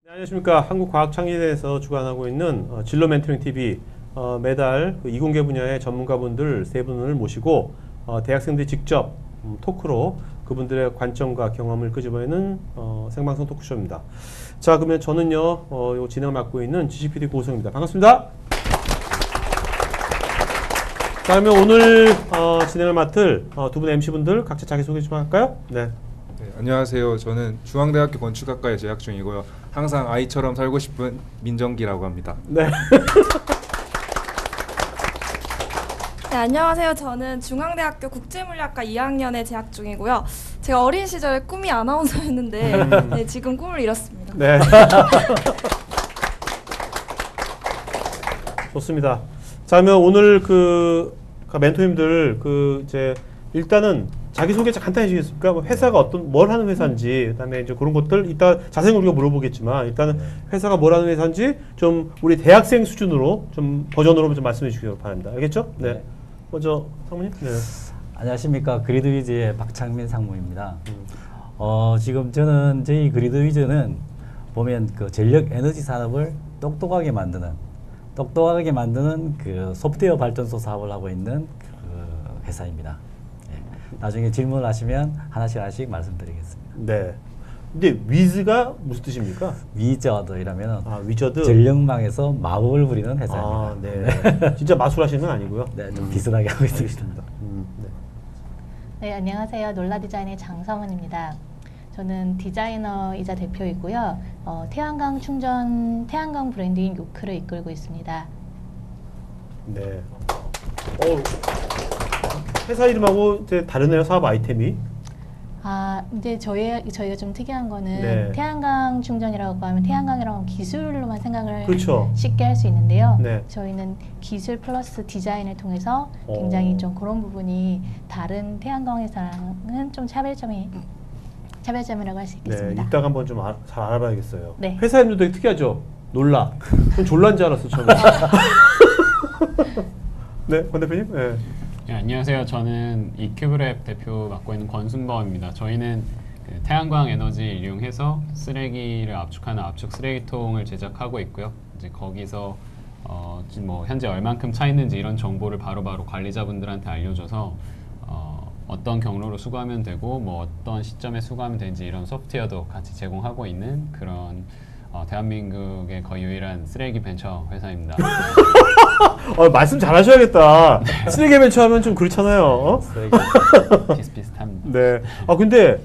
네, 안녕하십니까. 한국과학창의대에서 주관하고 있는 진로 멘토링 TV 매달 그 이공계 분야의 전문가분들 세 분을 모시고 대학생들이 직접 토크로 그분들의 관점과 경험을 끄집어내는 생방송 토크쇼입니다. 자, 그러면 저는요 요 진행을 맡고 있는 GCPD 고성입니다. 반갑습니다. 자, 그러면 오늘 진행을 맡을 두 분의 MC분들 각자 자기소개 좀 할까요? 네. 네, 안녕하세요. 저는 중앙대학교 건축학과에 재학 중이고요. 항상 아이처럼 살고 싶은 민정기라고 합니다. 네. 네, 안녕하세요. 저는 중앙대학교 국제물리학과 2학년에 재학 중이고요. 제가 어린 시절에 꿈이 아나운서였는데 네, 지금 꿈을 이뤘습니다. 네. 좋습니다. 자, 그러면 오늘 멘토님들 이제 일단은 자기소개 간단히 해주시겠습니까? 뭐 회사가 뭘 하는 회사인지, 그다음에 이제 그런 것들 이따 자세히 우리가 물어보겠지만 일단은 회사가 뭘 하는 회사인지 좀 우리 대학생 수준으로 좀 버전으로 좀 말씀해 주시기 바랍니다. 알겠죠? 네. 먼저 상무님. 네. 안녕하십니까. 그리드위즈의 박창민 상무입니다. 지금 저는 저희 그리드위즈는 보면 그 전력 에너지 산업을 똑똑하게 만드는 그 소프트웨어 발전소 사업을 하고 있는 그 회사입니다. 나중에 질문을 하시면 하나씩 말씀드리겠습니다. 네. 근데 위즈가 무슨 뜻입니까? 위저드 이라면 위저드 전력망에서 마법을 부리는 회사입니다. 아, 네. 진짜 마술하시는 건 아니고요. 네, 좀 비슷하게 하고 있습니다. 네. 네, 안녕하세요. 놀라디자인의 장성은입니다. 저는 디자이너이자 대표이고요. 태양광 브랜드인 요크를 이끌고 있습니다. 네. 회사 이름하고 이제 다르네요, 사업 아이템이. 근데 저희가 좀 특이한 거는 네. 태양광 충전이라고 하면 태양광이라는 기술로만 생각을 그렇죠. 쉽게 할 수 있는데요. 네. 저희는 기술 플러스 디자인을 통해서 굉장히 좀 그런 부분이 다른 태양광 회사랑은 좀 차별점이라고 할 수 있겠습니다. 네, 이따가 한번 좀 잘 알아봐야겠어요. 네. 회사 이름도 되게 특이하죠? 놀라. 전 졸라인 줄 알았어, 처음에. 네, 권 대표님? 네. 네, 안녕하세요. 저는 이큐브랩 대표 맡고 있는 권순범입니다. 저희는 그 태양광 에너지를 이용해서 쓰레기를 압축하는 압축 쓰레기통을 제작하고 있고요. 이제 거기서 지금 뭐 현재 얼만큼 차 있는지 이런 정보를 바로바로 관리자분들한테 알려줘서 어떤 경로로 수거하면 되고 뭐 어떤 시점에 수거하면 되는지 이런 소프트웨어도 같이 제공하고 있는 그런 대한민국의 거의 유일한 쓰레기 벤처 회사입니다. 말씀 잘 하셔야겠다. 쓰레기 벤처 하면 좀 그렇잖아요. 쓰레기 비슷비슷합니다. 네. 근데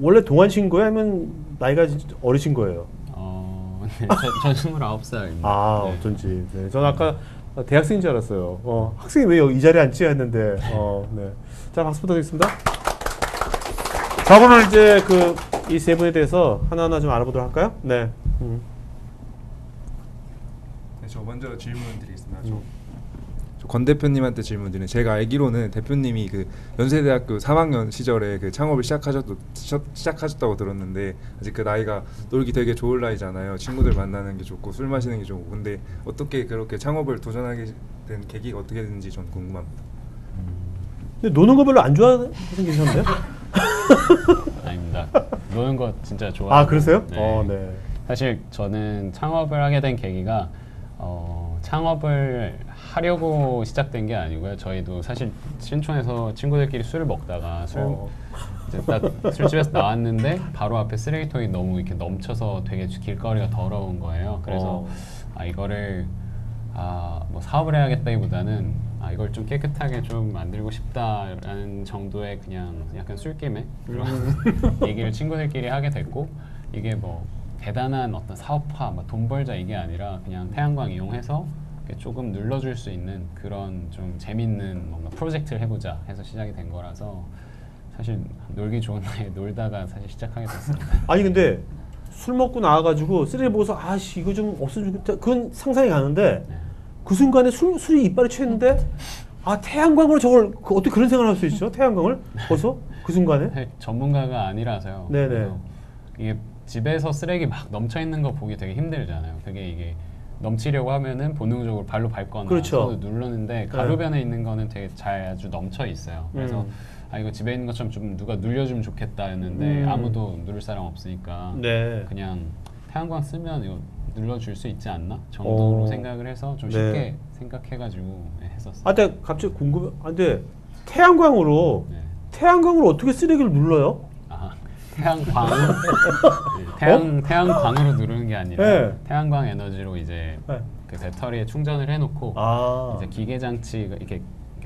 원래 동안신 거예요? 아니면 나이가 어리신 거예요? 네, 저 29살입니다. 네. 어쩐지. 네. 저는 아까 대학생인 줄 알았어요. 학생이 왜 여기 이 자리에 앉지 했는데. 네. 자, 박수 부탁드리겠습니다. 자, 오늘 이제 이 세 분에 대해서 하나하나 좀 알아보도록 할까요? 네. 네, 저 먼저 질문 드리겠습니다. 권 대표님한테 질문 드리는 제가 알기로는 대표님이 그 연세대학교 3학년 시절에 그 창업을 시작하셨다고 들었는데 아직 그 나이가 놀기 되게 좋을 나이잖아요. 친구들 만나는 게 좋고 술 마시는 게 좋고. 근데 어떻게 그렇게 창업을 도전하게 된 계기가 어떻게 됐는지 전 궁금합니다. 근데 노는 거 별로 안 좋아하는 계셨는데요? 아닙니다. 노는 거 진짜 좋아하고. 그러세요? 네. 네. 사실 저는 창업을 하게 된 계기가 창업을 하려고 시작된 게 아니고요. 저희도 사실 신촌에서 친구들끼리 술을 먹다가 이제 딱 술집에서 나왔는데 바로 앞에 쓰레기통이 너무 이렇게 넘쳐서 되게 길거리가 더러운 거예요. 그래서 이거를 뭐 사업을 해야겠다기보다는 이걸 좀 깨끗하게 좀 만들고 싶다라는 정도의 그냥 약간 술김에 그런 얘기를 친구들끼리 하게 됐고, 이게 뭐 대단한 어떤 사업화, 돈 벌자 이게 아니라 그냥 태양광 이용해서 조금 눌러줄 수 있는 그런 좀 재밌는 뭔가 프로젝트를 해보자 해서 시작이 된 거라서 사실 놀기 좋은 나이에 놀다가 사실 시작하게 됐습니다. 아니 근데 술 먹고 나와가지고 쓰레기 보고서 이거 좀 없으면 좋겠다, 그건 상상이 가는데 네. 그 순간에 술이 이빨에 취했는데 태양광으로 저걸 어떻게 그런 생각을 할 수 있죠? 태양광을 벌써 그 순간에? 전문가가 아니라서요. 네네. 이게 집에서 쓰레기 막 넘쳐 있는 거 보기 되게 힘들잖아요. 이게 넘치려고 하면은 본능적으로 발로 밟거나 그렇죠. 손으로 누르는데 가로변에 있는 거는 되게 아주 넘쳐 있어요. 그래서 이거 집에 있는 것처럼 좀 누가 눌려주면 좋겠다 했는데 아무도 누를 사람 없으니까 네. 그냥 태양광 쓰면 이거 눌러줄 수 있지 않나 정도로 생각을 해서 좀 쉽게 네. 생각해가지고 했었어요. 아, 근데 갑자기 궁금해. 아, 근데 태양광으로 네. 태양광으로 어떻게 쓰레기를 눌러요? 아, 태양광 태양광으로 누르는 게 아니라 네. 태양광 에너지로 이제 네. 그 배터리에 충전을 해놓고 아, 이제 기계 장치가 이렇게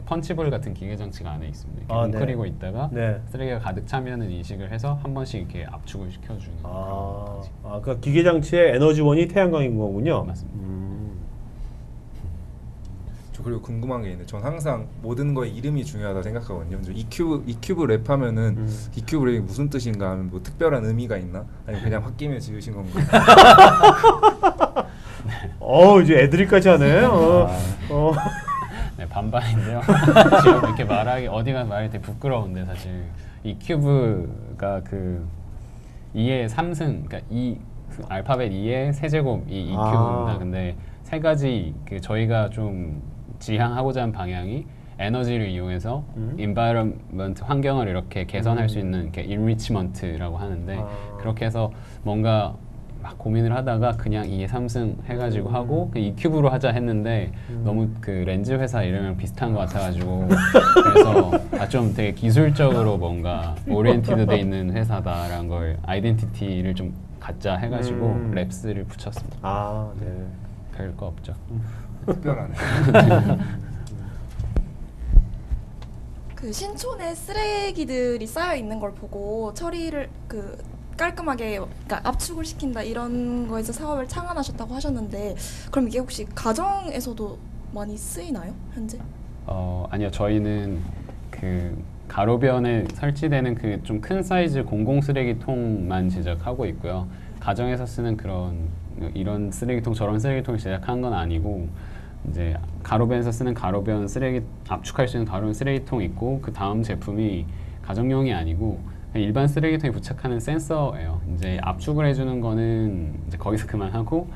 펀치볼 같은 기계 장치가 안에 있습니다. 이렇게 아, 네. 웅크리고 있다가 네. 쓰레기가 가득 차면은 인식을 해서 한 번씩 이렇게 압축을 시켜주는 그런 아, 거지. 그러니까 기계 장치의 에너지원이 태양광인 거군요. 맞습니다. 저 그리고 궁금한 게 있는데 전 항상 모든 거에 이름이 중요하다고 생각하거든요. 저 이큐브 랩하면은 이큐브 랩이 무슨 뜻인가 하면 뭐 특별한 의미가 있나? 아니면 그냥 홧김에 지으신 건가요? 이제 애드립까지 하네. 네, 반반인데요. 지금 이렇게 말하기 어디가 말이 되게 부끄러운데 사실 이 큐브가 그 2의 3승, 그러니까 그 알파벳 2의 세제곱이 이 큐브입니다. 근데 세 가지 그 저희가 좀 지향하고자 하는 방향이 에너지를 이용해서 environment 환경을 이렇게 개선할 수 있는 이렇게 enrichment라고 하는데 그렇게 해서 뭔가 막 고민을 하다가 그냥 2의 3승 해가지고 하고 그 이큐브로 하자 했는데 너무 그 렌즈 회사 이름이랑 비슷한 것 같아가지고 그래서 좀 되게 기술적으로 뭔가 오리엔티드 돼 있는 회사다라는 걸 아이덴티티를 좀 갖자 해가지고 랩스를 붙였습니다. 아, 네. 별거 없죠. 특별하네. 그 신촌에 쓰레기들이 쌓여 있는 걸 보고 처리를 깔끔하게 그러니까 압축을 시킨다 이런 거에서 사업을 창안하셨다고 하셨는데 그럼 이게 혹시 가정에서도 많이 쓰이나요 현재? 아니요, 저희는 그 가로변에 설치되는 그 좀 큰 사이즈 공공 쓰레기통만 제작하고 있고요. 가정에서 쓰는 이런 쓰레기통 저런 쓰레기통을 제작한 건 아니고 이제 가로변에서 쓰는 가로변 쓰레기 압축할 수 있는 가로변 쓰레기통 있고 그 다음 제품이 가정용이 아니고 일반 쓰레기통에 부착하는 센서예요. 이제 압축을 해주는 거는 이제 거기서 그만하고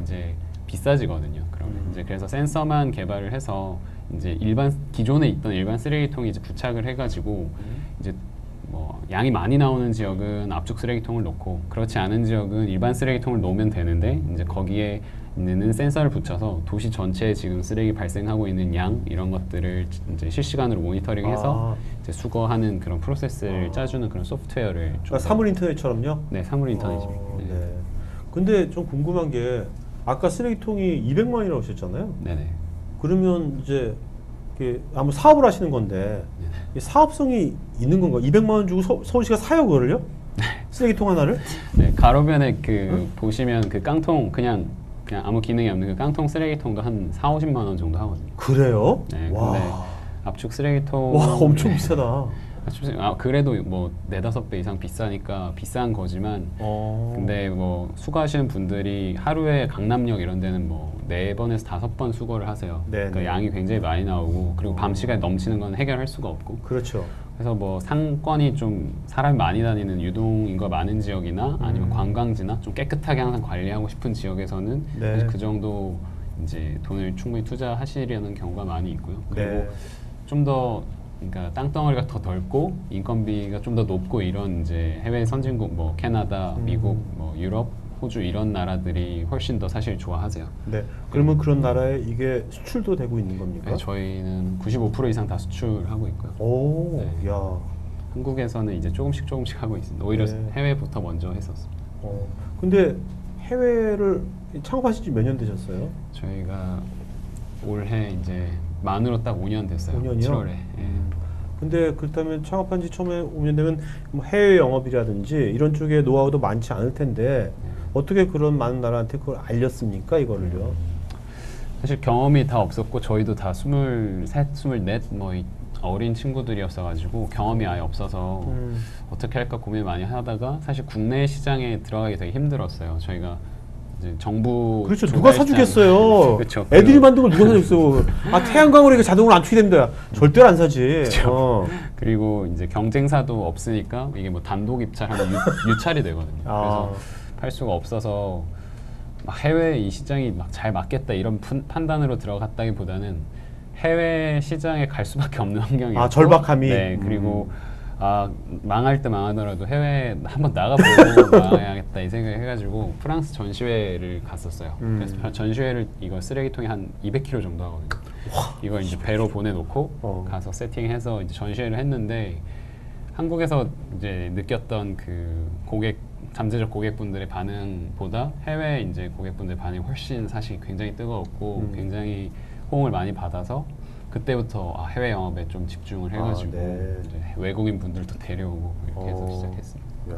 이제 비싸지거든요. 그러면 이제 그래서 센서만 개발을 해서 이제 기존에 있던 일반 쓰레기통에 이제 부착을 해가지고 이제 뭐 양이 많이 나오는 지역은 압축 쓰레기통을 놓고 그렇지 않은 지역은 일반 쓰레기통을 놓으면 되는데 이제 거기에 있는 센서를 붙여서 도시 전체에 지금 쓰레기 발생하고 있는 양 이런 것들을 이제 실시간으로 모니터링해서 이제 수거하는 그런 프로세스를 짜주는 그런 소프트웨어를 좀 그러니까 사물 인터넷처럼요? 네, 사물 인터넷입니다. 네. 네. 근데 좀 궁금한 게 아까 쓰레기통이 200만이라고 하셨잖아요. 네네. 그러면 이제 아무 사업을 하시는 건데 이 사업성이 있는 건가? 200만 원 주고 서울시가 사요 그거를요? 쓰레기통 하나를? 네, 가로변에 보시면 그 깡통 그냥 아무 기능이 없는 그 깡통 쓰레기통도 한 40~50만 원 정도 하거든요. 그래요? 네, 와. 근데 압축 쓰레기통 와, 엄청 비싸다. 그래도 뭐 4~5배 이상 비싸니까 비싼 거지만 근데 뭐 수거하시는 분들이 하루에 강남역 이런 데는 뭐 4번에서 5번 수거를 하세요. 네네. 그러니까 양이 굉장히 많이 나오고 그리고 밤 시간에 넘치는 건 해결할 수가 없고 그렇죠. 그래서 뭐 상권이 좀 사람이 많이 다니는 유동인구가 많은 지역이나 아니면 관광지나 좀 깨끗하게 항상 관리하고 싶은 지역에서는 네. 사실 그 정도 이제 돈을 충분히 투자하시려는 경우가 많이 있고요. 그리고 네. 좀 더 그러니까 땅덩어리가 더 넓고 인건비가 좀 더 높고 이런 이제 해외 선진국 뭐 캐나다, 미국, 뭐 유럽, 호주 이런 나라들이 훨씬 더 사실 좋아하세요. 네. 그러면 그런 나라에 이게 수출도 되고 있는 겁니까? 네, 저희는 95% 이상 다 수출하고 있고요. 오, 네. 야. 한국에서는 이제 조금씩 하고 있습니다. 오히려 네. 해외부터 먼저 했었습니다. 근데 해외를 창업하신 지 몇 년 되셨어요? 저희가 올해 이제 만으로 딱 5년 됐어요. 5년이요? 7월에. 예. 근데 그렇다면 창업한 지 처음에 5년 되면 뭐 해외 영업이라든지 이런 쪽에 노하우도 많지 않을 텐데 어떻게 그런 많은 나라한테 그걸 알렸습니까 이거를요? 사실 경험이 다 없었고 저희도 다 23, 24 뭐 어린 친구들이었어가지고 경험이 아예 없어서 어떻게 할까 고민 많이 하다가 사실 국내 시장에 들어가기 되게 힘들었어요. 저희가 이제 정부 그렇죠. 누가 사주겠어요. 그렇죠. 애들이 만든 걸 누가 사주겠어. 태양광으로 이게 자동으로 압축이 됩니다. 절대로 안 사지. 그리고 이제 경쟁사도 없으니까 이게 뭐 단독 입찰하면 유찰이 되거든요. 그래서 팔 수가 없어서 막 해외 이 시장이 막 잘 맞겠다 이런 판단으로 들어갔다기보다는 해외 시장에 갈 수밖에 없는 환경이었고 절박함이. 네, 그리고 망할 때 망하더라도 해외 한번 나가보고 망해야겠다 이 생각을 해가지고 프랑스 전시회를 갔었어요. 그래서 전시회를 이거 쓰레기통이 한 200kg 정도 하거든요. 이걸 이제 배로 보내놓고 가서 세팅해서 이제 전시회를 했는데 한국에서 이제 느꼈던 그 잠재적 고객분들의 반응보다 해외 이제 고객분들의 반응이 훨씬 사실 굉장히 뜨거웠고 굉장히 호응을 많이 받아서 그때부터 해외 영업에 좀 집중을 해가지고 네. 이제 외국인 분들도 데려오고 이렇게 해서 시작했습니다. 야.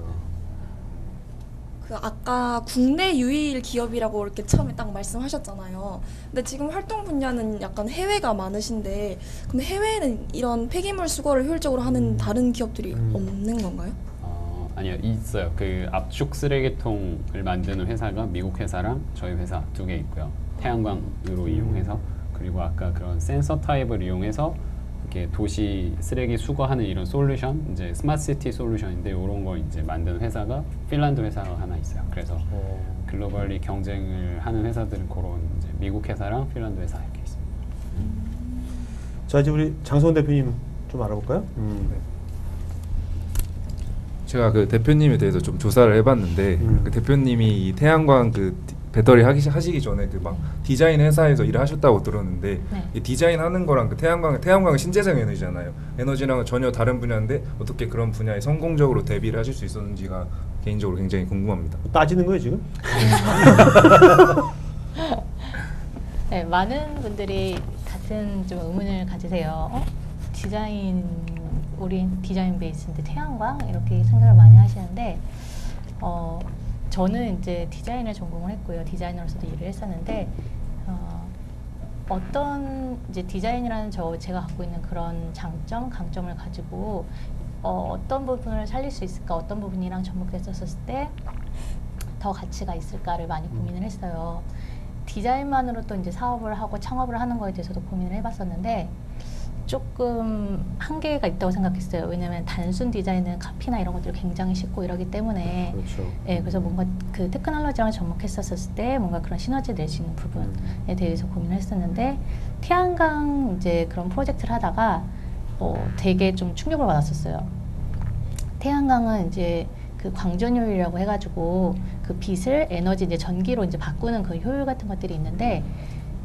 그 아까 국내 유일 기업이라고 이렇게 처음에 딱 말씀하셨잖아요. 근데 지금 활동 분야는 약간 해외가 많으신데 그럼 해외에는 이런 폐기물 수거를 효율적으로 하는 다른 기업들이 없는 건가요? 아니요, 있어요. 그 압축 쓰레기통을 만드는 회사가 미국 회사랑 저희 회사 2개 있고요. 태양광으로 이용해서 그리고 아까 그런 센서 타입을 이용해서 이렇게 도시 쓰레기 수거하는 이런 솔루션, 이제 스마트 시티 솔루션인데 이런 걸 이제 만드는 회사가 핀란드 회사가 하나 있어요. 그래서 글로벌리 경쟁을 하는 회사들은 그런 이제 미국 회사랑 핀란드 회사 이렇게 있습니다. 자, 이제 우리 장성훈 대표님 좀 알아볼까요? 제가 그 대표님에 대해서 좀 조사를 해봤는데 그 대표님이 이 태양광 그 배터리 하시기 전에 그 막 디자인 회사에서 일을 하셨다고 들었는데 네. 이 디자인 하는 거랑 그 태양광은 신재생 에너지잖아요. 에너지랑은 전혀 다른 분야인데 어떻게 그런 분야에 성공적으로 데뷔를 하실 수 있었는지가 개인적으로 굉장히 궁금합니다. 따지는 거예요 지금? 네, 많은 분들이 같은 좀 의문을 가지세요. 우린 디자인 베이스인데 태양광 이렇게 생각을 많이 하시는데 저는 이제 디자인을 전공을 했고요. 디자이너로서도 일을 했었는데 어떤 이제 디자인이라는 제가 갖고 있는 그런 장점, 강점을 가지고 어떤 부분을 살릴 수 있을까, 어떤 부분이랑 접목했었을 때 더 가치가 있을까를 많이 고민을 했어요. 디자인만으로 또 이제 사업을 하고 창업을 하는 거에 대해서도 고민을 해봤었는데 조금 한계가 있다고 생각했어요. 왜냐하면 단순 디자인은 카피나 이런 것들이 굉장히 쉽고 이러기 때문에 그렇죠. 예, 그래서 뭔가 그 테크놀로지랑 접목했었을 때 뭔가 그런 시너지 낼 수 있는 부분에 대해서 고민을 했었는데 태양광 이제 그런 프로젝트를 하다가 되게 좀 충격을 받았었어요. 태양광은 이제 그 광전 효율이라고 해가지고 그 빛을 에너지 이제 전기로 이제 바꾸는 그 효율 같은 것들이 있는데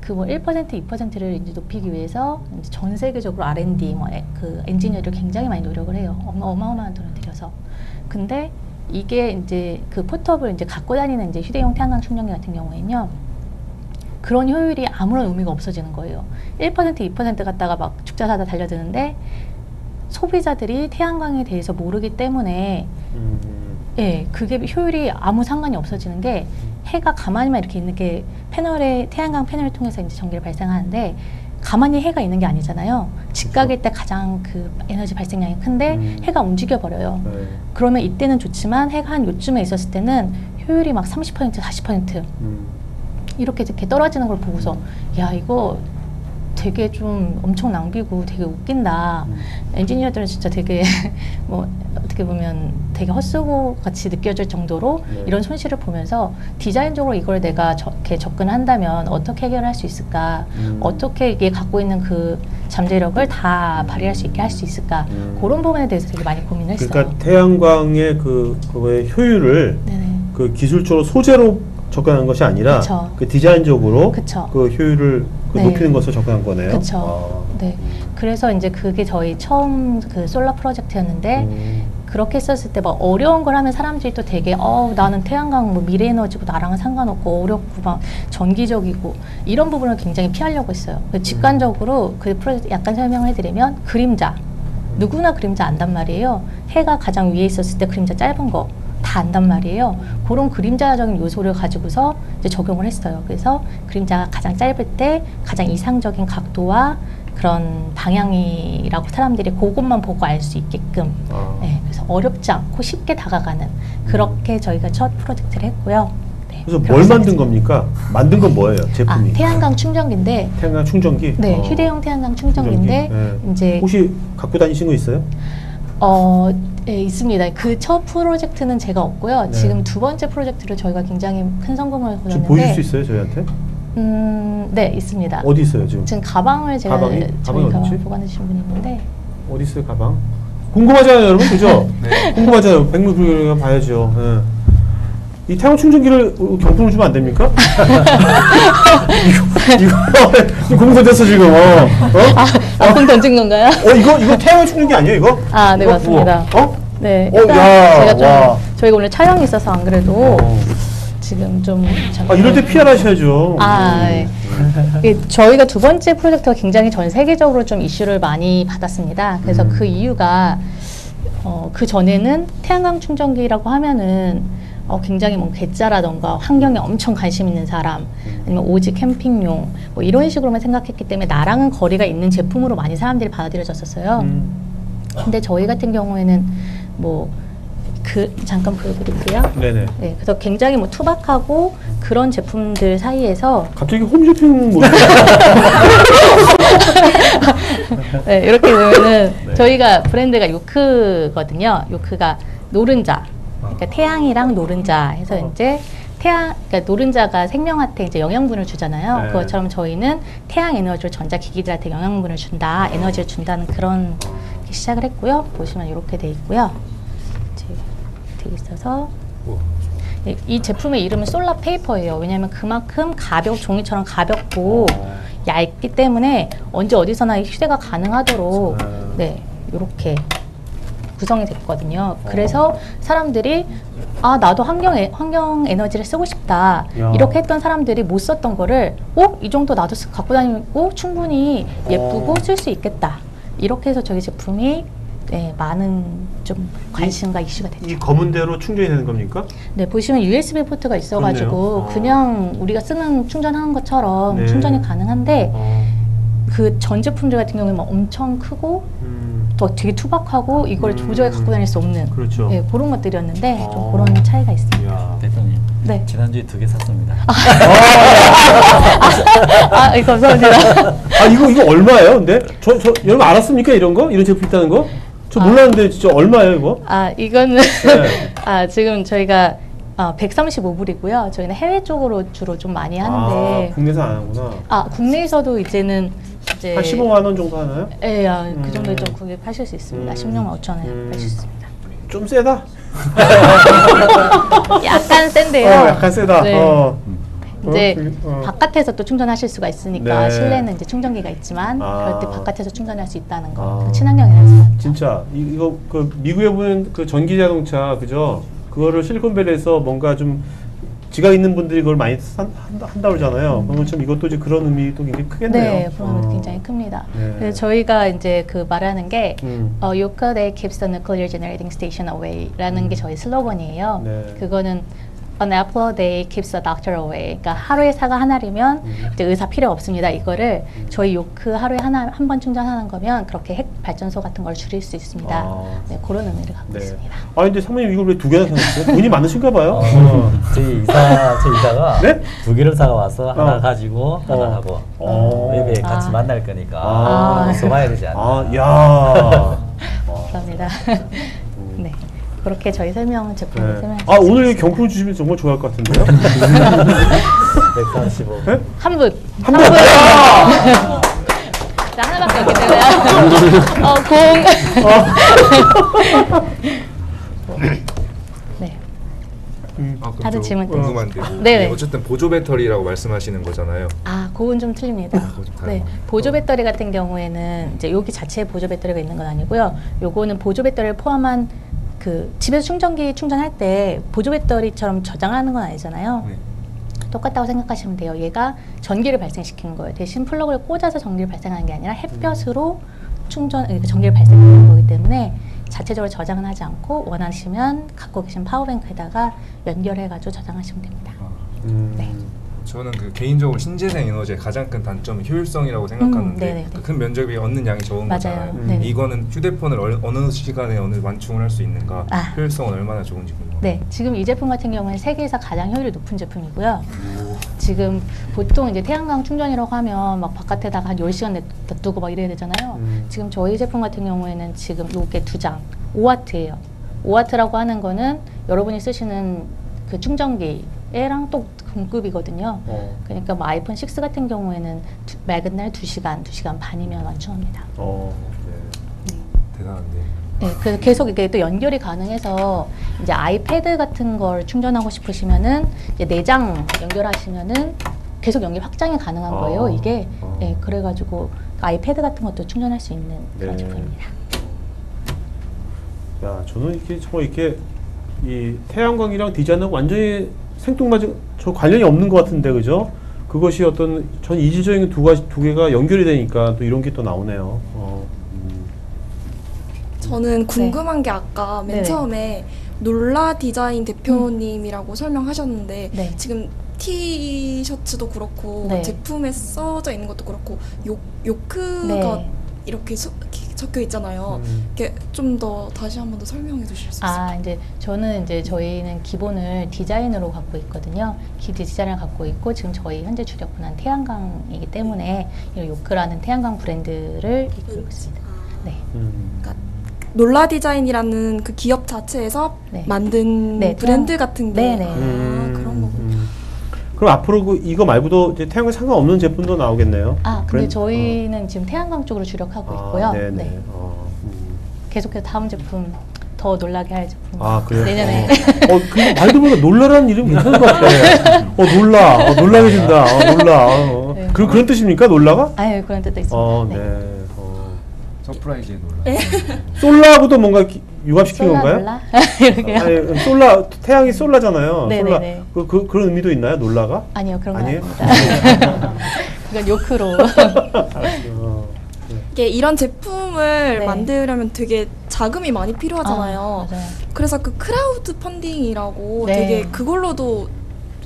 그 뭐 1%, 2%를 이제 높이기 위해서 이제 전 세계적으로 R&D 그 엔지니어들 굉장히 많이 노력을 해요. 어마어마한 돈을 들여서. 근데 이게 이제 그 포트업을 이제 갖고 다니는 이제 휴대용 태양광 충전기 같은 경우에는요. 그런 효율이 아무런 의미가 없어지는 거예요. 1%, 2% 갖다가 막 죽자 사자 달려드는데 소비자들이 태양광에 대해서 모르기 때문에 예, 그게 효율이 아무 상관이 없어지는 게 해가 가만히만 이렇게 있는 게 태양광 패널을 통해서 이제 전기를 발생하는데 가만히 해가 있는 게 아니잖아요. 직각일 때 가장 그 에너지 발생량이 큰데 해가 움직여 버려요. 네. 그러면 이때는 좋지만 해가 한 요쯤에 있었을 때는 효율이 막 30%, 40% 이렇게 떨어지는 걸 보고서 야 이거 되게 좀 엄청 낭비고 되게 웃긴다. 엔지니어들은 진짜 되게 뭐 어떻게 보면 되게 헛수고 같이 느껴질 정도로 이런 손실을 보면서 디자인적으로 이걸 내가 이렇게 접근한다면 어떻게 해결할 수 있을까? 어떻게 이게 갖고 있는 그 잠재력을 다 발휘할 수 있게 할 수 있을까? 그런 부분에 대해서 되게 많이 고민을 했어요. 그러니까 태양광의 그거의 효율을 네네. 그 기술적으로 소재로 접근한 것이 아니라 그쵸. 그 디자인적으로 그쵸. 그 효율을 네. 높이는 것을 접근한 거네요. 그렇죠. 네. 그래서 이제 그게 저희 처음 그 솔라 프로젝트였는데 그렇게 했었을 때 막 어려운 걸 하면 사람들이 또 되게 나는 태양광 뭐 미래 에너지고 나랑은 상관없고 어렵고 막 전기적이고 이런 부분을 굉장히 피하려고 했어요. 직관적으로 그 프로젝트 약간 설명을 해드리면 그림자 누구나 그림자 안단 말이에요. 해가 가장 위에 있었을 때 그림자 짧은 거 다 안단 말이에요. 그런 그림자적인 요소를 가지고서 이제 적용을 했어요. 그래서 그림자가 가장 짧을 때 가장 이상적인 각도와 그런 방향이라고 사람들이 그것만 보고 알 수 있게끔 네, 그래서 어렵지 않고 쉽게 다가가는 그렇게 저희가 첫 프로젝트를 했고요. 네, 그래서 뭘 만든 겁니까? 만든 건 뭐예요? 제품이? 태양광 충전기인데 태양광 충전기? 네, 휴대용 태양광 충전기인데 네. 이제 혹시 갖고 다니신 거 있어요? 네, 있습니다. 그 첫 프로젝트는 제가 없고요. 네. 지금 두 번째 프로젝트를 저희가 굉장히 큰 성공을 지금 거뒀는데 보여줄 수 있어요, 저희한테? 네, 있습니다. 어디 있어요, 지금? 지금 가방을 제가 가방이? 저희 가방이 가방 어딨지? 보관해 주신 분이 있는데 어디 있어요, 가방? 궁금하잖아요, 여러분, 그죠? 네. 궁금하잖아요. 백물 그리고 봐야죠. 이 태양 충전기를 경품을 주면 안 됩니까? 이거 궁금해졌어 지금. 돈 던진 건가요? 이거 태양 충전기 아니에요, 이거? 아, 네, 이거? 맞습니다. 야, 네, 일단 제가 좀 와. 저희가 오늘 촬영이 있어서 안 그래도 지금 좀 이럴 때 PR 하셔야죠. 네. 저희가 두 번째 프로젝트가 굉장히 전 세계적으로 좀 이슈를 많이 받았습니다. 그래서 그 이유가 그 전에는 태양광 충전기라고 하면은 굉장히 뭐 괴짜라던가 환경에 엄청 관심 있는 사람 아니면 오직 캠핑용 뭐 이런 식으로만 생각했기 때문에 나랑은 거리가 있는 제품으로 많이 사람들이 받아들여졌었어요. 근데 저희 같은 경우에는 뭐 잠깐 보여드릴게요. 네네. 네, 그래서 굉장히 뭐 투박하고 그런 제품들 사이에서 갑자기 홈쇼핑 뭐 네, 이렇게 보면은 저희가 브랜드가 요크거든요. 요크가 노른자, 그러니까 태양이랑 노른자 해서 이제 그러니까 노른자가 생명한테 이제 영양분을 주잖아요. 네. 그것처럼 저희는 태양 에너지를 전자기기들한테 영양분을 준다, 에너지를 준다는 그런 시작을 했고요. 보시면 이렇게 돼 있고요. 돼 있어서 이 제품의 이름은 솔라 페이퍼예요. 왜냐하면 그만큼 종이처럼 가볍고 얇기 때문에 언제 어디서나 휴대가 가능하도록 네, 이렇게 구성이 됐거든요. 그래서 사람들이 나도 환경 에너지를 쓰고 싶다. 이렇게 했던 사람들이 못 썼던 거를 이 정도 나도 갖고 다니고 충분히 예쁘고 쓸 수 있겠다. 이렇게 해서 저희 제품이 네, 많은 좀 관심과 이슈가 됐죠. 이 검은 대로 충전이 되는 겁니까? 네, 보시면 USB 포트가 있어가지고 그냥 우리가 쓰는 충전하는 것처럼 네. 충전이 가능한데 그 전 제품들 같은 경우는 막 엄청 크고 또 되게 투박하고 이걸 도저히 갖고 다닐 수 없는 그렇죠. 네, 그런 것들이었는데 좀 그런 차이가 있습니다. 이야. 대표님. 네. 지난주에 2개 샀습니다. 감사합니다. 이거 얼마예요? 근데 여러분 알았습니까 이런 거? 이런 제품 있다는 거? 저 몰랐는데 진짜 얼마예요 이거? 이거는 네. 지금 저희가 135불이고요. 저희는 해외 쪽으로 주로 좀 많이 하는데 국내에서 안 하구나. 국내에서도 이제는 이제 한 15만 원 정도 하나요? 네, 그 정도에 좀 구입하실 수 있습니다. 16만 5천 원에 팔 수 있습니다. 좀 세다. 약간 센데요. 약간 세다. 네. 이제 어. 바깥에서 또 충전하실 수가 있으니까 네. 실내는 이제 충전기가 있지만 그럴 때 바깥에서 충전할 수 있다는 거. 아. 친환경 에너지. 진짜 이거 그 미국에 보면 그 전기 자동차 그죠? 그거를 실리콘밸리에서 뭔가 좀 지각 있는 분들이 그걸 많이 한다 그러잖아요. 그러면 좀 이것도 이제 그런 의미도 굉장히 크겠네요. 네, 그런 의미 굉장히 큽니다. 네. 그래서 저희가 이제 그 말하는 게 Yoka Yoka keeps the nuclear generating station away라는 게 저희 슬로건이에요. 네. 그거는 An apple a day keeps the doctor away. 그러니까 하루에 사과 하나리면 이제 의사 필요 없습니다. 이거를 저희 요크 하루에 한 번 충전하는 거면 그렇게 핵 발전소 같은 걸 줄일 수 있습니다. 네, 그런 의미를 갖고 있습니다. 근데 사모님 이걸 왜 2개나 사셨어요? 돈이 많으신가 봐요. 제 이사가 네? 2개를 사와서 하나 가지고 하나 하고 웹에 같이 만날 거니까 써봐야 되지 않나. 야. 감사합니다. 네. 그렇게 저희 제품을 설명해 오늘 경품 주시면 정말 좋아할 것 같은데요? 135. 네? 한 분. 한 분! 자, 하나밖에 없기 때문에. 네. 다들 질문 궁금한데 네네. 어쨌든 보조 배터리라고 말씀하시는 거잖아요. 그건 좀 틀립니다. 그거 좀 다른 네, 거구나. 보조 배터리 같은 경우에는 이제 여기 자체에 보조 배터리가 있는 건 아니고요. 요거는 보조 배터리를 포함한 그 집에서 충전기 충전할 때 보조 배터리처럼 저장하는 건 아니잖아요. 네. 똑같다고 생각하시면 돼요. 얘가 전기를 발생시키는 거예요. 대신 플러그를 꽂아서 전기를 발생하는 게 아니라 햇볕으로 전기를 발생하는 거기 때문에 자체적으로 저장은 하지 않고 원하시면 갖고 계신 파워뱅크에다가 연결해가지고 저장하시면 됩니다. 네. 저는 그 개인적으로 신재생 에너지의 가장 큰 단점은 효율성이라고 생각하는데 그 큰 면적이 얻는 양이 적은 거잖아요. 이거는 휴대폰을 어느 시간에 완충을 할 수 있는가, 효율성은 얼마나 좋은지 궁금해요. 네, 지금 이 제품 같은 경우는 세계에서 가장 효율이 높은 제품이고요. 지금 보통 이제 태양광 충전이라고 하면 막 바깥에다가 한 10시간 놔두고 막 이래야 되잖아요. 지금 저희 제품 같은 경우에는 지금 요게 2장, 5W예요. 5W라고 하는 거는 여러분이 쓰시는 그 충전기랑 또 동급이거든요. 그러니까 뭐 아이폰 6 같은 경우에는 맑은 날 2시간 반이면 완충합니다. 대단한데. 네, 그래서 계속 이게 또 연결이 가능해서 이제 아이패드 같은 걸 충전하고 싶으시면은 이제 내장 연결하시면은 계속 연결 확장이 가능한 거예요. 이게 네, 그래가지고 아이패드 같은 것도 충전할 수 있는 그런 네. 제품입니다. 야, 저는 이렇게 정말 이렇게 이 태양광이랑 디자인하고 완전히 생뚱맞은 저 관련이 없는 것 같은데 그죠? 그것이 어떤 전 이질적인 두 개가 연결이 되니까 또 이런 게 또 나오네요. 저는 궁금한 게 아까 맨 네네. 처음에 놀라 디자인 대표님이라고 설명하셨는데 네. 지금 티셔츠도 그렇고 네. 제품에 써져 있는 것도 그렇고 요크가 네. 이렇게 적혀 있잖아요. 이렇게 좀 더 다시 한 번 더 설명해 주실 수 있어요? 아, 이제 저희는 기본을 디자인으로 갖고 있거든요. 디자인을 갖고 있고 지금 저희 현재 주력분은 태양광이기 때문에 이 요크라는 태양광 브랜드를 이끌고 있습니다. 네. 그러니까 놀라 디자인이라는 그 기업 자체에서 네. 만든 네, 브랜드 같은 게 네네. 그런 거군요. 그럼 앞으로 이거 말고도 이제 태양광 상관없는 제품도 나오겠네요. 아, 근데 브랜드? 저희는 지금 태양광 쪽으로 주력하고 있고요. 네네. 네. 계속해서 다음 제품 더 놀라게 할 제품 그래요? 내년에 근데 말도 보니까 놀라라는 이름 괜찮은 것 같아. 놀라게 된다. 놀라. 네. 그런 뜻입니까? 놀라가? 아유 그런 뜻도 있습니다. 네. 네. 서프라이즈에 놀라. 솔라하고도 뭔가 융합시킨 솔라 건가요? 놀라 이렇게요? 아니, 솔라 태양이 솔라잖아요. 네네네. 솔라. 그런 의미도 있나요? 놀라가? 아니요 그런 건 아니에요? 아닙니다. 이건 요크로. 어, 이게 이런 제품을 네. 만들려면 되게 자금이 많이 필요하잖아요. 맞아요. 그래서 그 크라우드 펀딩이라고 네. 되게 그걸로도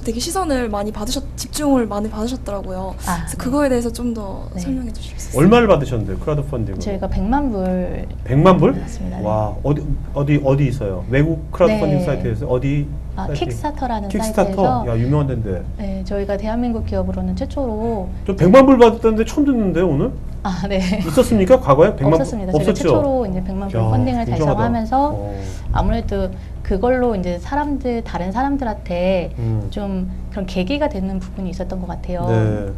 되게 시선을 많이 집중을 많이 받으셨더라고요. 아, 그래서 네. 그거에 대해서 좀 더 네. 설명해 주실 수 있어요? 얼마를 받으셨는데요? 크라우드 펀딩으로? 저희가 100만 불 100만 불? 맞습니다. 네. 와, 어디 있어요? 외국 크라우드 네. 펀딩 사이트에서 어디? 사이트? 킥스타터라는 킥스타터? 사이트에서 야, 유명한 데인데. 네, 저희가 대한민국 기업으로는 최초로 저 100만 불 받았다는데 처음 듣는데요, 오늘? 네. 있었습니까? 과거에? 100만 없었습니다. 저희가 없었죠? 최초로 이제 100만 불 야, 펀딩을 굉장하다. 달성하면서 어. 아무래도 그걸로 이제 다른 사람들한테 음. 좀 그런 계기가 되는 부분이 있었던 것 같아요. 네.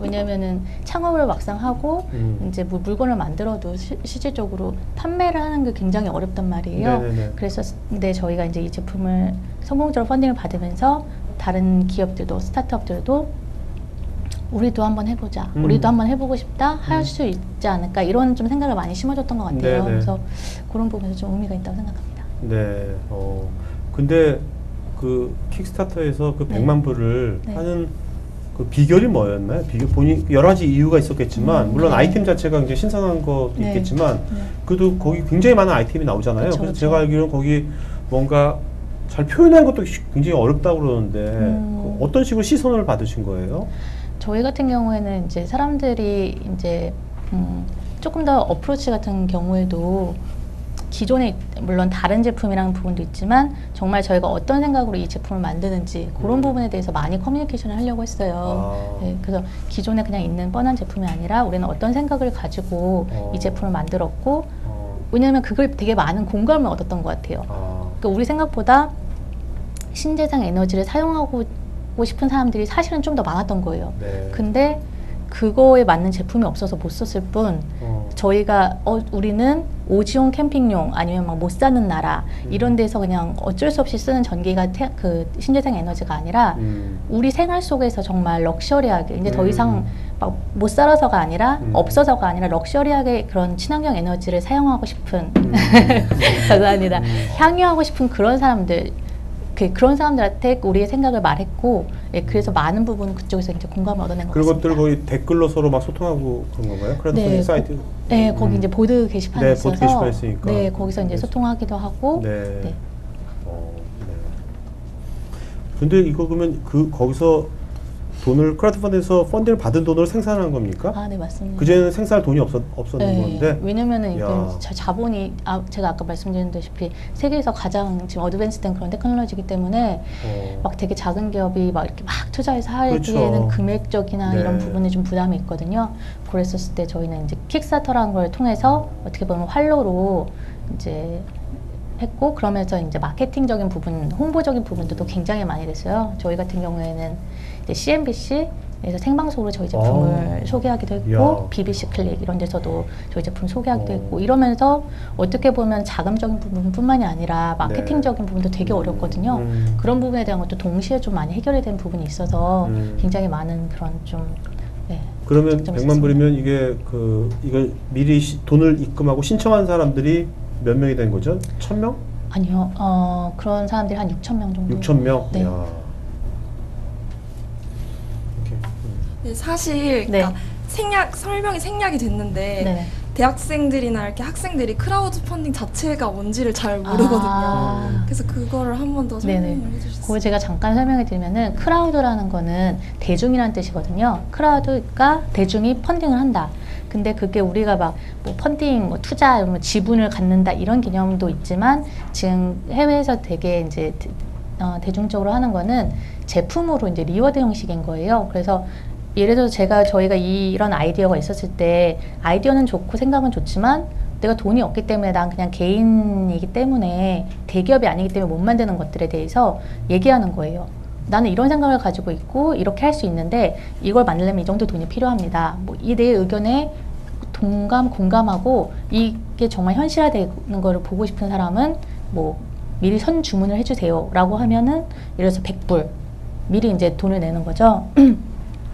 왜냐면은 창업을 막상 하고 이제 뭐 물건을 만들어도 실질적으로 판매를 하는 게 굉장히 어렵단 말이에요. 네네네. 그래서 근데 저희가 이제 이 제품을 성공적으로 펀딩을 받으면서 다른 기업들도 스타트업들도 우리도 한번 해보자, 우리도 한번 해보고 싶다, 할 수 있지 않을까 이런 좀 생각을 많이 심어줬던 것 같아요. 네네. 그래서 그런 부분에서 좀 의미가 있다고 생각합니다. 네. 근데 그 킥스타터에서 그 네. 100만 불을 네. 하는 그 비결이 뭐였나요? 본인 여러 가지 이유가 있었겠지만 물론 네. 아이템 자체가 굉장히 신선한 것도 네. 있겠지만 네. 그래도 거기 굉장히 많은 아이템이 나오잖아요. 그쵸, 그래서 그쵸. 제가 알기로는 거기 뭔가 잘 표현하는 것도 굉장히 어렵다고 그러는데 그 어떤 식으로 시선을 받으신 거예요? 저희 같은 경우에는 이제 사람들이 이제 조금 더 어프로치 같은 경우에도 기존에 물론 다른 제품이라는 부분도 있지만 정말 저희가 어떤 생각으로 이 제품을 만드는지 그런 부분에 대해서 많이 커뮤니케이션을 하려고 했어요. 네, 그래서 기존에 그냥 있는 뻔한 제품이 아니라 우리는 어떤 생각을 가지고 이 제품을 만들었고 왜냐하면 그걸 되게 많은 공감을 얻었던 것 같아요. 그러니까 우리 생각보다 신재생 에너지를 사용하고 싶은 사람들이 사실은 좀 더 많았던 거예요. 네. 근데 그거에 맞는 제품이 없어서 못 썼을 뿐 저희가 우리는 오지온 캠핑용 아니면 막 못 사는 나라 이런 데서 그냥 어쩔 수 없이 쓰는 전기가 그 신재생 에너지가 아니라 우리 생활 속에서 정말 럭셔리하게 이제 더 이상 막 못 살아서가 아니라 없어서가 아니라 럭셔리하게 그런 친환경 에너지를 사용하고 싶은 감사합니다. 향유하고 싶은 그런 사람들 그런 사람들한테 우리의 생각을 말했고 그래서 많은 부분 그쪽에서 이제 공감을 얻어낸 것 그런 같습니다. 것들 거의 댓글로 서로 막 소통하고 그런 건가요? 크라우드 펀딩 사이트? 네, 거기 이제 보드 게시판이 네, 있어서 보드 게시판이 있으니까. 네, 거기서 이제 소통하기도 하고 네. 네. 네. 근데 이거 그러면 거기서 돈을 크라우드 펀딩에서 펀딩을 받은 돈으로 생산한 겁니까? 아, 네, 맞습니다. 그전에는 생산할 돈이 없었는 네, 건데. 왜냐면은 야. 이게 자본이 제가 아까 말씀드렸다시피 세계에서 가장 지금 어드밴스된 그런 테크놀로지이기 때문에 막 되게 작은 기업이 막 이렇게 막 투자해서 하기에는 그렇죠. 금액적이나 네. 이런 부분에 좀 부담이 있거든요. 그랬었을 때 저희는 이제 킥스타터라는 걸 통해서 어떻게 보면 활로로 이제 했고 그러면서 이제 마케팅적인 부분, 홍보적인 부분도 또 굉장히 많이 됐어요. 저희 같은 경우에는 이제 CNBC 그래서 생방송으로 저희 제품을 소개하기도 했고 이야. BBC 클릭 이런 데서도 저희 제품 소개하기도 오. 했고 이러면서 어떻게 보면 자금적인 부분뿐만이 아니라 마케팅적인 부분도 되게 어렵거든요. 그런 부분에 대한 것도 동시에 좀 많이 해결이 된 부분이 있어서 굉장히 많은 그런 좀 네, 그러면 장점이 100만 있었습니다. 불이면 이게 이걸 미리 돈을 입금하고 신청한 사람들이 몇 명이 된 거죠? 1,000명? 아니요. 그런 사람들이 한 6천 명 정도. 6,000명? 네. 이야. 이렇게. 네, 사실 네. 그러니까 설명이 생략이 됐는데 네네. 대학생들이나 이렇게 학생들이 크라우드 펀딩 자체가 뭔지를 잘 모르거든요. 아. 그래서 그거를 한 번 더 네네. 설명해 주셨어요. 그걸 제가 잠깐 설명해 드리면은 크라우드라는 거는 대중이라는 뜻이거든요. 크라우드가 대중이 펀딩을 한다. 근데 그게 우리가 막 뭐 펀딩, 뭐 투자, 뭐 지분을 갖는다 이런 개념도 있지만 지금 해외에서 되게 이제 대중적으로 하는 거는 제품으로 이제 리워드 형식인 거예요. 그래서 예를 들어서 저희가 이런 아이디어가 있었을 때 아이디어는 좋고 생각은 좋지만 내가 돈이 없기 때문에 난 그냥 개인이기 때문에 대기업이 아니기 때문에 못 만드는 것들에 대해서 얘기하는 거예요. 나는 이런 생각을 가지고 있고 이렇게 할 수 있는데 이걸 만들려면 이 정도 돈이 필요합니다. 뭐 이 내 의견에 공감하고 이게 정말 현실화되는 거를 보고 싶은 사람은 뭐 미리 선 주문을 해주세요 라고 하면은 예를 들어서 100불 미리 이제 돈을 내는 거죠.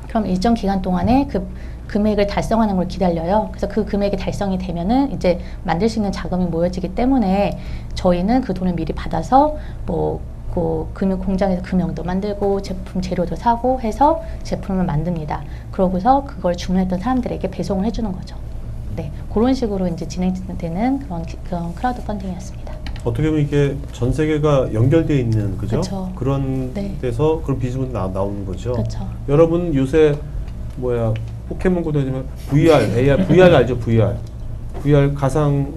그럼 일정 기간 동안에 그 금액을 달성하는 걸 기다려요. 그래서 그 금액이 달성이 되면은 이제 만들 수 있는 자금이 모여지기 때문에 저희는 그 돈을 미리 받아서 뭐 그 금융 공장에서 금형도 만들고 제품 재료도 사고 해서 제품을 만듭니다. 그러고서 그걸 주문했던 사람들에게 배송을 해주는 거죠. 네, 그런 식으로 이제 진행되는 그런 크라우드 펀딩이었습니다. 어떻게 보면 이게 전 세계가 연결되어 있는 그죠? 그쵸. 그런 네. 데서 그런 비즈니스 나오는 거죠. 그렇죠. 여러분 요새 포켓몬고도 하지만 VR, AR, VR 알죠? VR 가상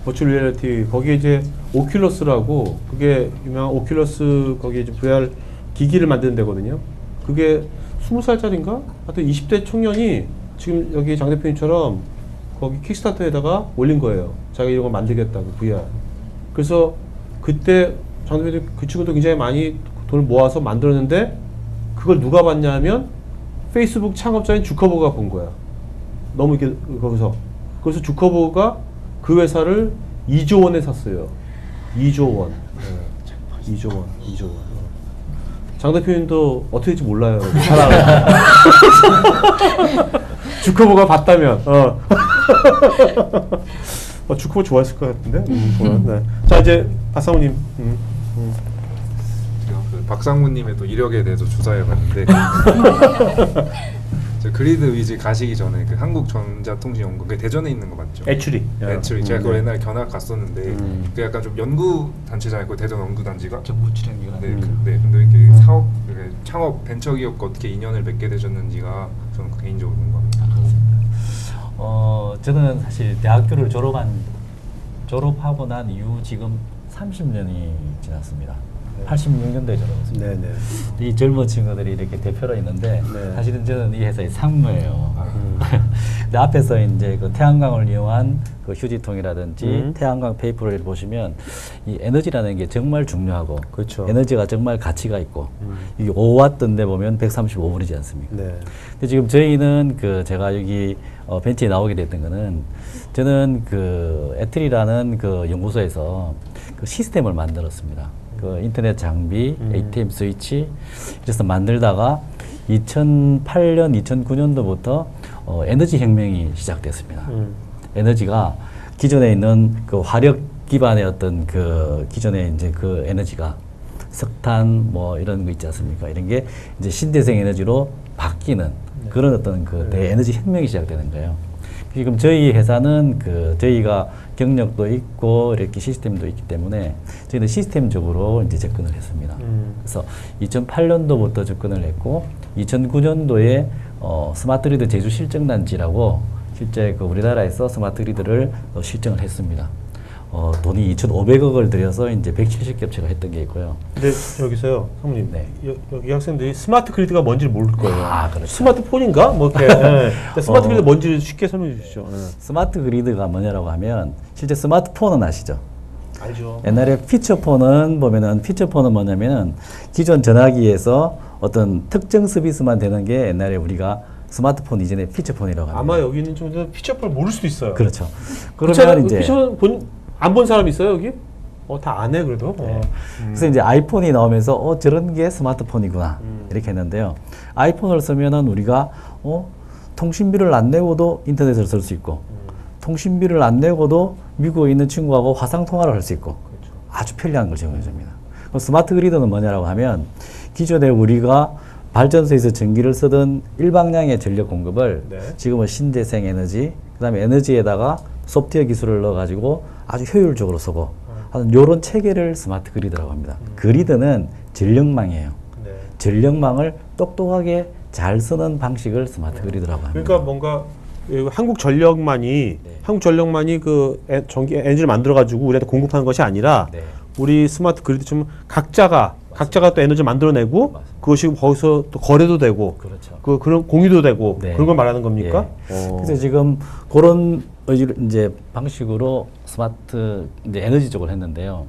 버추얼 리얼리티 거기에 이제 오큘러스라고 그게 유명한 오큘러스 거기에 이제 VR 기기를 만드는 데거든요. 그게 20살짜리인가? 하여튼 20대 청년이 지금 여기 장 대표님처럼 거기 킥스타터에다가 올린 거예요. 자기가 이런 걸 만들겠다고 VR. 그래서 그때 장 대표님 그 친구도 굉장히 많이 돈을 모아서 만들었는데 그걸 누가 봤냐 하면 페이스북 창업자인 주커버그가 본 거야. 너무 이렇게 거기서. 그래서 주커버그가 그 회사를 2조 원에 샀어요. 2조 원. 네. 2조 원. 2조 원. 장 대표님도 어떻게 될지 몰라요. 살아가. 주커버그가 봤다면. 주커버그 좋아했을 것 같은데. 네. 자 이제 박상우님. 제가 그 박상무님의 또 이력에 대해서 조사해봤는데 저 그리드 위즈 가시기 전에 그 한국전자통신연구원 그 대전에 있는 거 맞죠? 애추리. 애추리 제가 그걸 네. 옛날에 견학 갔었는데 그 약간 좀 연구 단체잖아요. 그 대전 연구 단지가. 정부 출연기관. 네, 네. 근데 이렇게 이렇게 창업 벤처기업과 어떻게 인연을 맺게 되셨는지가 저는 개인적으로 궁금합니다. 저는 사실 대학교를 졸업하고 난 이후 지금 30년이 지났습니다. 86년도에 졸업했습니다. 네네. 이 젊은 친구들이 이렇게 대표로 있는데 네. 사실은 저는 이 회사의 상무예요. 근데 앞에서 이제 그 태양광을 이용한 그 휴지통이라든지 태양광 페이퍼를 보시면 이 에너지라는 게 정말 중요하고 그렇죠. 에너지가 정말 가치가 있고 이 5W인데 보면 135V이지 않습니까? 네. 근데 지금 저희는 그 제가 여기 벤치에 나오게 됐던 거는 저는 그 애틀이라는 그 연구소에서 그 시스템을 만들었습니다. 그 인터넷 장비, ATM 스위치 그래서 만들다가 2008년, 2009년도부터 에너지 혁명이 시작됐습니다. 에너지가 기존에 있는 그 화력 기반의 어떤 그 기존에 이제 그 에너지가 석탄 뭐 이런 거 있지 않습니까? 이런 게 이제 신재생 에너지로 바뀌는 그런 어떤 그 대에너지 혁명이 시작되는 거예요. 지금 저희 회사는 그 저희가 경력도 있고 이렇게 시스템도 있기 때문에 저희는 시스템적으로 이제 접근을 했습니다. 그래서 2008년도부터 접근을 했고 2009년도에 스마트 그리드 제주 실증단지라고 실제 그 우리나라에서 스마트 그리드를 실증을 했습니다. 돈이 2,500억을 들여서 이제 170겹체가 했던 게 있고요. 근데 여기서요, 사모님, 네. 여기 학생들이 스마트 그리드가 뭔지를 모를 거예요. 아, 그렇죠. 스마트폰인가? 뭐 이렇게. 예. 스마트 그리드 뭔지 쉽게 설명해 주시죠. 예. 스마트 그리드가 뭐냐라고 하면 실제 스마트폰은 아시죠? 알죠. 옛날에 피처폰은 뭐냐면은 기존 전화기에서 어떤 특정 서비스만 되는 게 옛날에 우리가 스마트폰 이전에 피처폰이라고 합니다. 아마 여기 있는 친구들은 피처폰을 모를 수도 있어요. 그렇죠. 그러면 이제 피처폰 안 본 사람 있어요 여기? 다 안 해 그래도. 네. 그래서 이제 아이폰이 나오면서 저런 게 스마트폰이구나 이렇게 했는데요. 아이폰을 쓰면은 우리가 통신비를 안 내고도 인터넷을 쓸 수 있고 통신비를 안 내고도 미국에 있는 친구하고 화상 통화를 할 수 있고 그렇죠. 아주 편리한 걸 제공해 줍니다. 스마트 그리드는 뭐냐라고 하면 기존에 우리가 발전소에서 전기를 쓰던 일방향의 전력 공급을 네. 지금은 신재생 에너지, 그다음에 에너지에다가 소프트웨어 기술을 넣어가지고 아주 효율적으로 쓰고 하는 이런 체계를 스마트 그리드라고 합니다. 그리드는 전력망이에요. 네. 전력망을 똑똑하게 잘 쓰는 방식을 스마트 그리드라고 합니다. 그러니까 뭔가 한국전력만이 그 전기 에너지를 만들어 가지고 우리한테 공급하는 것이 아니라 네. 우리 스마트 그리드처럼 각자가 또 에너지를 만들어내고 맞습니다. 그것이 거기서 또 거래도 되고 그렇죠. 그런 공유도 되고 네. 그런 걸 말하는 겁니까? 그래서 지금 그런 이제 방식으로 스마트 이제 에너지 쪽을 했는데요.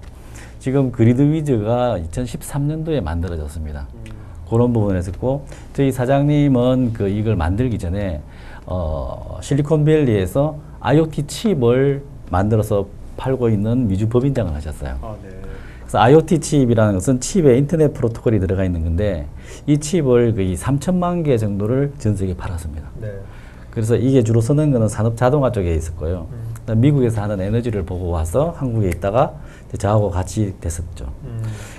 지금 그리드 위즈가 2013년도에 만들어졌습니다. 그런 부분을 했었고 저희 사장님은 이걸 만들기 전에 실리콘밸리에서 IoT 칩을 만들어서 팔고 있는 미주 법인장을 하셨어요. 아, 네. 그래서 IoT 칩이라는 것은 칩에 인터넷 프로토콜이 들어가 있는 건데 이 칩을 거의 3천만 개 정도를 전 세계에 팔았습니다. 네. 그래서 이게 주로 쓰는 거는 산업 자동화 쪽에 있었고요. 그다음 미국에서 하는 에너지를 보고 와서 한국에 있다가 저하고 같이 됐었죠.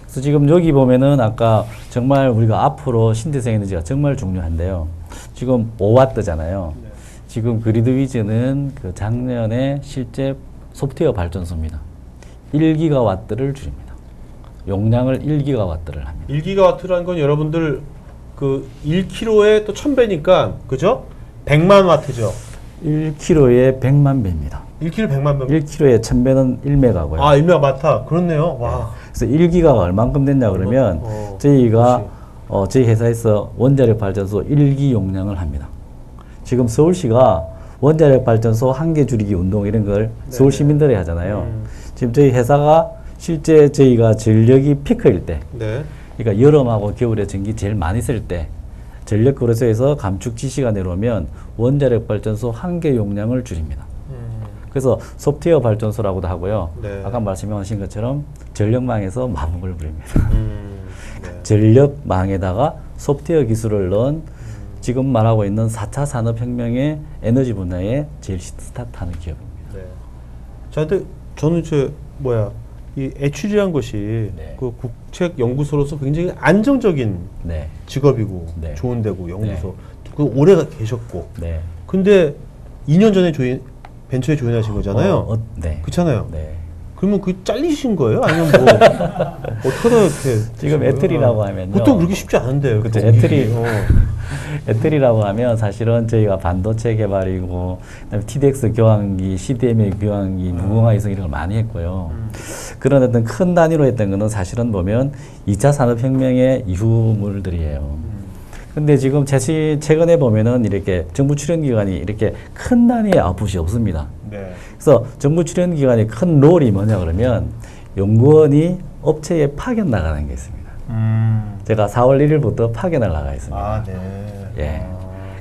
그래서 지금 여기 보면은 아까 정말 우리가 앞으로 신재생 에너지가 정말 중요한데요. 지금 5W잖아요. 네. 지금 그리드 위즈는 작년에 실제 소프트웨어 발전소입니다. 1기가와트를 줄입니다. 용량을 1기가와트를 합니다. 1기가와트라는 건 여러분들 1kg에 또 1000배니까 그죠? 100만 와트죠. 1kg에 100만 배입니다. 1kg 100만 배. 1kg에 1000배는 1메가고요. 아, 1메가 맞다. 그렇네요. 와. 그래서 1기가가 얼만큼 됐냐 그러면 저희가 저희 회사에서 원자력 발전소 1기 용량을 합니다. 지금 서울시가 원자력 발전소 한 개 줄이기 운동 이런 걸 서울 시민들이 하잖아요. 지금 저희 회사가 실제 저희가 전력이 피크일 때, 네. 그러니까 여름하고 겨울에 전기 제일 많이 쓸 때 전력 거래소에서 감축 지시가 내려오면 원자력 발전소 한 개 용량을 줄입니다. 그래서 소프트웨어 발전소라고도 하고요. 네. 아까 말씀하신 것처럼 전력망에서 마법을 부립니다. 네. 전력망에다가 소프트웨어 기술을 넣은 지금 말하고 있는 4차 산업혁명의 에너지 분야에 제일 스타트하는 기업입니다. 네. 저는 이 에츄리란 것이 네. 그 국책 연구소로서 굉장히 안정적인 네. 직업이고 네. 좋은 데고 연구소. 그 오래 계셨고. 네. 근데 2년 전에 벤처에 조인하신 거잖아요. 네. 그렇잖아요. 네. 그러면 잘리신 거예요? 아니면 어떻게 이렇게 지금 애틀이라고 하면요. 보통 그렇게 쉽지 않은데요. 그렇죠. 옮기기. 애틀이라고 하면 사실은 저희가 반도체 개발이고 그다음에 TDX 교환기, CDMA 교환기, 무공화 이성 이런 걸 많이 했고요. 그런 어떤 큰 단위로 했던 거는 사실은 보면 2차 산업혁명의 이후물들이에요. 근데 지금 최근에 보면은 이렇게 정부 출연 기관이 이렇게 큰 단위의 아웃풋이 없습니다. 네. 그래서 정부 출연 기관의 큰 롤이 뭐냐 그러면 연구원이 업체에 파견 나가는 게 있습니다. 제가 4월 1일부터 파견을 나가 있습니다. 아, 네. 예.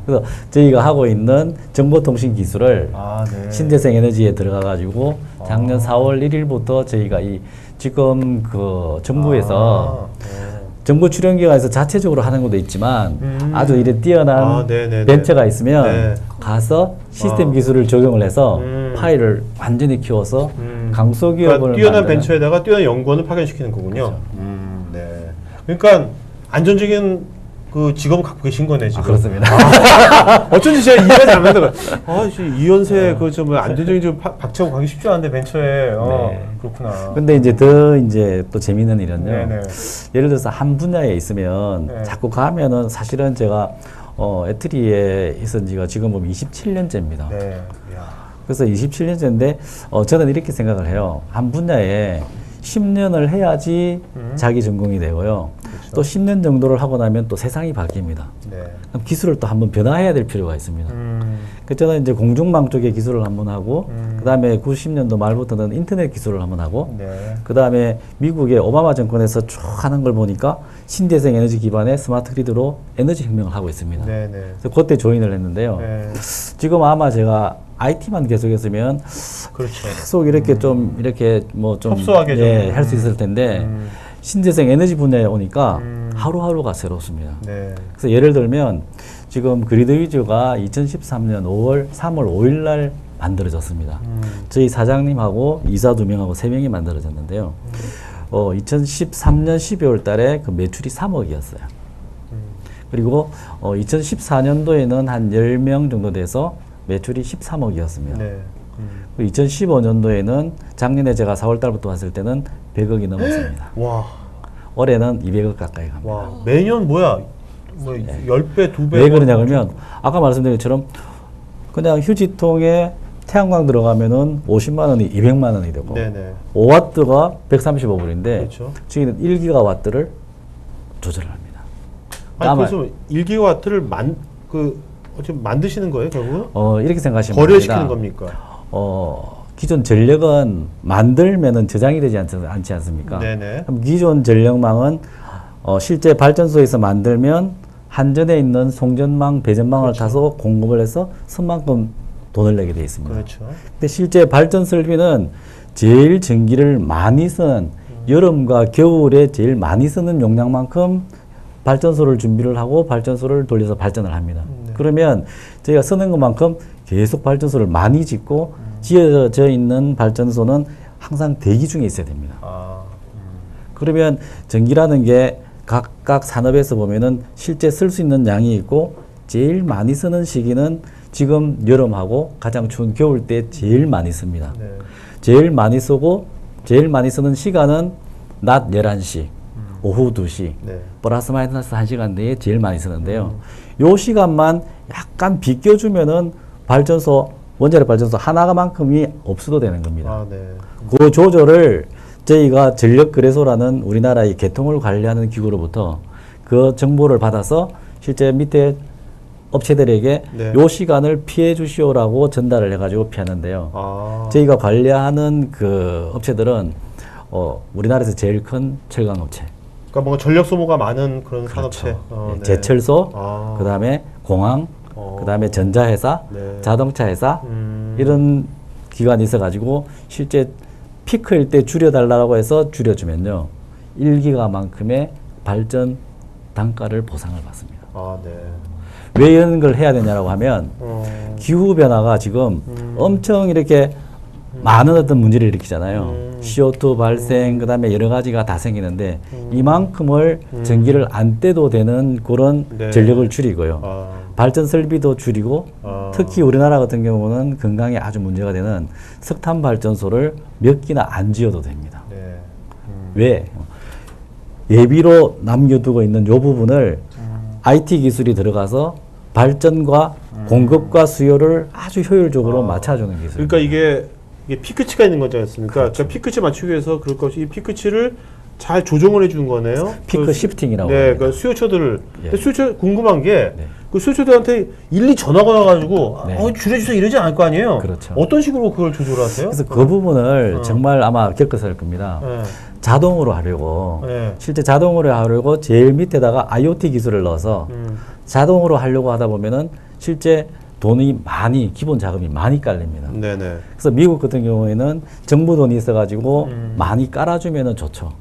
그래서 저희가 하고 있는 정보통신 기술을 네. 신재생 에너지에 들어가 가지고 작년 4월 1일부터 저희가 지금 정부에서 정부 출연기관에서 자체적으로 하는 것도 있지만 아주 이래 뛰어난 벤처가 있으면 가서 시스템 기술을 적용을 해서 파일을 완전히 키워서 강소기업을 그러니까 뛰어난 만드는 벤처에다가 뛰어난 연구원을 파견시키는 거군요. 그렇죠. 네. 그러니까 안전적인 직업을 갖고 계신 거네 지금. 그렇습니다. 어쩐지 제가 이해가 안 가다가 이연세 안전적인 좀 박차고 가기 쉽지 않은데 벤처에 네. 그렇구나. 근데 이제 또 재미있는 일은요. 네네. 예를 들어서 한 분야에 있으면 네. 자꾸 가면은 사실은 제가 애트리에 있은 지가 지금 보면 27년째입니다. 네. 그래서 27년째인데 저는 이렇게 생각을 해요. 한 분야에 10년을 해야지 자기 전공이 되고요. 그렇죠. 또 10년 정도를 하고 나면 또 세상이 바뀝니다. 네. 그럼 기술을 또 한번 변화해야 될 필요가 있습니다. 그래서 저는 이제 공중망 쪽의 기술을 한번 하고 그다음에 90년도 말부터는 인터넷 기술을 한번 하고 네. 그다음에 미국의 오바마 정권에서 쭉 하는 걸 보니까 신재생 에너지 기반의 스마트 그리드로 에너지 혁명을 하고 있습니다. 네, 네. 그래서 그때 조인을 했는데요. 네. 지금 아마 제가 IT만 계속했으면 그렇죠. 계속 이렇게 좀 이렇게 뭐 좀 협소하게 좀. 할 수 있을 텐데 신재생 에너지 분야에 오니까 하루하루가 새롭습니다. 네. 그래서 예를 들면 지금 그리드 위즈가 2013년 3월 5일 날 만들어졌습니다. 저희 사장님하고 이사 2명하고 3명이 만들어졌는데요. 2013년 12월 달에 그 매출이 3억이었어요. 그리고 2014년도에는 한 10명 정도 돼서 매출이 13억이었습니다. 네. 2015년도에는 작년에 제가 4월 달부터 왔을 때는 100억이 넘었습니다. 와. 올해는 200억 가까이 갑니다. 와. 매년 뭐야? 뭐 10배, 2배. 왜 그러냐 그러면 아까 말씀드린 것처럼 그냥 휴지통에 태양광 들어가면은 50만 원이 200만 원이 되고 네네. 5와트가 135불인데 그렇죠. 저희는 1기가와트를 조절합니다. 아니 그래서 1기가와트를 어떻게 만드시는 거예요, 결국은? 이렇게 생각하시면 거래시키는 됩니다. 겁니까? 기존 전력은 만들면은 저장이 되지 않지 않습니까? 네네. 그럼 기존 전력망은 실제 발전소에서 만들면 한전에 있는 송전망, 배전망을 그렇죠. 타서 공급을 해서 선만큼 돈을 내게 돼 있습니다. 그렇죠. 근데 실제 발전 설비는 제일 전기를 많이 쓰는 여름과 겨울에 제일 많이 쓰는 용량만큼 발전소를 준비를 하고 발전소를 돌려서 발전을 합니다. 그러면 저희가 쓰는 것만큼 계속 발전소를 많이 짓고 지어져 있는 발전소는 항상 대기 중에 있어야 됩니다. 그러면 전기라는 게 각각 산업에서 보면은 실제 쓸 수 있는 양이 있고 제일 많이 쓰는 시기는 지금 여름하고 가장 추운 겨울 때 제일 많이 씁니다. 네. 제일 많이 쓰고 제일 많이 쓰는 시간은 낮 11시, 오후 2시, 네. 플러스 마이너스 1시간 내에 제일 많이 쓰는데요. 요 시간만 약간 비껴주면은 원자력 발전소 하나만큼이 없어도 되는 겁니다. 아, 네. 그 조절을 저희가 전력거래소라는 우리나라의 개통을 관리하는 기구로부터 그 정보를 받아서 실제 밑에 업체들에게 네. 요 시간을 피해 주시오라고 전달을 해가지고 피하는데요. 아. 저희가 관리하는 그 업체들은 우리나라에서 제일 큰 철강 업체, 그러니까 뭔가 전력 소모가 많은 그런 산업체. 네, 네. 제철소, 아. 그다음에 공항, 그다음에 전자회사, 네. 자동차 회사 이런 기관이 있어가지고 실제 피크일 때 줄여달라고 해서 줄여주면요 1기가만큼의 발전 단가를 보상을 받습니다. 아, 네. 왜 이런 걸 해야 되냐라고 하면 기후 변화가 지금 엄청 이렇게 많은 어떤 문제를 일으키잖아요. CO2 발생 그다음에 여러 가지가 다 생기는데 이만큼을 전기를 안 떼도 되는 그런 네. 전력을 줄이고요. 아. 발전 설비도 줄이고 특히 우리나라 같은 경우는 건강에 아주 문제가 되는 석탄 발전소를 몇 기나 안 지어도 됩니다. 네. 왜? 예비로 남겨두고 있는 요 부분을 IT 기술이 들어가서 발전과 공급과 수요를 아주 효율적으로 맞춰주는 기술. 그러니까 이게 피크치가 있는 거지 않습니까? 그러니까 피크치 맞추기 위해서 그럴 것이 이 피크치를 잘 조정을 해주는 거네요. 피크 시프팅이라고 네, 합니다. 그 수요처들을. 예. 근데 수요처 궁금한 게 네. 그 수요처들한테 일일이 전화가 와가지고 네. 줄여주세요 이러지 않을 거 아니에요. 그렇죠. 어떤 식으로 그걸 조절하세요? 그래서 그 부분을 정말 아마 겪었을 겁니다. 네. 자동으로 하려고 네. 실제 자동으로 하려고 제일 밑에다가 IoT 기술을 넣어서 자동으로 하려고 하다 보면은 실제 돈이 많이 기본 자금이 많이 깔립니다. 네네. 그래서 미국 같은 경우에는 정부 돈이 있어가지고 많이 깔아주면은 좋죠.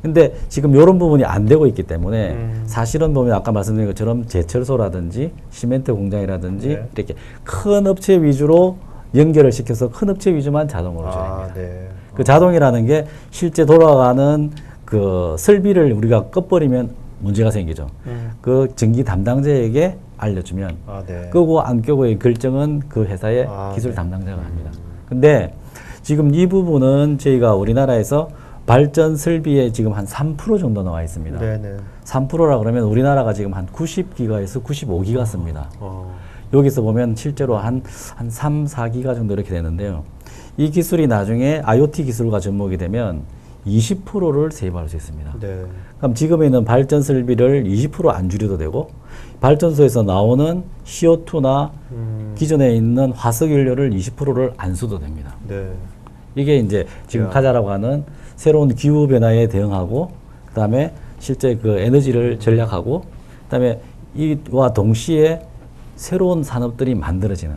근데 지금 이런 부분이 안 되고 있기 때문에 사실은 보면 아까 말씀드린 것처럼 제철소라든지 시멘트 공장이라든지 네. 이렇게 큰 업체 위주로 연결을 시켜서 큰 업체 위주만 자동으로 조립합니다. 아, 네. 그 자동이라는 게 실제 돌아가는 그 설비를 우리가 꺼버리면 문제가 생기죠. 그 전기 담당자에게 알려주면 아, 네. 끄고 안 끄고의 결정은 그 회사의 아, 기술 네. 담당자가 합니다. 근데 지금 이 부분은 저희가 우리나라에서 발전 설비에 지금 한 3% 정도 나와 있습니다. 네네. 3%라 그러면 우리나라가 지금 한 90기가에서 95기가 씁니다. 여기서 보면 실제로 한 3, 4기가 정도 이렇게 되는데요. 이 기술이 나중에 IoT 기술과 접목이 되면 20%를 세이브할 수 있습니다. 네. 그럼 지금에 있는 발전 설비를 20%안 줄여도 되고 발전소에서 나오는 CO2나 기존에 있는 화석연료를 20%를 안 써도 됩니다. 네. 이게 이제 지금 야. 가자라고 하는 새로운 기후 변화에 대응하고 그다음에 실제 그 에너지를 절약하고 그다음에 이와 동시에 새로운 산업들이 만들어지는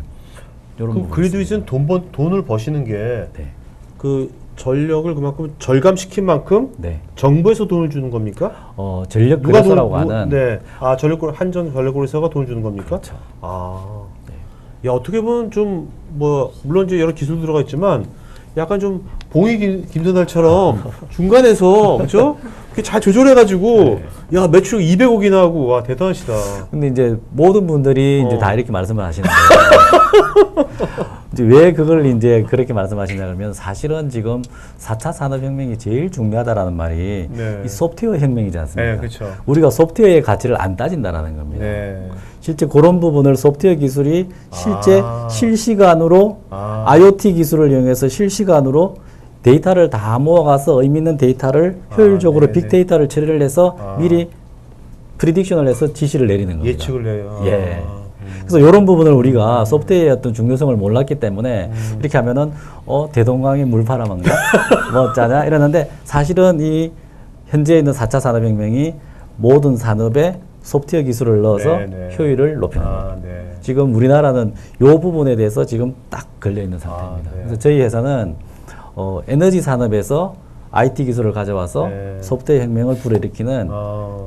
이런 그 부분이 그리드위즈는 돈을 버시는 게 네. 그 전력을 그만큼 절감시킨 만큼 네. 정부에서 돈을 주는 겁니까? 전력 누가 거래소라고 하는 네. 아, 한전 전력거래소가 돈을 주는 겁니까? 그렇죠. 아. 네. 야, 어떻게 보면 좀 뭐 물론 이제 여러 기술 들어가 있지만 약간 좀 봉이 김선달처럼 중간에서 그렇죠? 잘 조절해 가지고 야, 매출 200억이나 하고 와, 대단하시다. 근데 이제 모든 분들이 이제 다 이렇게 말씀을 하시는데 이제 왜 그걸 이제 그렇게 말씀하시냐 그러면 사실은 지금 4차 산업혁명이 제일 중요하다라는 말이 네. 이 소프트웨어 혁명이지 않습니까? 네, 그렇죠. 우리가 소프트웨어의 가치를 안 따진다라는 겁니다. 네. 실제 그런 부분을 소프트웨어 기술이 실제 아. 실시간으로 아. IoT 기술을 이용해서 실시간으로 데이터를 다 모아가서 의미 있는 데이터를 효율적으로 네네. 빅데이터를 처리를 해서 아. 미리 프리딕션을 해서 지시를 내리는 겁니다. 예측을 해요. 예. 아. 그래서 이런 부분을 우리가 소프트웨어의 어떤 중요성을 몰랐기 때문에 이렇게 하면은 대동강이 물 팔아먹나? 뭐 짜냐? 이러는데 사실은 이 현재 있는 4차 산업혁명이 모든 산업에 소프트웨어 기술을 넣어서 네네. 효율을 높이는 거죠. 아, 네. 지금 우리나라는 이 부분에 대해서 지금 딱 걸려있는 상태입니다. 네. 그래서 저희 회사는 에너지 산업에서 IT 기술을 가져와서 네. 소프트웨어 혁명을 불러일으키는 아.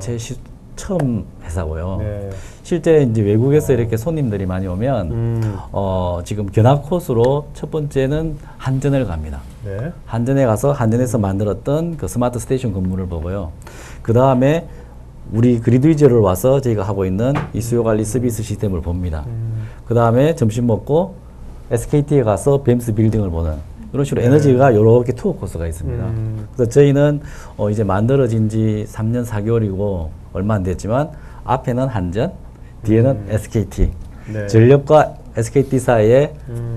처음 회사고요. 네. 실제 이제 외국에서 이렇게 손님들이 많이 오면 지금 견학 코스로 첫 번째는 한전을 갑니다. 네. 한전에 가서 한전에서 만들었던 그 스마트 스테이션 건물을 보고요. 그 다음에 우리 그리드위즈를 와서 저희가 하고 있는 이 수요관리 서비스 시스템을 봅니다. 그 다음에 점심 먹고 SKT에 가서 뱀스 빌딩을 보는 이런 식으로 에너지가 이렇게 투어 코스가 있습니다. 그래서 저희는 이제 만들어진 지 3년 4개월이고 얼마 안 됐지만 앞에는 한전, 뒤에는 SKT. 네. 전력과 SKT 사이에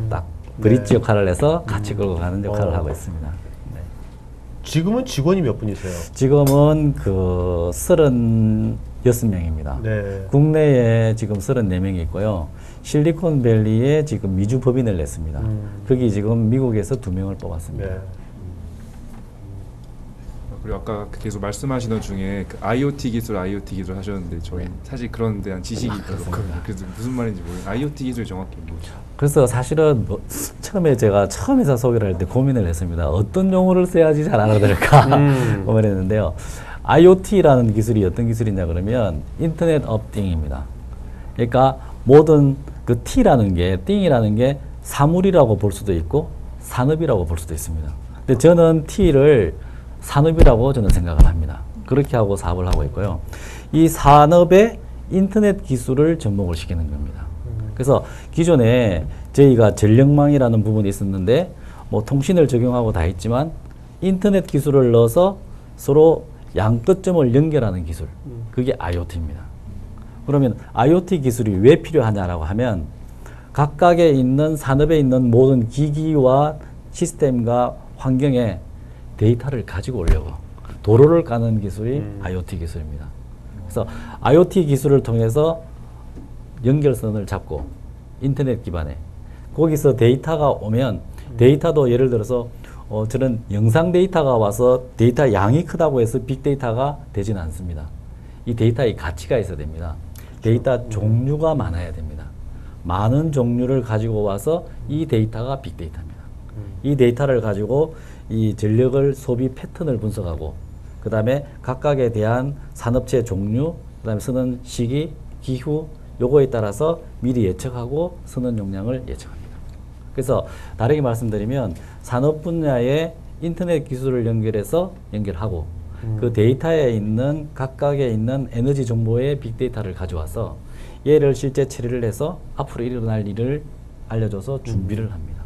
딱 브릿지 네. 역할을 해서 같이 끌고 가는 역할을 하고 있습니다. 네. 지금은 직원이 몇 분이세요? 지금은 그 36명입니다. 네. 국내에 지금 34명이 있고요. 실리콘밸리에 지금 미주 법인을 냈습니다. 거기 지금 미국에서 2명을 뽑았습니다. 네. 그리고 아까 계속 말씀하시던 중에 그 IoT 기술 하셨는데 저희 사실 그런 대한 지식이 별로 없거든요. 그래서 무슨 말인지 모르겠어요. IoT 기술 정확히 뭐죠? 그래서 사실은 처음에 제가 처음 회사 소개를 할 때 고민을 했습니다. 어떤 용어를 써야지 잘 알아들을까 고민을 했는데요. IoT라는 기술이 어떤 기술이냐 그러면 인터넷 오브 띵입니다. 그러니까 모든 그 T라는 게 띵이라는 게 사물이라고 볼 수도 있고 산업이라고 볼 수도 있습니다. 근데 저는 T를 산업이라고 저는 생각을 합니다. 그렇게 하고 사업을 하고 있고요. 이 산업에 인터넷 기술을 접목을 시키는 겁니다. 그래서 기존에 저희가 전력망이라는 부분이 있었는데 뭐 통신을 적용하고 다 했지만 인터넷 기술을 넣어서 서로 양끝점을 연결하는 기술. 그게 IoT입니다. 그러면 IoT 기술이 왜 필요하냐라고 하면 각각에 있는 산업에 있는 모든 기기와 시스템과 환경에 데이터를 가지고 오려고 도로를 까는 기술이 IoT 기술입니다. 그래서 IoT 기술을 통해서 연결선을 잡고 인터넷 기반에 거기서 데이터가 오면 데이터도 예를 들어서 저는 영상 데이터가 와서 데이터 양이 크다고 해서 빅데이터가 되지는 않습니다. 이 데이터의 가치가 있어야 됩니다. 데이터 종류가 많아야 됩니다. 많은 종류를 가지고 와서 이 데이터가 빅데이터입니다. 이 데이터를 가지고 이 전력을 소비 패턴을 분석하고 그 다음에 각각에 대한 산업체 종류, 그 다음에 쓰는 시기, 기후 요거에 따라서 미리 예측하고 쓰는 용량을 예측합니다. 그래서 다르게 말씀드리면 산업 분야의 인터넷 기술을 연결하고 그 데이터에 있는 각각에 있는 에너지 정보의 빅데이터를 가져와서 얘를 실제 처리를 해서 앞으로 일어날 일을 알려줘서 준비를 합니다.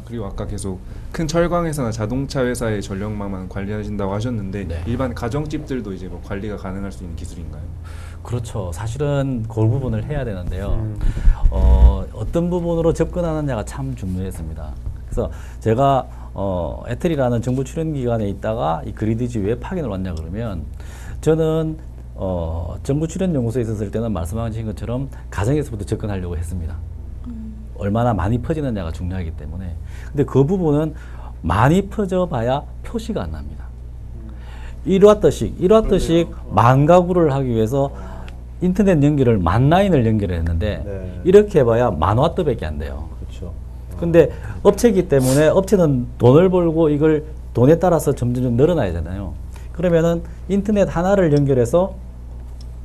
그리고 아까 계속 큰 철강 회사나 자동차 회사의 전력망만 관리하신다고 하셨는데 네. 일반 가정집들도 이제 뭐 관리가 가능할 수 있는 기술인가요? 그렇죠. 사실은 그 부분을 해야 되는데요. 어떤 부분으로 접근하느냐가 참 중요했습니다. 그래서 제가 에텔이라는 정부 출연기관에 있다가 이 그리드지 왜 파견을 왔냐 그러면 저는 정부 출연연구소에 있었을 때는 말씀하신 것처럼 가정에서부터 접근하려고 했습니다. 얼마나 많이 퍼지느냐가 중요하기 때문에. 근데 그 부분은 많이 퍼져봐야 표시가 안 납니다. 1와트씩 만 가구를 하기 위해서 인터넷 연결을 10,000라인을 연결했는데 네. 이렇게 해봐야 10,000와트밖에 안 돼요. 그렇죠. 근데 업체이기 때문에 업체는 돈을 벌고 이걸 돈에 따라서 점점 늘어나야 되잖아요. 그러면은 인터넷 하나를 연결해서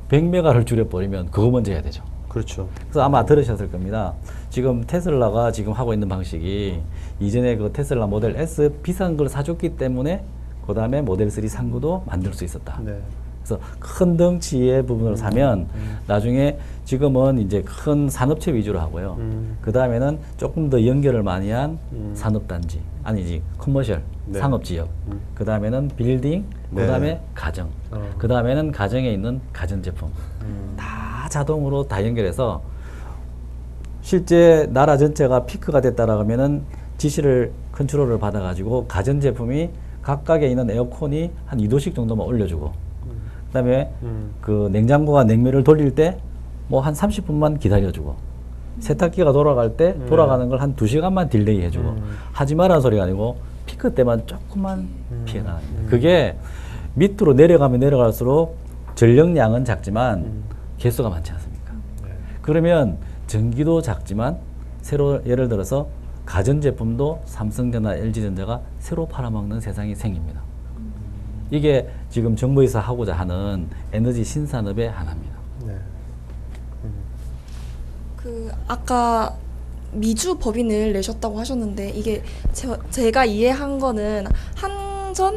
100메가를 줄여버리면 그거 먼저 해야 되죠. 그렇죠. 그래서 아마 들으셨을 겁니다. 지금 테슬라가 지금 하고 있는 방식이 이전에 그 테슬라 모델 S 비싼 걸 사줬기 때문에 그 다음에 모델 3 상구도 만들 수 있었다. 네. 그래서 큰 덩치의 부분을 사면 나중에 지금은 이제 큰 산업체 위주로 하고요. 그 다음에는 조금 더 연결을 많이 한 산업단지, 아니지, 커머셜, 네. 상업지역. 그 다음에는 빌딩, 그 다음에 네. 가정. 그 다음에는 가정에 있는 가전제품. 다 자동으로 다 연결해서 실제 나라 전체가 피크가 됐다라 하면은 지시를 컨트롤을 받아가지고 가전제품이 각각에 있는 에어컨이 한 2도씩 정도만 올려주고 그다음에 그 냉장고가 냉면을 돌릴 때 뭐 한 30분만 기다려주고 세탁기가 돌아갈 때 돌아가는 걸 한 2시간만 딜레이 해주고 하지 말라는 소리가 아니고 피크 때만 조금만 피해나가는 거예요. 그게 밑으로 내려가면 내려갈수록 전력량은 작지만 개수가 많지 않습니까? 그러면 전기도 작지만 새로 예를 들어서 가전제품도 삼성전자, LG전자가 새로 팔아먹는 세상이 생깁니다. 이게 지금 정부에서 하고자 하는 에너지 신산업의 하나입니다. 네. 그 아까 미주 법인을 내셨다고 하셨는데 이게 제가 이해한 거는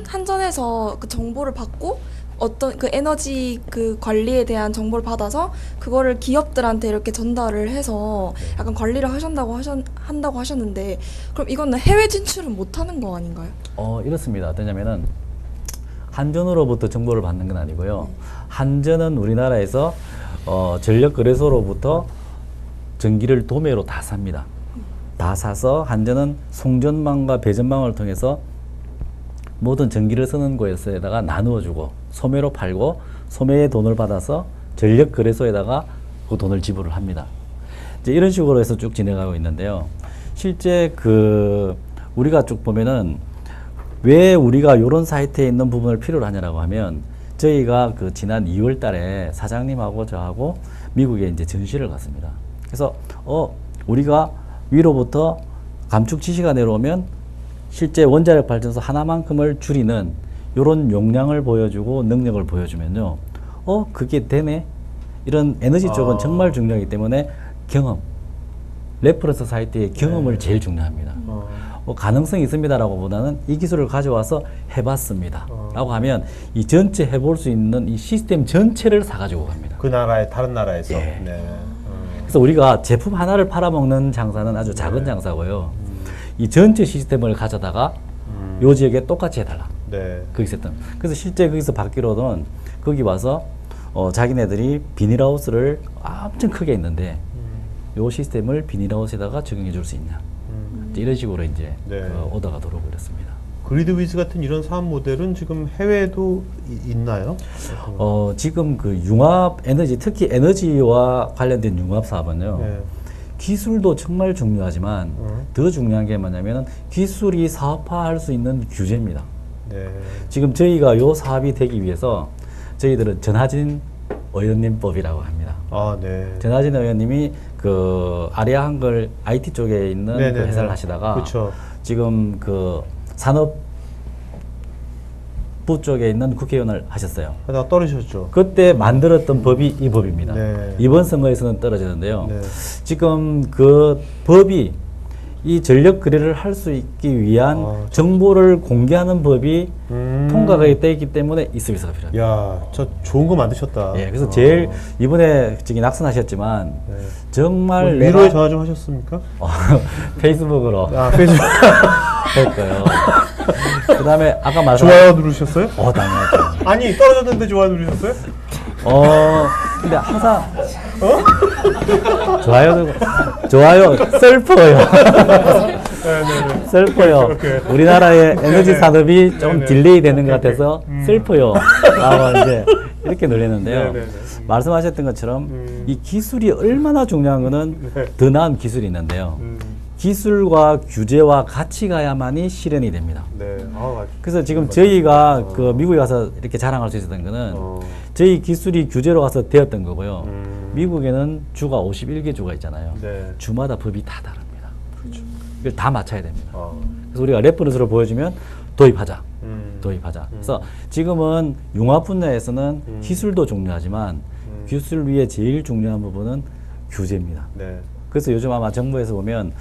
한전에서 그 정보를 받고 어떤 그 에너지 그 관리에 대한 정보를 받아서 그거를 기업들한테 이렇게 전달을 해서 약간 관리를 한다고 하셨는데 그럼 이거는 해외 진출은 못 하는 거 아닌가요? 이렇습니다. 어떠냐면은 한전으로부터 정보를 받는 건 아니고요. 한전은 우리나라에서 전력거래소로부터 전기를 도매로 다 삽니다. 다 사서 한전은 송전망과 배전망을 통해서 모든 전기를 쓰는 곳에다가 나누어주고 소매로 팔고 소매의 돈을 받아서 전력거래소에다가 그 돈을 지불을 합니다. 이제 이런 식으로 해서 쭉 진행하고 있는데요. 실제 그 우리가 쭉 보면은 왜 우리가 이런 사이트에 있는 부분을 필요로 하냐라고 하면 저희가 그 지난 2월 달에 사장님하고 저하고 미국에 이제 전시를 갔습니다. 그래서 우리가 위로부터 감축 지시가 내려오면 실제 원자력 발전소 하나만큼을 줄이는 이런 용량을 보여주고 능력을 보여주면요. 그게 되네. 이런 에너지 쪽은 정말 중요하기 때문에 경험, 레퍼런스 사이트의 경험을 제일 중요합니다. 가능성이 있습니다라고 보다는 이 기술을 가져와서 해봤습니다. 라고 하면 이 전체 해볼 수 있는 이 시스템 전체를 사가지고 갑니다. 그 나라의 다른 나라에서. 예. 네. 그래서 우리가 제품 하나를 팔아먹는 장사는 아주 작은 장사고요. 이 전체 시스템을 가져다가 요 지역에 똑같이 해달라. 네. 거기서 했던. 그래서 실제 거기서 받기로는 거기 와서 자기네들이 비닐하우스를 엄청 크게 했는데 요 시스템을 비닐하우스에다가 적용해 줄 수 있냐. 이런 식으로 이제 네. 오더가 들어오고 그랬습니다. 그리드위즈 같은 이런 사업 모델은 지금 해외에도 있나요? 지금 그 융합 에너지, 특히 에너지와 관련된 융합 사업은요. 네. 기술도 정말 중요하지만 더 중요한 게 뭐냐면 기술이 사업화할 수 있는 규제입니다. 네. 지금 저희가 요 사업이 되기 위해서 저희들은 전하진 의원님법이라고 합니다. 아, 네. 전하진 의원님이 그 아리아 한글 IT 쪽에 있는 그 네네네. 회사를 하시다가 그쵸. 지금 그 산업부 쪽에 있는 국회의원을 하셨어요. 하다가 떨어지셨죠. 그때 만들었던 법이 이 법입니다. 네. 이번 선거에서는 떨어지는데요. 네. 지금 그 법이 이 전력 거래를 할 수 있기 위한 정보를 공개하는 법이 통과가 되어 있기 때문에 이 서비스가 필요합니다. 야, 저 좋은 거 만드셨다. 예, 그래서 제일 이번에 저기 낙선하셨지만 네. 정말 뭐 위로의 전화 좀 하셨습니까? 페이스북으로 아, 페이스북. 했고요. 그다음에 아까 말씀 좋아요 누르셨어요? 당연하죠. 아니, 떨어졌는데 좋아요 누르셨어요? 근데 항상 좋아요 슬퍼요. 네네네. 슬퍼요. 오케이. 우리나라의 에너지 네네. 산업이 좀 네네. 딜레이 되는 것 오케이, 같아서 오케이. 슬퍼요. 라고 이제 이렇게 놀렸는데요. 네네네. 말씀하셨던 것처럼 이 기술이 얼마나 중요한 거는 네. 더 나은 기술이 있는데요. 기술과 규제와 같이 가야만이 실현이 됩니다. 네. 아, 맞 그래서 지금 맞아요. 저희가 그 미국에 가서 이렇게 자랑할 수 있었던 거는 저희 기술이 규제로 가서 되었던 거고요. 미국에는 주가 51개 주가 있잖아요. 네. 주마다 법이 다 다릅니다. 이걸 다 맞춰야 됩니다. 아. 그래서 우리가 레퍼런스를 보여주면 도입하자. 음. 도입하자. 그래서 지금은 융합 분야에서는 기술도 중요하지만 기술 위에 제일 중요한 부분은 규제입니다. 네. 그래서 요즘 아마 정부에서 보면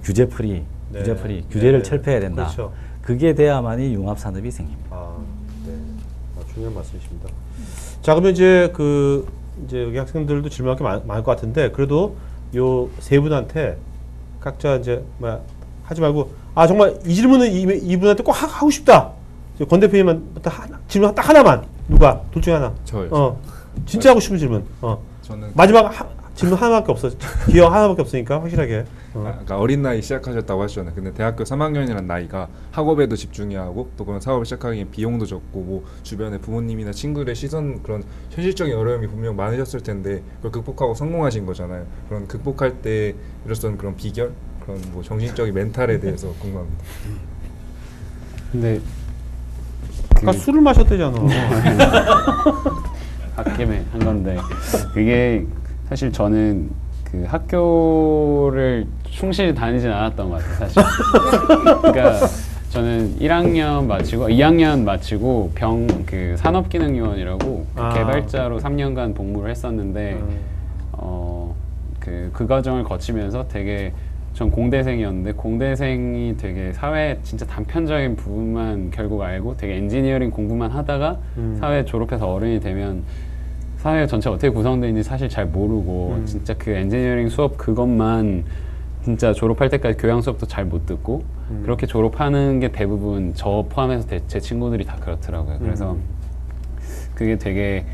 규제 프리, 네. 규제 프리, 규제를 네. 철폐해야 된다. 그렇죠. 그게 돼야만이 융합 산업이 생깁니다. 아, 네. 중요한 말씀이십니다. 자, 그러면 이제 이제 여기 학생들도 질문할 게 많을 것 같은데 그래도 요 세 분한테 각자 이제 하지 말고 정말 이 질문은 이분한테 꼭 하고 싶다. 권 대표님한테 질문 딱 하나만 누가 둘 중에 하나. 저요. 진짜 하고 싶은 질문. 저는 마지막 질문 하나밖에 없어. 기억 하나밖에 없으니까 확실하게. 그러니까 어린 나이 시작하셨다고 하셨잖아요. 근데 대학교 3학년이라는 나이가 학업에도 집중해야 하고 또 그런 사업을 시작하기엔 비용도 적고 뭐 주변에 부모님이나 친구들의 시선 그런 현실적인 어려움이 분명 많으셨을 텐데 그걸 극복하고 성공하신 거잖아요. 그런 극복할 때 이랬던 그런 비결, 그런 뭐 정신적인 멘탈에 대해서 궁금합니다. 근데 아까 술을 마셨대잖아. 갓김에 한 건데 그게 사실 저는 그 학교를 충실히 다니진 않았던 것 같아요, 사실. 그러니까 저는 1학년 마치고 2학년 마치고 그 산업기능요원이라고 개발자로 3년간 복무를 했었는데 그 과정을 거치면서 되게 전 공대생이었는데 공대생이 되게 사회 진짜 단편적인 부분만 결국 알고 되게 엔지니어링 공부만 하다가 사회 졸업해서 어른이 되면 사회 전체 어떻게 구성되어 있는지 사실 잘 모르고 진짜 그 엔지니어링 수업 그것만 진짜 졸업할 때까지 교양 수업도 잘 못 듣고 그렇게 졸업하는 게 대부분 저 포함해서 제 친구들이 다 그렇더라고요. 그래서 그게 되게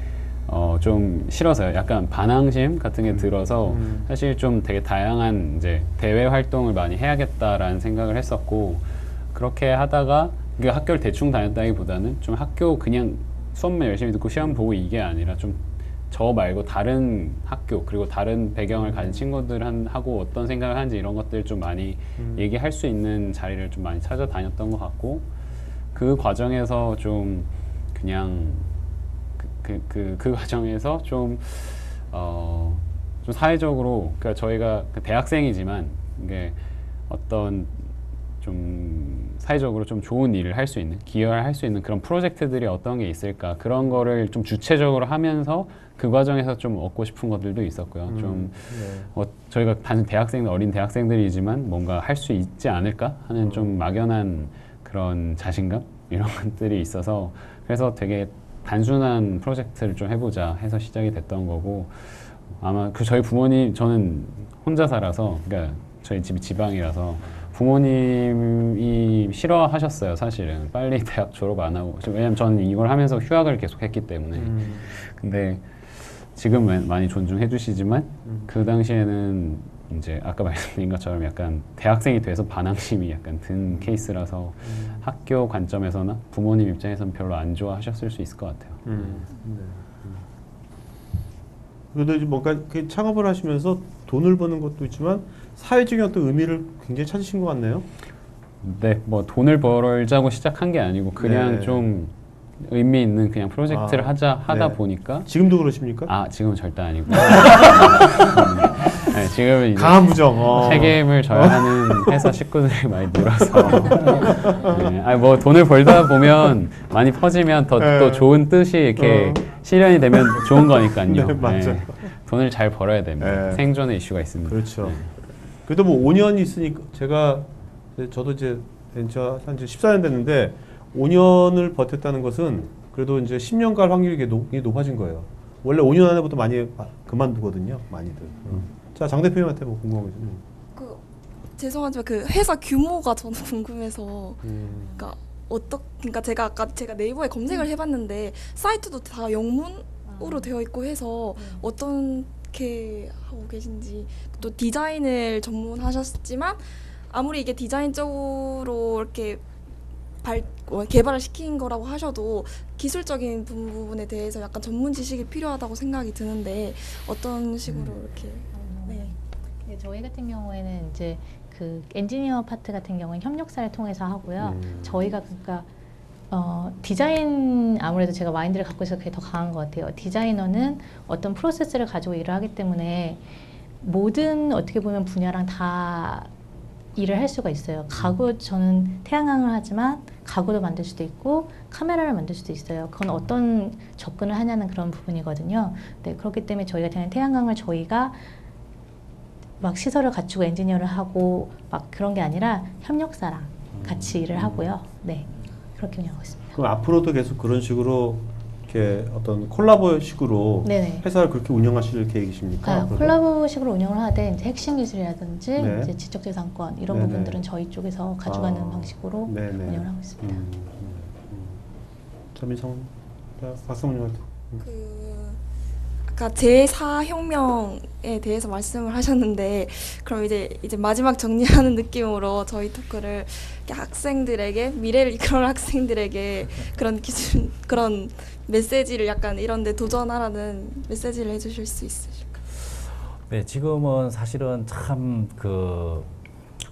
좀 싫어서요. 약간 반항심 같은 게 들어서 사실 좀 되게 다양한 이제 대외 활동을 많이 해야겠다라는 생각을 했었고 그렇게 하다가 그 학교를 대충 다녔다기보다는 좀 학교 그냥 수업만 열심히 듣고 시험 보고 이게 아니라 좀 저 말고 다른 학교 그리고 다른 배경을 가진 친구들하고 어떤 생각을 하는지 이런 것들 좀 많이 얘기할 수 있는 자리를 좀 많이 찾아다녔던 것 같고 그 과정에서 좀 그냥 그 과정에서 좀 사회적으로 그러니까 저희가 대학생이지만 이게 어떤 좀 사회적으로 좀 좋은 일을 할 수 있는 기여를 할 수 있는 그런 프로젝트들이 어떤 게 있을까 그런 거를 좀 주체적으로 하면서 그 과정에서 좀 얻고 싶은 것들도 있었고요. 좀 저희가 단순 어린 대학생들이지만 뭔가 할 수 있지 않을까 하는 좀 막연한 그런 자신감 이런 것들이 있어서 그래서 되게 단순한 프로젝트를 좀 해보자 해서 시작이 됐던 거고 아마 저희 부모님 저는 혼자 살아서 그러니까 저희 집이 지방이라서 부모님이 싫어하셨어요. 사실은 빨리 대학 졸업 안 하고 왜냐면 저는 이걸 하면서 휴학을 계속 했기 때문에 근데 지금은 많이 존중해 주시지만 그 당시에는 이제 아까 말씀드린 것처럼 약간 대학생이 돼서 반항심이 약간 든 케이스라서 학교 관점에서나 부모님 입장에서는 별로 안 좋아하셨을 수 있을 것 같아요. 그래도 이제 뭔가 창업을 하시면서 돈을 버는 것도 있지만 사회적인 어떤 의미를 굉장히 찾으신 것 같네요. 네, 뭐 돈을 벌자고 시작한 게 아니고 그냥 네. 좀 의미 있는 그냥 프로젝트를 하다 네. 보니까 지금도 그러십니까? 지금은 절대 아니고 네, 지금은 이제 강한 부정. 책임을 져야 하는 회사 식구들이 많이 늘어서 네. 뭐 돈을 벌다 보면 많이 퍼지면 더 네. 또 좋은 뜻이 이렇게 실현이 되면 좋은 거니까요. 네, 맞아요. 돈을 잘 벌어야 됩니다. 네. 생존의 이슈가 있습니다. 그렇죠. 네. 그래도 뭐 5년이 있으니까 저도 이제 벤처 한지 14년 됐는데 5년을 버텼다는 것은 그래도 이제 10년 갈 확률이 높아진 거예요. 원래 5년 안에부터 많이 그만두거든요, 많이들. 자, 장 대표님한테 뭐 궁금한 거 있어요? 죄송하지만 그 회사 규모가 저는 궁금해서 그러니까 제가 아까 네이버에 검색을 해봤는데 사이트도 다 영문으로 으로 되어 있고 해서 어떻게 하고 계신지, 또 디자인을 전문하셨지만 아무리 이게 디자인 쪽으로 이렇게 개발을 시킨 거라고 하셔도 기술적인 부분에 대해서 약간 전문 지식이 필요하다고 생각이 드는데 어떤 식으로 이렇게 네. 네, 저희 같은 경우에는 이제 그 엔지니어 파트 같은 경우는 협력사를 통해서 하고요. 저희가 그러니까 디자인, 아무래도 제가 마인드를 갖고 있어서 그게 더 강한 것 같아요. 디자이너는 어떤 프로세스를 가지고 일을 하기 때문에 모든 어떻게 보면 분야랑 다 일을 할 수가 있어요. 가구, 저는 태양광을 하지만 가구도 만들 수도 있고 카메라를 만들 수도 있어요. 그건 어떤 접근을 하냐는 그런 부분이거든요. 네, 그렇기 때문에 저희가 태양광을 저희가 막 시설을 갖추고 엔지니어를 하고 막 그런 게 아니라 협력사랑 같이 일을 하고요. 네, 그렇게 운영하고 있습니다. 그럼 앞으로도 계속 그런 식으로 이렇게 어떤 콜라보식으로 네네. 회사를 그렇게 운영하실 계획이십니까? 앞으로도? 콜라보식으로 운영을 하되 이제 핵심 기술이라든지 네. 이제 지적재산권 이런 네네. 부분들은 저희 쪽에서 가져가는 아, 방식으로 네네. 운영을 하고 있습니다. 전민성, 박성훈님한테. 아까 제4혁명에 대해서 말씀을 하셨는데, 그럼 이제 마지막 정리하는 느낌으로 저희 토크를 학생들에게, 미래를 이끌어갈 학생들에게 그런 메시지를 약간 이런 데 도전하라는 메시지를 해주실 수 있으실까요? 네, 지금은 사실은 참 그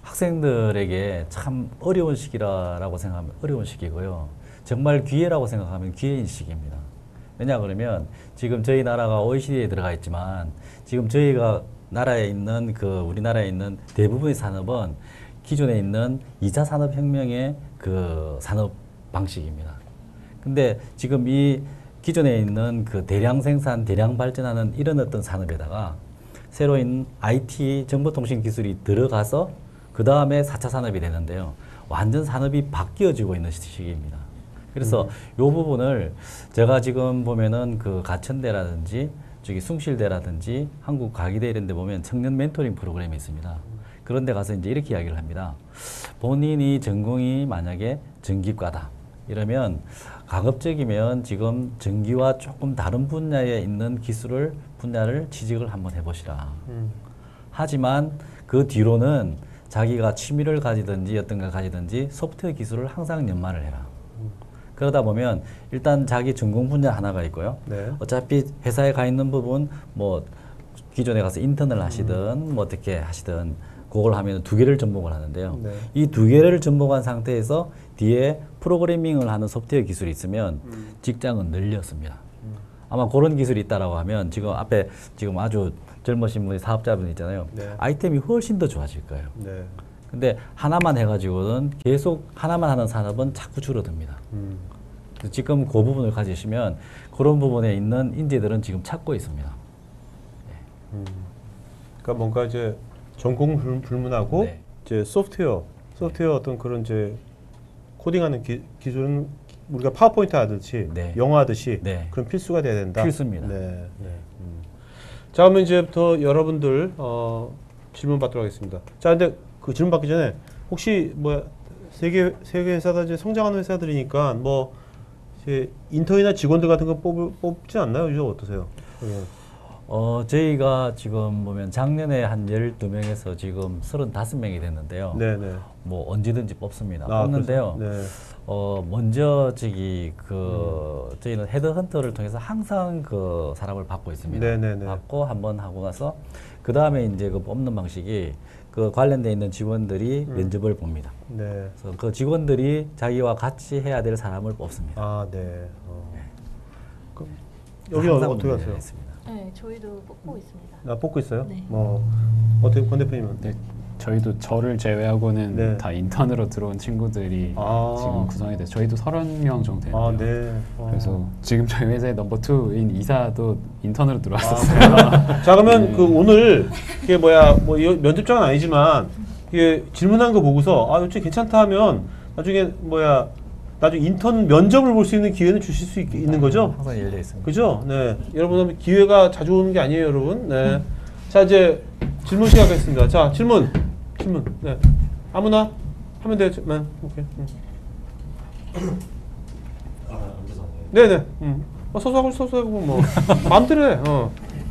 학생들에게 참 어려운 시기라고 생각하면 어려운 시기고요. 정말 기회라고 생각하면 기회인 시기입니다. 왜냐 그러면 지금 저희 나라가 OECD에 들어가 있지만 지금 저희가 나라에 있는 우리나라에 있는 대부분의 산업은 기존에 있는 2차 산업혁명의 그 산업 방식입니다. 근데 지금 이 기존에 있는 그 대량 생산, 대량 발전하는 이런 어떤 산업에다가 새로운 IT 정보통신 기술이 들어가서 그 다음에 4차 산업이 되는데요. 완전 산업이 바뀌어지고 있는 시기입니다. 그래서 이 부분을 제가 지금 보면은 그 가천대라든지 저기 숭실대라든지 한국과기대 이런 데 보면 청년 멘토링 프로그램이 있습니다. 그런 데 가서 이제 이렇게 이야기를 합니다. 본인이 전공이 만약에 전기과다. 이러면 가급적이면 지금 전기와 조금 다른 분야에 있는 분야를 취직을 한번 해보시라. 하지만 그 뒤로는 자기가 취미를 가지든지 어떤 걸 가지든지 소프트웨어 기술을 항상 연마를 해라. 그러다 보면 일단 자기 전공 분야 하나가 있고요. 네. 어차피 회사에 가 있는 부분 뭐 기존에 가서 인턴을 하시든 뭐 어떻게 하시든 그걸 하면 2개를 접목을 하는데요. 네. 이 2개를 접목한 상태에서 뒤에 프로그래밍을 하는 소프트웨어 기술이 있으면 직장은 늘렸습니다. 아마 그런 기술이 있다라고 하면 지금 앞에 지금 아주 젊으신 분이 사업자분 있잖아요. 네. 아이템이 훨씬 더 좋아질 거예요. 네. 근데 하나만 해가지고는 계속 하나만 하는 산업은 자꾸 줄어듭니다. 지금 그 부분을 가지시면 그런 부분에 있는 인재들은 지금 찾고 있습니다. 그러니까 뭔가 이제 전공 불문하고 네. 이제 소프트웨어 어떤 그런 이제 코딩하는 기술은 우리가 파워포인트 하듯이 네. 영어 하듯이 네. 그런 필수가 돼야 된다. 필수입니다. 네. 네. 자, 그러면 이제부터 여러분들 질문 받도록 하겠습니다. 자, 근데 그 질문 받기 전에 혹시 뭐 세계 회사다 이제 성장하는 회사들이니까 뭐 이제 인턴이나 직원들 같은 거 뽑지 않나요? 이거 어떠세요? 네. 저희가 지금 보면 작년에 한 12명에서 지금 35명이 됐는데요. 네네. 뭐 언제든지 뽑습니다. 뽑는데요. 네. 먼저 저희는 헤드헌터를 통해서 항상 그 사람을 받고 있습니다. 네네네. 받고 한번 하고 나서 그 다음에 이제 그 뽑는 방식이 그 관련돼 있는 직원들이 면접을 봅니다. 네. 그래서 그 직원들이 자기와 같이 해야 될 사람을 뽑습니다. 아, 네. 여기는 항상 어떻게 문제가 하세요? 있습니다. 네, 저희도 뽑고 있습니다. 뽑고 있어요? 네. 어떻게 권 대표님은? 네, 저희도 저를 제외하고는 네. 다 인턴으로 들어온 친구들이 아. 지금 구성이 돼서 저희도 30명 정도 되는데요. 아, 네. 그래서 지금 저희 회사의 넘버 2인 이사도 인턴으로 들어왔었어요. 자, 그러면 그 오늘 이게 뭐 이거 면접장은 아니지만 이게 질문한 거 보고서 이거 괜찮다 하면 나중에 나중에 인턴 면접을 볼 수 있는 기회는 주실 수 있는 거죠? 항상 열려 있습니다. 그죠? 네. 여러분 기회가 자주 오는 게 아니에요, 여러분. 네. 자, 이제 질문 시작하겠습니다. 자, 질문. 네. 아무나 하면 돼요. 오케이. 네네. 서서 하고 뭐 마음대로 해.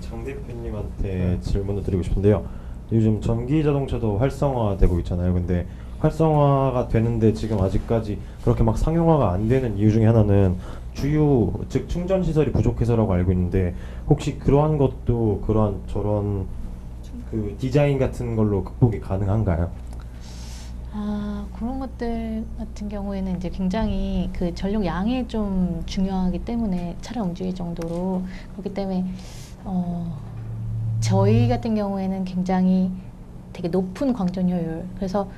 장 대표님한테 질문을 드리고 싶은데요. 요즘 전기 자동차도 활성화되고 있잖아요. 근데 활성화가 되는데 지금 아직까지 그렇게 막 상용화가 안 되는 이유 중에 하나는 주유, 즉 충전 시설이 부족해서라고 알고 있는데 혹시 그러한 것도 그러한 저런 그 디자인 같은 걸로 극복이 가능한가요? 그런 것들 같은 경우에는 이제 굉장히 그 전력 양이 좀 중요하기 때문에 차량 움직일 정도로 그렇기 때문에 저희 같은 경우에는 굉장히 되게 높은 광전 효율, 그래서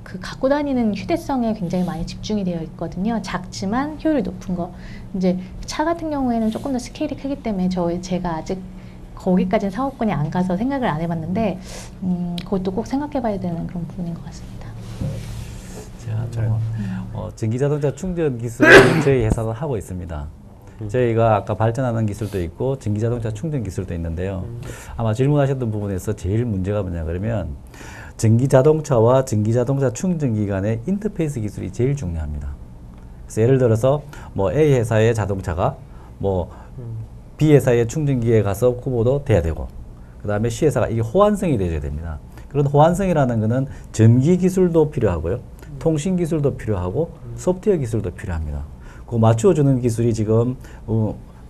그 갖고 다니는 휴대성에 굉장히 많이 집중이 되어 있거든요. 작지만 효율이 높은 거. 이제 차 같은 경우에는 조금 더 스케일이 크기 때문에 제가 아직 거기까지는 사업권이 안 가서 생각을 안 해봤는데 그것도 꼭 생각해봐야 되는 그런 부분인 것 같습니다. 전기자동차 충전 기술을 저희 회사도 하고 있습니다. 저희가 아까 발전하는 기술도 있고 전기자동차 충전 기술도 있는데요. 아마 질문하셨던 부분에서 제일 문제가 뭐냐 그러면 전기자동차와 전기자동차 충전기 간의 인터페이스 기술이 제일 중요합니다. 그래서 예를 들어서 뭐 A 회사의 자동차가 뭐 B 회사의 충전기에 가서 구보도 돼야 되고 그 다음에 C 회사가 이게 호환성이 되어야 됩니다. 그런 호환성이라는 것은 전기 기술도 필요하고요. 통신 기술도 필요하고 소프트웨어 기술도 필요합니다. 그 맞추어주는 기술이 지금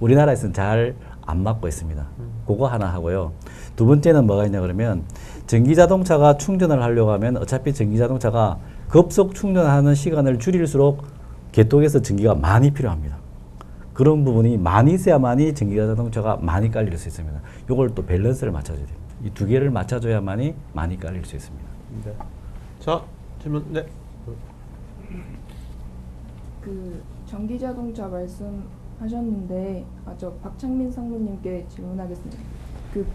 우리나라에서는 잘 안 맞고 있습니다. 그거 하나 하고요. 두 번째는 뭐가 있냐 그러면 전기자동차가 충전을 하려고 하면 어차피 전기자동차가 급속 충전하는 시간을 줄일수록 개통에서 전기가 많이 필요합니다. 그런 부분이 많이 있어야만이 전기자동차가 많이 깔릴 수 있습니다. 이걸 또 밸런스를 맞춰줘야 됩니다. 이 두 개를 맞춰줘야만이 많이 깔릴 수 있습니다. 네. 자, 질문. 네. 그 전기자동차 말씀하셨는데 저 박창민 상무님께 질문하겠습니다. 그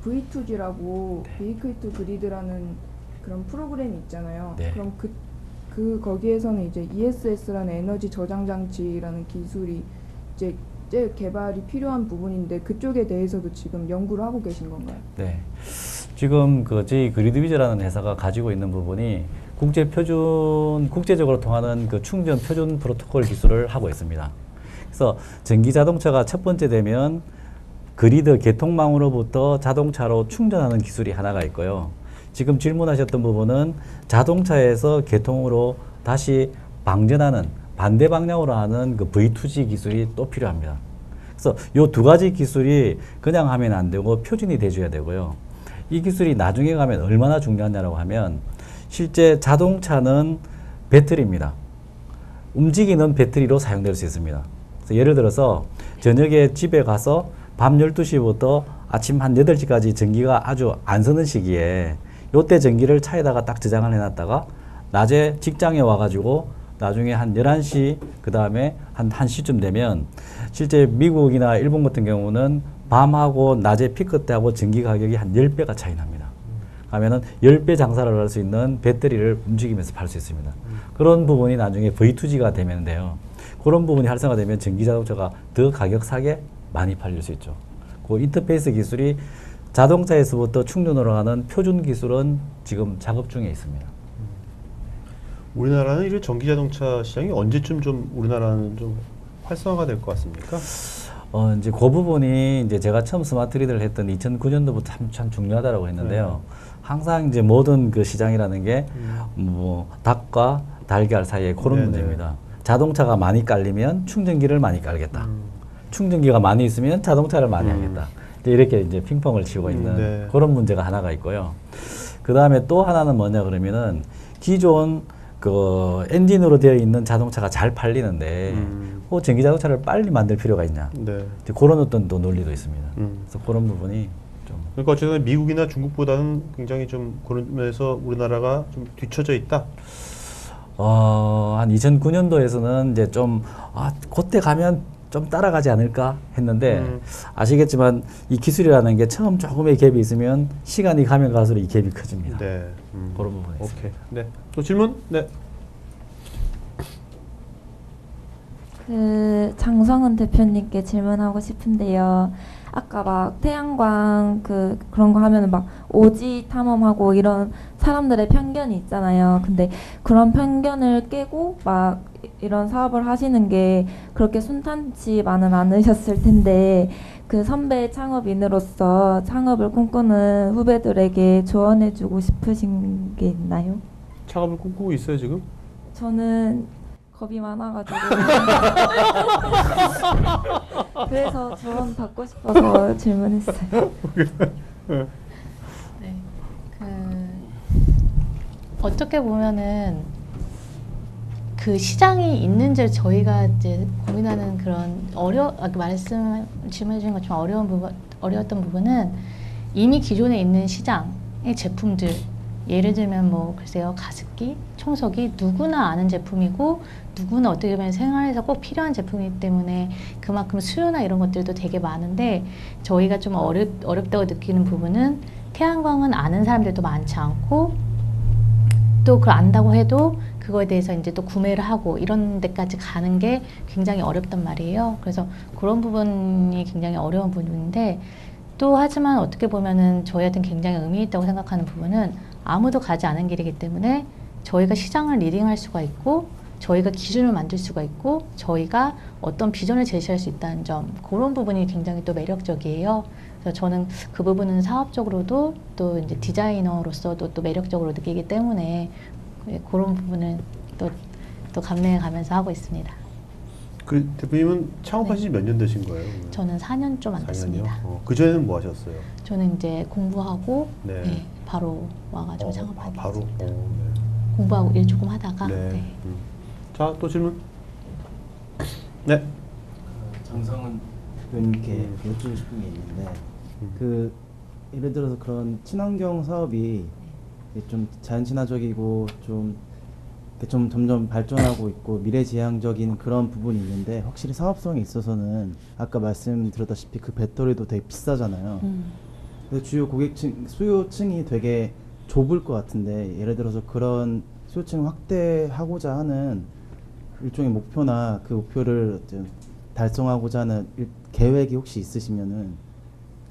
V2G라고 Vehicle to Grid라는 그런 프로그램이 있잖아요. 네. 그럼 그 거기에서는 이제 ESS라는 에너지 저장 장치라는 기술이 이제 개발이 필요한 부분인데 그쪽에 대해서도 지금 연구를 하고 계신 건가요? 네. 지금 저희 그리드위즈라는 회사가 가지고 있는 부분이 국제적으로 통하는 그 충전 표준 프로토콜 기술을 하고 있습니다. 그래서 전기 자동차가 첫 번째 되면 그리드 개통망으로부터 자동차로 충전하는 기술이 하나가 있고요. 지금 질문하셨던 부분은 자동차에서 개통으로 다시 방전하는 반대 방향으로 하는 그 V2G 기술이 또 필요합니다. 그래서 이 두 가지 기술이 그냥 하면 안 되고 표준이 돼줘야 되고요. 이 기술이 나중에 가면 얼마나 중요하냐고 하면 실제 자동차는 배터리입니다. 움직이는 배터리로 사용될 수 있습니다. 그래서 예를 들어서 저녁에 집에 가서 밤 12시부터 아침 한 8시까지 전기가 아주 안 서는 시기에 요때 전기를 차에다가 딱 저장을 해놨다가 낮에 직장에 와가지고 나중에 한 11시 그 다음에 한 1시쯤 되면 실제 미국이나 일본 같은 경우는 밤하고 낮에 피크 때하고 전기 가격이 한 10배가 차이 납니다. 하면은 10배 장사를 할 수 있는 배터리를 움직이면서 팔 수 있습니다. 그런 부분이 나중에 V2G가 되면데요. 그런 부분이 활성화되면 전기자동차가 더 가격 싸게 많이 팔릴 수 있죠. 그 인터페이스 기술이 자동차에서부터 충전으로 가는 표준 기술은 지금 작업 중에 있습니다. 우리나라는 이 전기자동차 시장이 언제쯤 좀 우리나라는 좀 활성화가 될 것 같습니까? 이제 그 부분이 이제 제가 처음 스마트 리드를 했던 2009년도부터 참 중요하다고 했는데요. 항상 이제 모든 그 시장이라는 게 뭐 닭과 달걀 사이에 그런 문제입니다. 자동차가 많이 깔리면 충전기를 많이 깔겠다. 충전기가 많이 있으면 자동차를 많이 하겠다. 이렇게 이제 핑퐁을 치고 있는 그런 문제가 하나가 있고요. 그 다음에 또 하나는 뭐냐 그러면은 기존 그 엔진으로 되어 있는 자동차가 잘 팔리는데 전기 자동차를 빨리 만들 필요가 있냐. 그런 어떤 또 논리도 있습니다. 그래서 그런 부분이 좀. 그러니까 어쨌든 미국이나 중국보다는 굉장히 좀 그런 면에서 우리나라가 좀 뒤처져 있다. 한 2009년도에서는 이제 좀 그때 가면 좀 따라가지 않을까 했는데 아시겠지만 이 기술이라는 게 처음 조금의 갭이 있으면 시간이 가면 갈수록 이 갭이 커집니다. 네. 그런 부분이 오케이. 있습니다. 네. 또 질문? 네. 그 장성은 대표님께 질문하고 싶은데요. 아까 막 태양광 그런 거 하면은 막 오지 탐험하고 이런 사람들의 편견이 있잖아요. 근데 그런 편견을 깨고 막 이런 사업을 하시는 게 그렇게 순탄치만은 않으셨을 텐데 그 선배 창업인으로서 창업을 꿈꾸는 후배들에게 조언해주고 싶으신 게 있나요? 창업을 꿈꾸고 있어요 지금? 저는 겁이 많아가지고 그래서 조언 받고 싶어서 질문했어요. 네. 어떻게 보면은 그 시장이 있는지 저희가 이제 고민하는 그런 질문해 주신 것처럼 어려웠던 부분은 이미 기존에 있는 시장의 제품들, 예를 들면 뭐 글쎄요, 가습기, 청소기, 누구나 아는 제품이고 누구나 어떻게 보면 생활에서 꼭 필요한 제품이기 때문에 그만큼 수요나 이런 것들도 되게 많은데, 저희가 좀 어렵다고 느끼는 부분은 태양광은 아는 사람들도 많지 않고, 또 그걸 안다고 해도 그거에 대해서 이제 또 구매를 하고 이런 데까지 가는 게 굉장히 어렵단 말이에요. 그래서 그런 부분이 굉장히 어려운 부분인데, 또 하지만 어떻게 보면은 저희한테는 굉장히 의미 있다고 생각하는 부분은 아무도 가지 않은 길이기 때문에 저희가 시장을 리딩할 수가 있고, 저희가 기준을 만들 수가 있고, 저희가 어떤 비전을 제시할 수 있다는 점, 그런 부분이 굉장히 또 매력적이에요. 그래서 저는 그 부분은 사업적으로도 또 이제 디자이너로서도 또 매력적으로 느끼기 때문에 그런 부분을 또 감내해 가면서 하고 있습니다. 그 대표님은 창업하신 지 몇 년 되신 거예요? 저는 4년 좀 안 됐습니다. 그 전에는 뭐 하셨어요? 저는 이제 공부하고 네. 네, 바로 와가지고 창업하게 바로. 됐습니다. 네. 공부하고 일 조금 하다가 네. 네. 자, 또 질문. 네. 정성은 대표님께 여쭈고 싶은 게 있는데, 그 예를 들어서 그런 친환경 사업이 좀 자연친화적이고 좀 점점 발전하고 있고 미래지향적인 그런 부분이 있는데, 확실히 사업성에 있어서는 아까 말씀드렸다시피 그 배터리도 되게 비싸잖아요. 그래서 주요 고객층 수요층이 되게 좁을 것 같은데, 예를 들어서 그런 수요층 확대하고자 하는 일종의 목표나 그 목표를 달성하고자 하는 계획이 혹시 있으시면은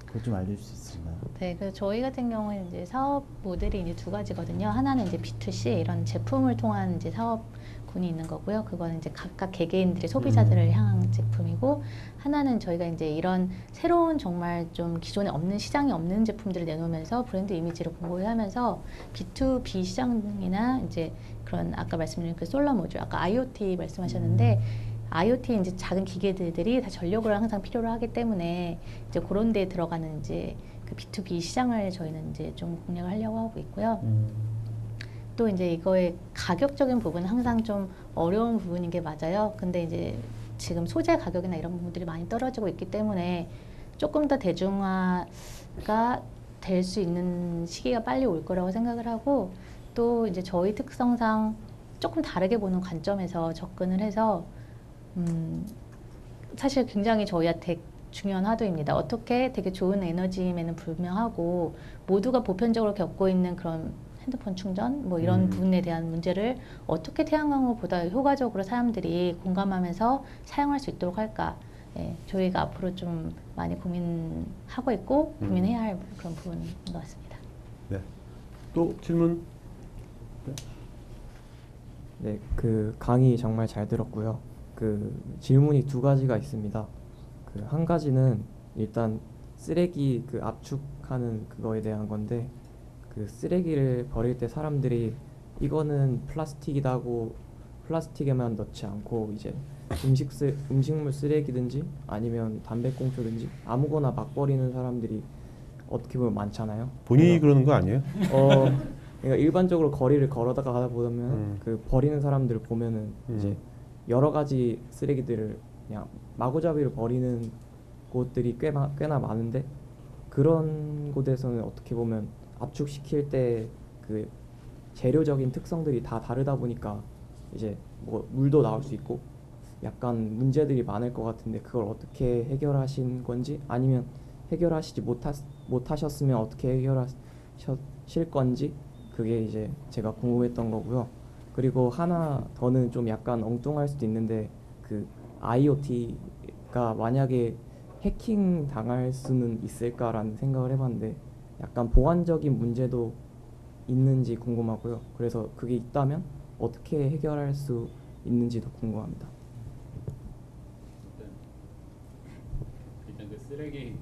그걸 좀 알려줄 수 있을까요? 네, 그래서 저희 같은 경우는 이제 사업 모델이 이제 두 가지거든요. 하나는 이제 B2C 이런 제품을 통한 이제 사업군이 있는 거고요. 그거는 이제 각각 개개인들의 소비자들을 향한 제품이고, 하나는 저희가 이제 이런 새로운 정말 좀 기존에 없는 시장에 없는 제품들을 내놓으면서 브랜드 이미지를 공고히하면서 B2B 시장이나 이제 그런 아까 말씀드린 그 솔라 모듈, 아까 IoT 말씀하셨는데. IoT 이제 작은 기계들이 다 전력을 항상 필요로 하기 때문에 이제 그런 데 들어가는 이제 그 B2B 시장을 저희는 이제 좀 공략을 하려고 하고 있고요. 또 이제 이거의 가격적인 부분은 항상 좀 어려운 부분인 게 맞아요. 근데 이제 지금 소재 가격이나 이런 부분들이 많이 떨어지고 있기 때문에 조금 더 대중화가 될 수 있는 시기가 빨리 올 거라고 생각을 하고, 또 이제 저희 특성상 조금 다르게 보는 관점에서 접근을 해서 사실 굉장히 저희한테 중요한 화두입니다. 어떻게 되게 좋은 에너지임에는 불명하고 모두가 보편적으로 겪고 있는 그런 핸드폰 충전 뭐 이런 부분에 대한 문제를 어떻게 태양광을 보다 효과적으로 사람들이 공감하면서 사용할 수 있도록 할까. 예, 저희가 앞으로 좀 많이 고민하고 있고 고민해야 할 그런 부분인 것 같습니다. 네. 또 질문. 네, 그 강의 정말 잘 들었고요. 그 질문이 두 가지가 있습니다. 그 한 가지는 일단 쓰레기 그 압축하는 그거에 대한 건데, 그 쓰레기를 버릴 때 사람들이 이거는 플라스틱이라고 플라스틱에만 넣지 않고 이제 음식물 쓰레기든지 아니면 담배꽁초든지 아무거나 막 버리는 사람들이 어떻게 보면 많잖아요. 본인이 그러는 거 아니에요? 그러니까 일반적으로 거리를 걸어다가 가다 보면 그 버리는 사람들을 보면은 이제 여러 가지 쓰레기들을 그냥 마구잡이로 버리는 곳들이 꽤나 많은데, 그런 곳에서는 어떻게 보면 압축시킬 때 그 재료적인 특성들이 다 다르다 보니까 이제 뭐 물도 나올 수 있고 약간 문제들이 많을 것 같은데, 그걸 어떻게 해결하신 건지, 아니면 해결하시지 못하셨으면 어떻게 해결하실 건지, 그게 이제 제가 궁금했던 거고요. 그리고 하나 더는 좀 약간 엉뚱할 수도 있는데, 그 IoT가 만약에 해킹 당할 수는 있을까라는 생각을 해봤는데, 약간 보안적인 문제도 있는지 궁금하고요. 그래서 그게 있다면 어떻게 해결할 수 있는지도 궁금합니다. 일단 그 쓰레기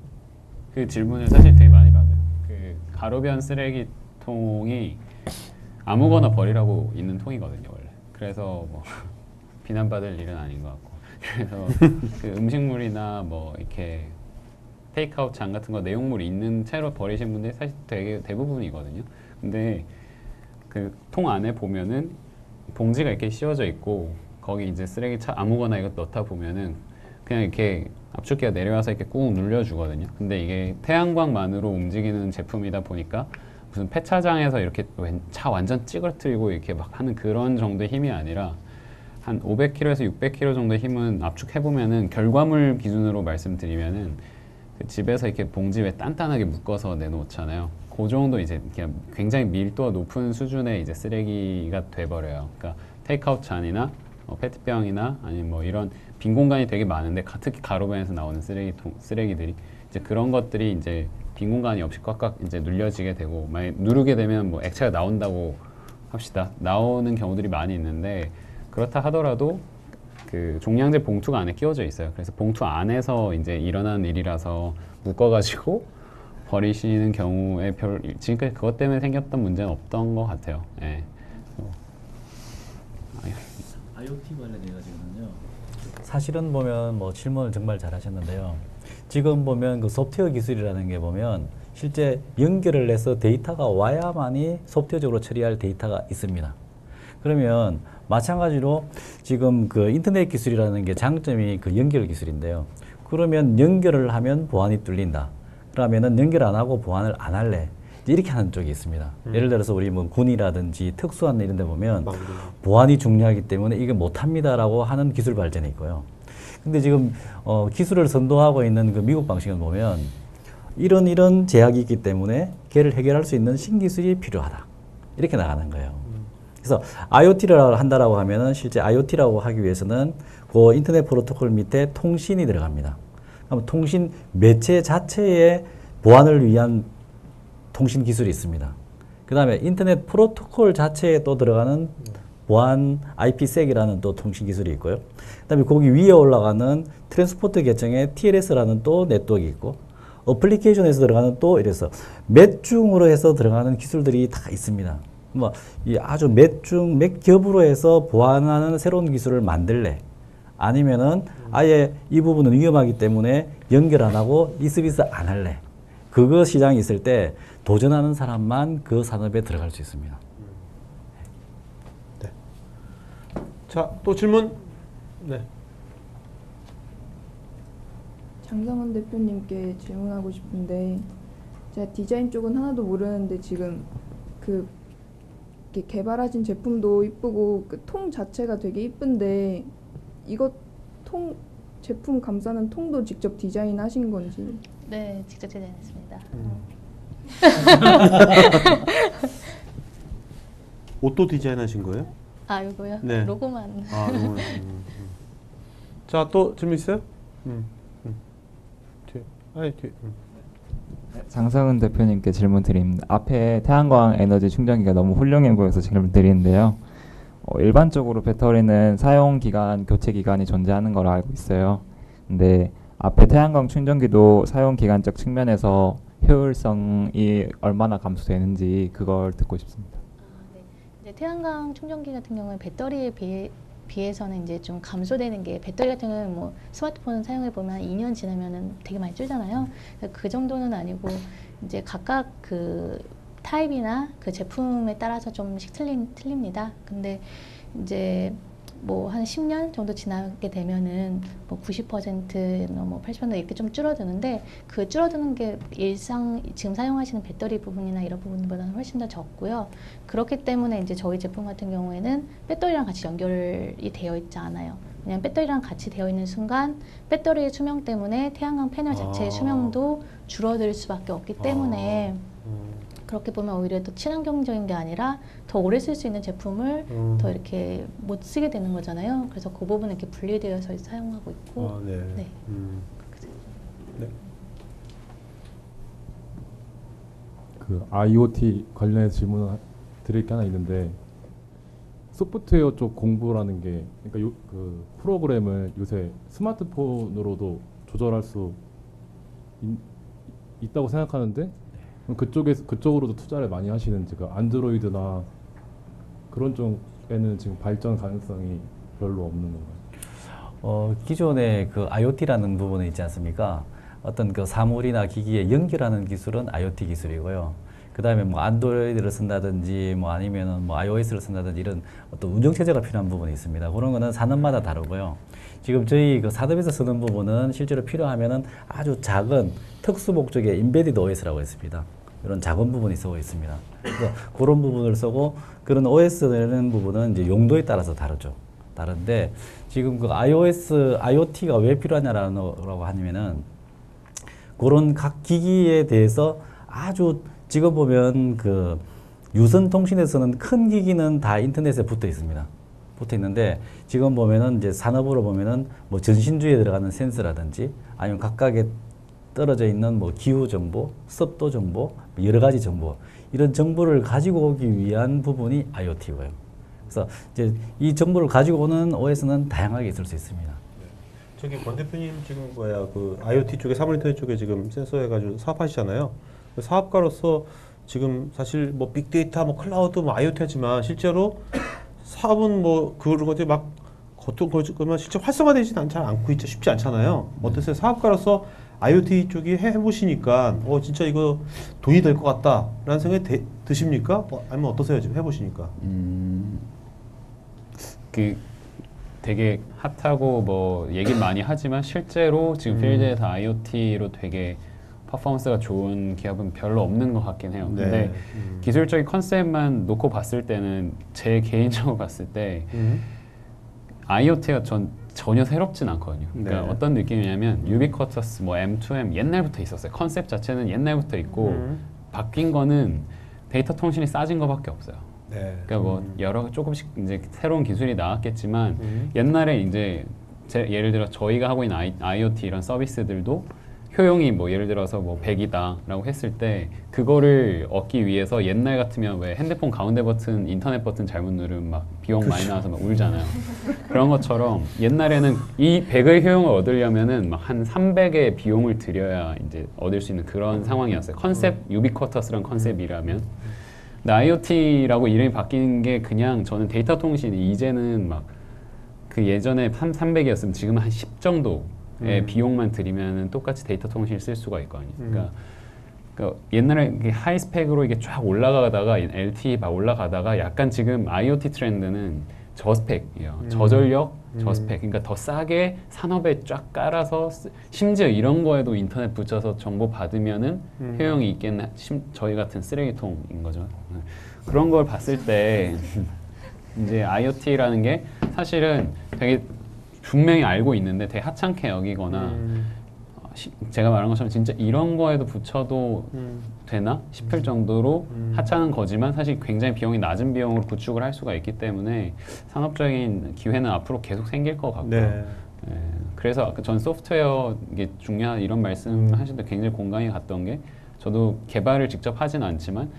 그 질문을 사실 되게 많이 받아요. 그 가로변 쓰레기통이 아무거나 버리라고 있는 통이거든요 원래. 그래서 뭐 비난받을 일은 아닌 것 같고. 그래서 그 음식물이나 뭐 이렇게 테이크아웃 잔 같은 거 내용물이 있는 채로 버리신 분들이 사실 되게 대부분이거든요. 근데 그 통 안에 보면은 봉지가 이렇게 씌워져 있고 거기 이제 쓰레기 차 아무거나 이거 넣다 보면은 그냥 이렇게 압축기가 내려와서 이렇게 꾹 눌려주거든요. 근데 이게 태양광만으로 움직이는 제품이다 보니까 무슨 폐차장에서 이렇게 차 완전 찌그러뜨리고 이렇게 막 하는 그런 정도의 힘이 아니라 한 500kg에서 600kg 정도의 힘은 압축해보면은 결과물 기준으로 말씀드리면은 그 집에서 이렇게 봉지 왜 단단하게 묶어서 내놓잖아요. 그 정도 이제 그냥 굉장히 밀도가 높은 수준의 이제 쓰레기가 돼버려요. 그러니까 테이크아웃 잔이나 페트병이나 아니면 뭐 이런 빈 공간이 되게 많은데 특히 가로변에서 나오는 쓰레기들이 이제 그런 것들이 이제 빈 공간이 없이 꽉꽉 이제 눌려지게 되고 만약 누르게 되면 뭐 액체가 나온다고 합시다. 나오는 경우들이 많이 있는데 그렇다 하더라도 그 종량제 봉투가 안에 끼워져 있어요. 그래서 봉투 안에서 이제 일어나는 일이라서 묶어가지고 버리시는 경우에 지금까지 그것 때문에 생겼던 문제는 없던 것 같아요. 예. IoT 관련해가지고는요. 사실은 보면 뭐 질문을 정말 잘하셨는데요. 지금 보면 그 소프트웨어 기술이라는 게 보면 실제 연결을 해서 데이터가 와야만이 소프트웨어적으로 처리할 데이터가 있습니다. 그러면 마찬가지로 지금 그 인터넷 기술이라는 게 장점이 그 연결 기술인데요. 그러면 연결을 하면 보안이 뚫린다. 그러면은 연결 안 하고 보안을 안 할래. 이렇게 하는 쪽이 있습니다. 예를 들어서 우리 뭐 군이라든지 특수한 이런 데 보면 보안이 중요하기 때문에 이게 못합니다라고 하는 기술 발전이 있고요. 근데 지금 기술을 선도하고 있는 그 미국 방식을 보면 이런 제약이 있기 때문에 걔를 해결할 수 있는 신기술이 필요하다. 이렇게 나가는 거예요. 그래서 IoT를 한다라고 하면은 실제 IoT라고 하기 위해서는 그 인터넷 프로토콜 밑에 통신이 들어갑니다. 그럼 통신 매체 자체의 보안을 위한 통신 기술이 있습니다. 그 다음에 인터넷 프로토콜 자체에 또 들어가는 보안 IPsek이라는 또 통신 기술이 있고요. 그 다음에 거기 위에 올라가는 트랜스포트 계층의 TLS라는 또 네트워크가 있고 어플리케이션에서 들어가는 또 이래서 몇 중으로 해서 들어가는 기술들이 다 있습니다. 뭐 이 아주 몇 겹으로 해서 보완하는 새로운 기술을 만들래? 아니면은 아예 이 부분은 위험하기 때문에 연결 안 하고 리서비스 안 할래? 그거 시장이 있을 때 도전하는 사람만 그 산업에 들어갈 수 있습니다. 네. 자, 또 질문. 네. 장성원 대표님께 질문하고 싶은데 제가 디자인 쪽은 하나도 모르는데 지금 그 이렇게 개발하신 제품도 이쁘고 그 통 자체가 되게 이쁜데 이거 통 제품 감싸는 통도 직접 디자인하신 건지? 네, 직접 디자인했습니다. 옷도 디자인하신 거예요? 아, 이거요? 네. 로고만. 아, 로고만. 자, 또 질문 있어요? 뒤에. 장성은 대표님께 질문 드립니다. 앞에 태양광 에너지 충전기가 너무 훌륭해 보여서 질문 드리는데요. 일반적으로 배터리는 사용 기간, 교체 기간이 존재하는 걸 알고 있어요. 근데 앞에 태양광 충전기도 사용 기간적 측면에서 효율성이 얼마나 감소되는지 그걸 듣고 싶습니다. 네. 이제 태양광 충전기 같은 경우는 배터리에 비해서는 이제 좀 감소되는 게 배터리 같은 경우는 뭐 스마트폰 사용해 보면 2년 지나면은 되게 많이 줄잖아요. 그 정도는 아니고 이제 각각 그 타입이나 그 제품에 따라서 좀씩 틀립니다. 근데 이제 뭐 한 10년 정도 지나게 되면은 뭐 90%나 뭐 80% 이렇게 좀 줄어드는데 그 줄어드는 게 지금 사용하시는 배터리 부분이나 이런 부분보다는 훨씬 더 적고요. 그렇기 때문에 이제 저희 제품 같은 경우에는 배터리랑 같이 연결이 되어 있지 않아요. 왜냐면 배터리랑 같이 되어 있는 순간 배터리의 수명 때문에 태양광 패널 자체의 수명도 줄어들 수밖에 없기 때문에 그렇게 보면 오히려 더 친환경적인 게 아니라 더 오래 쓸 수 있는 제품을 더 이렇게 못 쓰게 되는 거잖아요. 그래서 그 부분은 이렇게 분리되어서 사용하고 있고. 네. 네. 네. 그 IoT 관련해서 질문 드릴 게 하나 있는데 소프트웨어 쪽 공부라는 게 그러니까 그 프로그램을 요새 스마트폰으로도 조절할 수 있다고 생각하는데 그럼 그쪽으로도 투자를 많이 하시는지 그 안드로이드나 그런 쪽에는 지금 발전 가능성이 별로 없는 건가요? 기존의 그 IoT라는 부분이 있지 않습니까? 어떤 그 사물이나 기기에 연결하는 기술은 IoT 기술이고요. 그 다음에 뭐 안드로이드를 쓴다든지 뭐 아니면은 뭐 iOS를 쓴다든지 이런 어떤 운영체제가 필요한 부분이 있습니다. 그런 거는 산업마다 다르고요. 지금 저희 그 산업에서 쓰는 부분은 실제로 필요하면은 아주 작은 특수 목적의 인베디드 OS라고 있습니다. 이런 작은 부분이 쓰고 있습니다. 그래서 그런 부분을 쓰고 그런 OS라는 부분은 이제 용도에 따라서 다른데 지금 그 IoT가 왜 필요하냐라고 하면은 그런 각 기기에 대해서 아주 지금 보면 그 유선 통신에서는 큰 기기는 다 인터넷에 붙어 있습니다. 붙어 있는데 지금 보면은 이제 산업으로 보면은 뭐 전신주에 들어가는 센서라든지 아니면 각각의 떨어져 있는 뭐 기후 정보, 습도 정보, 여러 가지 정보 이런 정보를 가지고 오기 위한 부분이 IoT고요. 그래서 이제 이 정보를 가지고 오는 OS는 다양하게 있을 수 있습니다. 저기 권 대표님 지금 그 IoT 쪽에 사물인터넷 쪽에 지금 센서 해가지고 사업하시잖아요. 사업가로서 지금 사실 뭐 빅데이터, 뭐 클라우드, 뭐 IoT 하지만 실제로 사업은 뭐 그런 것들이 막 어떤 거지만 실제 활성화되지는 잘 않고 있죠. 쉽지 않잖아요. 어떠세요? 사업가로서 IoT 쪽이 해보시니까 진짜 이거 돈이 될 것 같다라는 생각이 드십니까? 아니면 어떠세요? 지금 해보시니까? 그 되게 핫하고 뭐 얘기 많이 하지만 실제로 지금 필드에서 IoT로 되게 퍼포먼스가 좋은 기업은 별로 없는 것 같긴 해요. 네. 근데 기술적인 컨셉만 놓고 봤을 때는 제 개인적으로 봤을 때 IoT가 전혀 새롭진 않거든요. 그러니까 네. 어떤 느낌이냐면 유비쿼터스, 뭐 M2M 옛날부터 있었어요. 컨셉 자체는 옛날부터 있고 바뀐 거는 데이터 통신이 싸진 거밖에 없어요. 네. 그러니까 뭐 여러 조금씩 이제 새로운 기술이 나왔겠지만 옛날에 이제 예를 들어 저희가 하고 있는 IoT 이런 서비스들도 효용이 뭐 예를 들어서 뭐 100이다라고 했을 때 그거를 얻기 위해서 옛날 같으면 왜 핸드폰 가운데 버튼, 인터넷 버튼 잘못 누르면 막 비용 많이 나와서 막 울잖아요. 그런 것처럼 옛날에는 이 100의 효용을 얻으려면은 막 한 300의 비용을 들여야 이제 얻을 수 있는 그런 상황이었어요. 컨셉 유비쿼터스란 컨셉이라면. 근데 IoT라고 이름이 바뀐 게 그냥 저는 데이터 통신이 이제는 막 그 예전에 300이었으면 지금 한 10 정도의 비용만 들이면 똑같이 데이터 통신을 쓸 수가 있거든요. 그러니까 옛날에 하이 스펙으로 이게 쫙 올라가다가 LTE 막 올라가다가 약간 지금 IoT 트렌드는 저스펙이에요. 저전력, 저스펙. 그러니까 더 싸게 산업에 쫙 깔아서 심지어 이런 거에도 인터넷 붙여서 정보 받으면은 효용이 있겠네. 저희 같은 쓰레기통인 거죠. 그런 걸 봤을 때 이제 IoT라는 게 사실은 되게 분명히 알고 있는데 되게 하찮게 여기거나 제가 말한 것처럼 진짜 이런 거에도 붙여도 되나 싶을 정도로 하찮은 거지만 사실 굉장히 비용이 낮은 비용으로 구축을 할 수가 있기 때문에 산업적인 기회는 앞으로 계속 생길 것 같고요. 네. 네. 그래서 전 소프트웨어 이게 중요한 이런 말씀 하실 때 굉장히 공감이 갔던 게 저도 개발을 직접 하진 않지만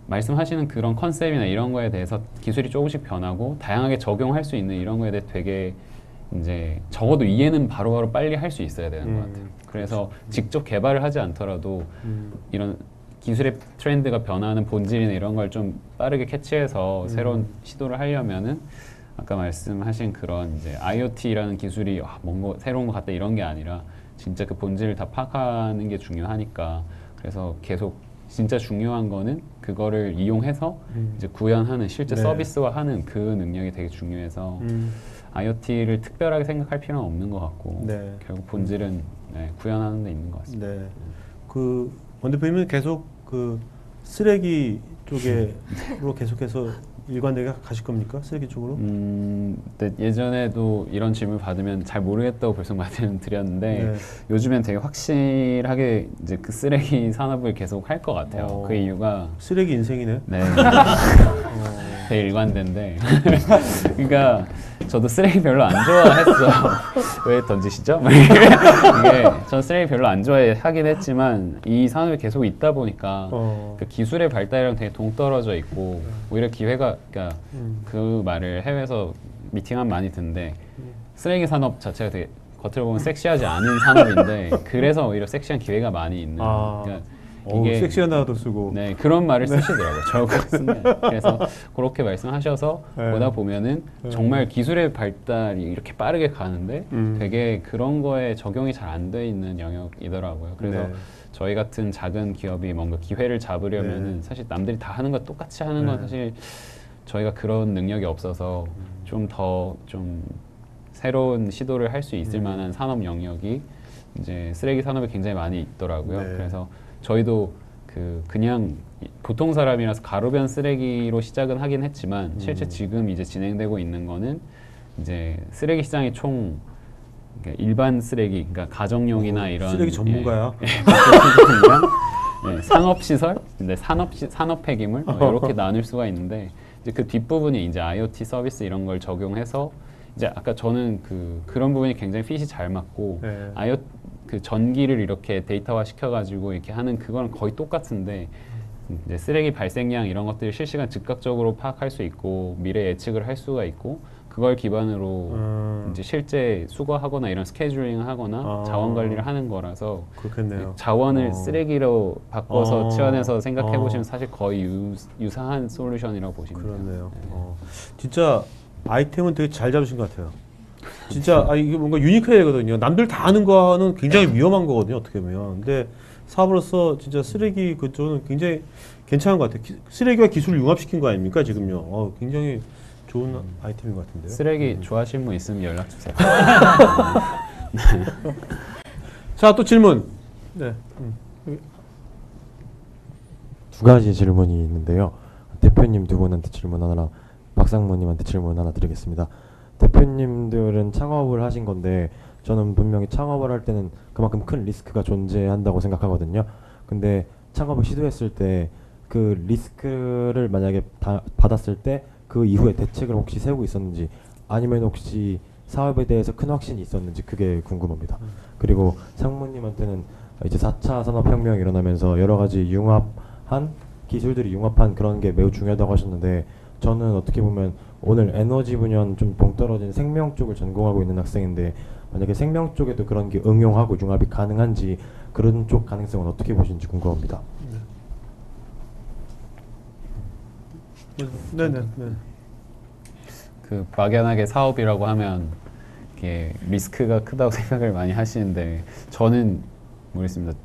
말씀하시는 그런 컨셉이나 이런 거에 대해서 기술이 조금씩 변하고 다양하게 적용할 수 있는 이런 거에 대해 되게 이제 적어도 이해는 바로바로 빨리 할 수 있어야 되는 것 같아요. 그래서 직접 개발을 하지 않더라도 이런 기술의 트렌드가 변화하는 본질이나 이런 걸 좀 빠르게 캐치해서 새로운 시도를 하려면은 아까 말씀하신 그런 이제 IoT라는 기술이 뭔가 새로운 것 같다 이런 게 아니라 진짜 그 본질을 다 파악하는 게 중요하니까 그래서 계속 진짜 중요한 거는 그거를 이용해서 이제 구현하는 실제 네. 서비스화하는 그 능력이 되게 중요해서 IoT를 특별하게 생각할 필요는 없는 것 같고 네. 결국 본질은 구현하는 데 있는 것 같습니다. 네. 그 권 대표님은 계속 그 쓰레기 쪽으로 계속해서 일관되게 가실 겁니까? 쓰레기 쪽으로? 근데 예전에도 이런 질문 받으면 잘 모르겠다고 벌써 말씀드렸는데 네. 요즘엔 되게 확실하게 이제 그 쓰레기 산업을 계속 할 것 같아요. 그 이유가 쓰레기 인생이네. 네. 되게 일관된데 그러니까 저도 쓰레기 별로 안 좋아했어요. 왜 던지시죠? 이게 전 쓰레기 별로 안 좋아하긴 했지만 이 산업이 계속 있다 보니까 그 기술의 발달이랑 되게 동떨어져 있고 오히려 기회가 그러니까 그 말을 해외에서 미팅하면 많이 듣는데 쓰레기 산업 자체가 되게 겉으로 보면 섹시하지 않은 산업인데 그래서 오히려 섹시한 기회가 많이 있는 그러니까 이게 섹시한 단어도 쓰고 네 그런 말을 쓰시더라고요. 저거는 그래서 그렇게 말씀하셔서 보다 보면은 정말 기술의 발달이 이렇게 빠르게 가는데 되게 그런 거에 적용이 잘 안 돼 있는 영역이더라고요. 그래서 저희 같은 작은 기업이 뭔가 기회를 잡으려면은 사실 남들이 다 하는 거 똑같이 하는 건 사실 저희가 그런 능력이 없어서 좀 더 좀 새로운 시도를 할 수 있을 만한 산업 영역이 이제 쓰레기 산업에 굉장히 많이 있더라고요. 그래서 저희도 그냥 보통 사람이라서 가로변 쓰레기로 시작은 하긴 했지만 실제 지금 이제 진행되고 있는 거는 이제 쓰레기 시장의 총 그러니까 일반 쓰레기, 그러니까 가정용이나 이런 쓰레기 전문가야. 상업 시설, 근데 산업 폐기물 이렇게 나눌 수가 있는데 이제 그 뒷부분이 이제 IoT 서비스 이런 걸 적용해서 이제 아까 저는 그런 부분이 굉장히 핏이 잘 맞고 그 전기를 이렇게 데이터화 시켜가지고 이렇게 하는 그거랑 거의 똑같은데 이제 쓰레기 발생량 이런 것들을 실시간 즉각적으로 파악할 수 있고 미래 예측을 할 수가 있고 그걸 기반으로 이제 실제 수거하거나 이런 스케줄링을 하거나 자원 관리를 하는 거라서 그렇겠네요. 자원을 쓰레기로 바꿔서 치환해서 생각해 보시면 사실 거의 유사한 솔루션이라고 보시면 돼요. 그렇네요. 진짜 아이템은 되게 잘 잡으신 것 같아요. 진짜 이게 뭔가 유니크해야 되거든요. 남들 다 아는 거는 굉장히 위험한 거거든요. 어떻게 보면. 근데 사업으로서 진짜 쓰레기 그쪽은 굉장히 괜찮은 것 같아요. 쓰레기와 기술을 융합시킨 거 아닙니까 지금요. 굉장히 좋은 아이템인 것 같은데요. 쓰레기 좋아하시는 분 있으면 연락 주세요. 자, 또 질문. 네. 두 가지 질문이 있는데요. 대표님 두 분한테 질문 하나랑 박상무님한테 질문 하나 드리겠습니다. 대표님들은 창업을 하신 건데 저는 분명히 창업을 할 때는 그만큼 큰 리스크가 존재한다고 생각하거든요. 근데 창업을 시도했을 때 그 리스크를 만약에 받았을 때 그 이후에 대책을 혹시 세우고 있었는지 아니면 혹시 사업에 대해서 큰 확신이 있었는지 그게 궁금합니다. 그리고 상무님한테는 이제 4차 산업혁명이 일어나면서 여러 가지 융합한 기술들이 융합한 그런 게 매우 중요하다고 하셨는데 저는 어떻게 보면 오늘 에너지 분야는 좀 동떨어진 생명 쪽을 전공하고 있는 학생인데 만약에 생명 쪽에도 그런 게 응용하고 융합이 가능한지 그런 쪽 가능성은 어떻게 보시는지 궁금합니다. 네네. 그 막연하게 사업이라고 하면 이게 리스크가 크다고 생각을 많이 하시는데 저는 모르겠습니다.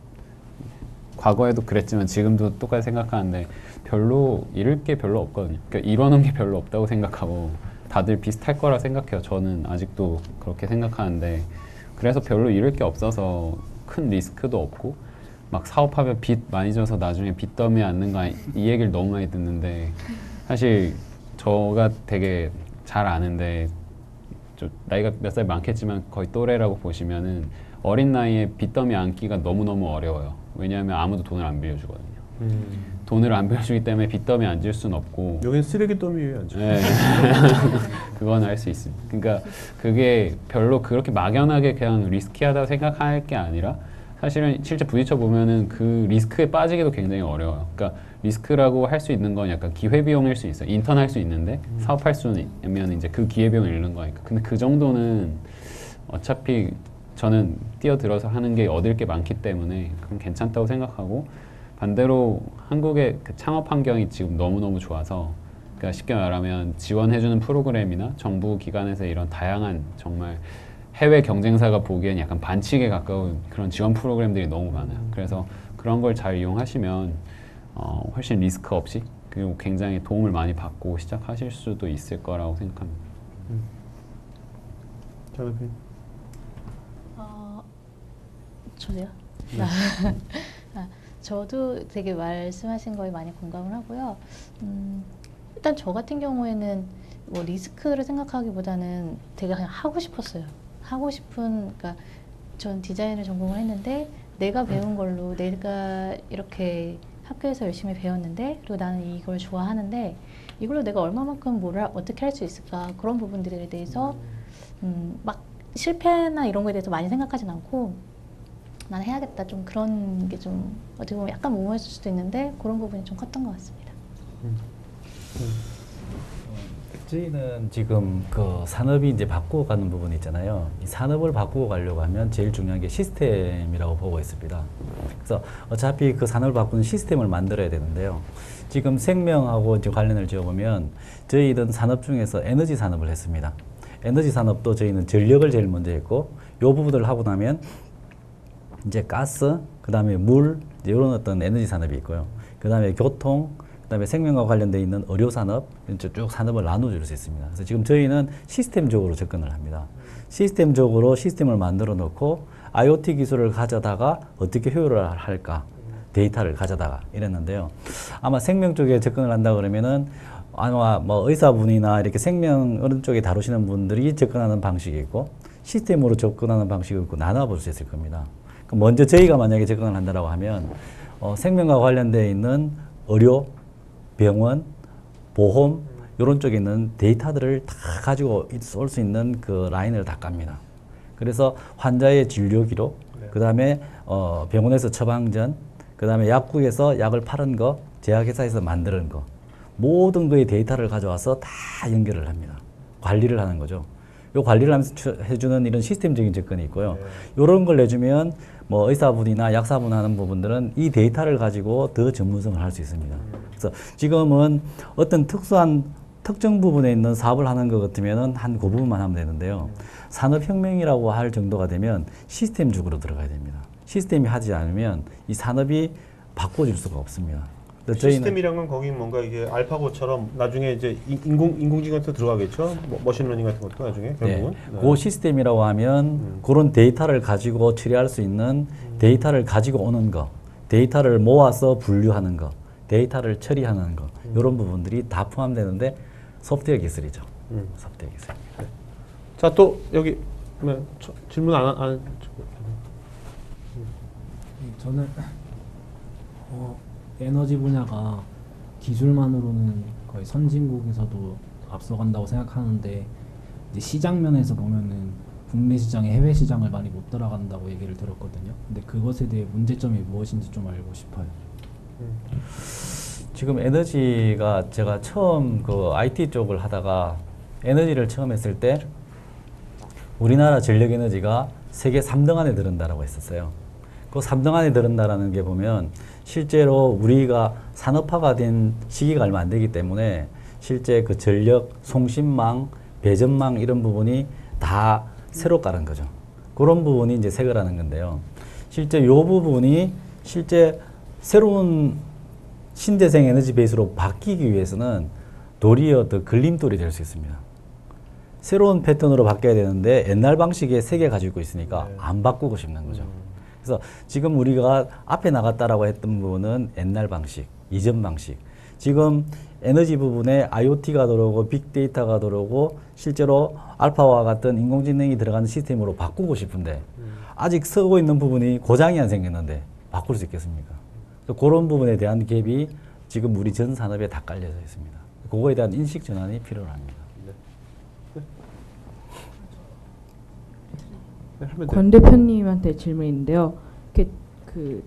과거에도 그랬지만 지금도 똑같이 생각하는데 별로 잃을 게 별로 없거든요. 그러니까 이뤄놓은 게 별로 없다고 생각하고 다들 비슷할 거라 생각해요. 저는 아직도 그렇게 생각하는데 그래서 별로 잃을 게 없어서 큰 리스크도 없고 막 사업하면 빚 많이 져서 나중에 빚더미에 앉는 거 이 얘기를 너무 많이 듣는데 사실 저가 되게 잘 아는데 좀 나이가 몇 살 많겠지만 거의 또래라고 보시면은 어린 나이에 빚더미 앉기가 너무너무 어려워요. 왜냐하면 아무도 돈을 안 빌려주거든요. 돈을 안 빌려주기 때문에 빚더미에 앉을 수는 없고 여긴 쓰레기 더미 위에 앉아. 네. 그건 할 수 있습니다. 그러니까 그게 별로 그렇게 막연하게 그냥 리스키하다고 생각할 게 아니라 사실은 실제 부딪혀 보면은 그 리스크에 빠지기도 굉장히 어려워요. 그러니까 리스크라고 할 수 있는 건 약간 기회비용일 수 있어요. 인턴 할 수 있는데 사업할 수는 있으면 이제 그 기회비용을 잃는 거니까. 근데 그 정도는 어차피 저는 뛰어들어서 하는 게 얻을 게 많기 때문에 그건 괜찮다고 생각하고 반대로 한국의 그 창업 환경이 지금 너무너무 좋아서 그러니까 쉽게 말하면 지원해주는 프로그램이나 정부 기관에서 이런 다양한 정말 해외 경쟁사가 보기엔 약간 반칙에 가까운 그런 지원 프로그램들이 너무 많아요. 그래서 그런 걸 잘 이용하시면 훨씬 리스크 없이 그리고 굉장히 도움을 많이 받고 시작하실 수도 있을 거라고 생각합니다. 저도요? 저도 되게 말씀하신 거에 많이 공감을 하고요. 일단 저 같은 경우에는 뭐 리스크를 생각하기보다는 되게 그냥 하고 싶었어요. 하고 싶은, 그러니까 전 디자인을 전공을 했는데 내가 배운 걸로 내가 이렇게 학교에서 열심히 배웠는데 그리고 나는 이걸 좋아하는데 이걸로 내가 얼마만큼 뭐를 어떻게 할 수 있을까 그런 부분들에 대해서 막 실패나 이런 거에 대해서 많이 생각하진 않고 나는 해야겠다 좀 그런 게 좀 어떻게 보면 약간 무모했을 수도 있는데 그런 부분이 좀 컸던 것 같습니다. 저희는 지금 그 산업이 이제 바꾸어 가는 부분이 있잖아요. 이 산업을 바꾸어 가려고 하면 제일 중요한 게 시스템이라고 보고 있습니다. 그래서 어차피 그 산업을 바꾸는 시스템을 만들어야 되는데요. 지금 생명하고 이제 관련을 지어보면 저희는 산업 중에서 에너지 산업을 했습니다. 에너지 산업도 저희는 전력을 제일 먼저 했고 요 부분을 하고 나면 이제 가스, 그 다음에 물, 이런 어떤 에너지 산업이 있고요. 그 다음에 교통, 그 다음에 생명과 관련되어 있는 의료 산업, 쭉 산업을 나눠줄 수 있습니다. 그래서 지금 저희는 시스템적으로 접근을 합니다. 시스템적으로 시스템을 만들어 놓고 IoT 기술을 가져다가 어떻게 효율을 할까, 데이터를 가져다가 이랬는데요. 아마 생명 쪽에 접근을 한다 그러면은 아마 뭐 의사분이나 이렇게 생명 이런 쪽에 다루시는 분들이 접근하는 방식이 있고 시스템으로 접근하는 방식이 있고 나눠볼 수 있을 겁니다. 먼저 저희가 만약에 접근을 한다고 하면 생명과 관련되어 있는 의료, 병원, 보험 이런 쪽에 있는 데이터들을 다 가지고 쏠 수 있는 그 라인을 다 깝니다. 그래서 환자의 진료 기록, 그 다음에 병원에서 처방전, 그 다음에 약국에서 약을 파는 거, 제약회사에서 만드는 거 모든 거의 데이터를 가져와서 다 연결을 합니다. 관리를 하는 거죠. 요 관리를 하면서 해주는 이런 시스템적인 접근이 있고요. 요런 걸 내주면 뭐 의사분이나 약사분 하는 부분들은 이 데이터를 가지고 더 전문성을 할 수 있습니다. 그래서 지금은 어떤 특수한 특정 부분에 있는 사업을 하는 것 같으면은 한 그 부분만 하면 되는데요. 산업혁명이라고 할 정도가 되면 시스템적으로 들어가야 됩니다. 시스템이 하지 않으면 이 산업이 바꿔줄 수가 없습니다. 시스템이란 건 거기 뭔가 이게 알파고처럼 나중에 이제 인공지능도 들어가겠죠. 뭐 머신러닝 같은 것도 나중에 결국은. 네. 그 시스템이라고 하면 그런 데이터를 가지고 처리할 수 있는 데이터를 가지고 오는 거, 데이터를 모아서 분류하는 거, 데이터를 처리하는 거 이런 부분들이 다 포함되는데 소프트웨어 기술이죠. 소프트웨어 기술. 자, 또 여기 질문 안 저는 에너지 분야가 기술만으로는 거의 선진국에서도 앞서간다고 생각하는데 이제 시장 면에서 보면은 국내 시장에 해외 시장을 많이 못 따라간다고 얘기를 들었거든요. 근데 그것에 대해 문제점이 무엇인지 좀 알고 싶어요. 지금 에너지가 제가 처음 그 IT 쪽을 하다가 에너지를 처음 했을 때 우리나라 전력 에너지가 세계 3등 안에 들은다라고 했었어요. 그 3등 안에 들은다라는 게 보면 실제로 우리가 산업화가 된 시기가 얼마 안 되기 때문에 실제 그 전력, 송신망, 배전망 이런 부분이 다 새로 깔은 거죠. 그런 부분이 이제 새거라는 건데요. 실제 이 부분이 실제 새로운 신재생 에너지 베이스로 바뀌기 위해서는 도리어 더 걸림돌이 될 수 있습니다. 새로운 패턴으로 바뀌어야 되는데 옛날 방식의 세계 가지고 있으니까 안 바꾸고 싶는 거죠. 그래서 지금 우리가 앞에 나갔다라고 했던 부분은 옛날 방식, 이전 방식. 지금 에너지 부분에 IoT가 들어오고 빅데이터가 들어오고 실제로 알파와 같은 인공지능이 들어가는 시스템으로 바꾸고 싶은데 아직 쓰고 있는 부분이 고장이 안 생겼는데 바꿀 수 있겠습니까? 그런 부분에 대한 갭이 지금 우리 전 산업에 다 깔려져 있습니다. 그거에 대한 인식 전환이 필요합니다. 권 대표님한테 질문인데요. 그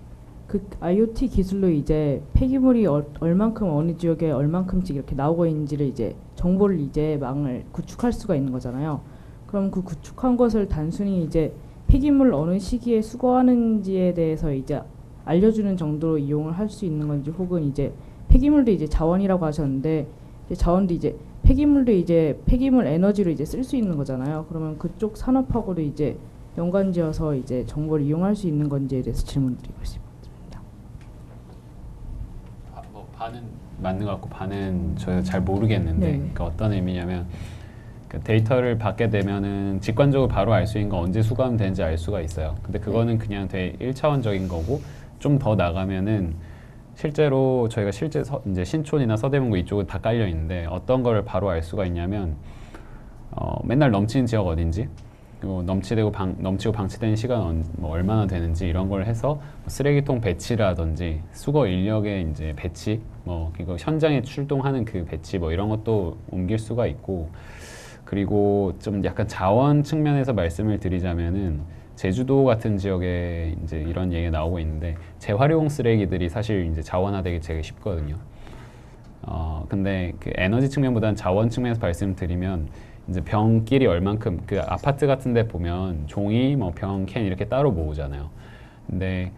IoT 기술로 이제 폐기물이 얼만큼 어느 지역에 얼만큼씩 이렇게 나오고 있는지를 이제 정보를 이제 망을 구축할 수가 있는 거잖아요. 그럼 그 구축한 것을 단순히 이제 폐기물 어느 시기에 수거하는지에 대해서 이제 알려주는 정도로 이용을 할 수 있는 건지 혹은 이제 폐기물도 이제 자원이라고 하셨는데 이제 자원도 이제 폐기물도 이제 폐기물 에너지로 이제 쓸 수 있는 거잖아요. 그러면 그쪽 산업하고도 이제 연관지어서 이제 정보를 이용할 수 있는 건지에 대해서 질문드리고 싶습니다. 반은 맞는 것 같고 반은 저 잘 모르겠는데 네. 그러니까 어떤 의미냐면 그 데이터를 받게 되면은 직관적으로 바로 알 수 있는 건 언제 수거하면 되는지 알 수가 있어요. 근데 그거는 그냥 되게 1차원적인 거고 좀 더 나가면은 실제로 저희가 실제 이제 신촌이나 서대문구 이쪽은 다 깔려 있는데 어떤 거를 바로 알 수가 있냐면 맨날 넘치는 지역 어딘지 그리고 넘치고 방치되는 시간 뭐 얼마나 되는지 이런 걸 해서 뭐 쓰레기통 배치라든지 수거 인력의 이제 배치, 뭐 이거 현장에 출동하는 그 배치 뭐 이런 것도 옮길 수가 있고, 그리고 좀 약간 자원 측면에서 말씀을 드리자면은 제주도 같은 지역에 이제 이런 얘기가 나오고 있는데 재활용 쓰레기들이 사실 이제 자원화되기 되게 쉽거든요. 근데 그 에너지 측면보다는 자원 측면에서 말씀드리면 이제 병끼리 얼만큼 그 아파트 같은데 보면 종이, 뭐 병, 캔 이렇게 따로 모으잖아요. 근데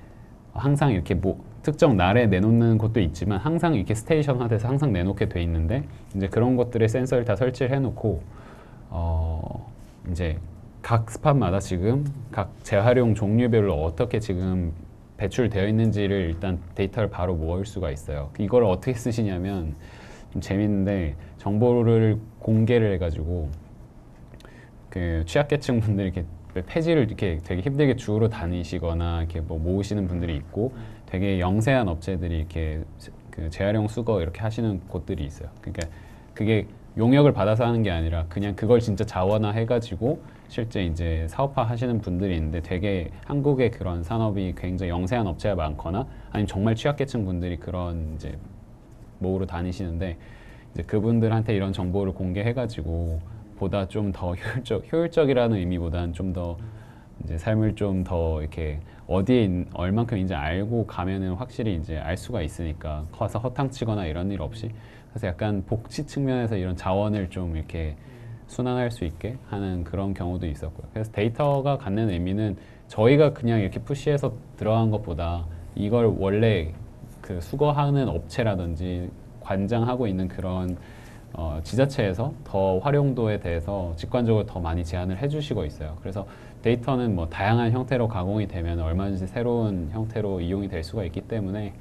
항상 이렇게 특정 날에 내놓는 곳도 있지만 항상 이렇게 스테이션화돼서 항상 내놓게 돼 있는데 이제 그런 것들에 센서를 다 설치를 해놓고 이제 각 스팟마다 지금 각 재활용 종류별로 어떻게 지금 배출되어 있는지를 일단 데이터를 바로 모을 수가 있어요. 이걸 어떻게 쓰시냐면 좀 재밌는데 정보를 공개를 해가지고 그 취약계층 분들이 이렇게 폐지를 이렇게 되게 힘들게 주우러 다니시거나 이렇게 뭐 모으시는 분들이 있고 되게 영세한 업체들이 이렇게 그 재활용 수거 이렇게 하시는 곳들이 있어요. 그러니까 그게 용역을 받아서 하는 게 아니라 그냥 그걸 진짜 자원화 해가지고 실제 이제 사업화 하시는 분들이 있는데 되게 한국의 그런 산업이 굉장히 영세한 업체가 많거나 아니면 정말 취약계층 분들이 그런 이제 모으러 다니시는데 이제 그분들한테 이런 정보를 공개해가지고 보다 좀 더 효율적이라는 의미보다는 좀 더 이제 삶을 좀 더 이렇게 어디에 얼만큼인지 알고 가면은 확실히 이제 알 수가 있으니까 커서 허탕치거나 이런 일 없이, 그래서 약간 복지 측면에서 이런 자원을 좀 이렇게 순환할 수 있게 하는 그런 경우도 있었고요. 그래서 데이터가 갖는 의미는 저희가 그냥 이렇게 푸시해서 들어간 것보다 이걸 원래 그 수거하는 업체라든지 관장하고 있는 그런 지자체에서 더 활용도에 대해서 직관적으로 더 많이 제안을 해주시고 있어요. 그래서 데이터는 뭐 다양한 형태로 가공이 되면 얼마든지 새로운 형태로 이용이 될 수가 있기 때문에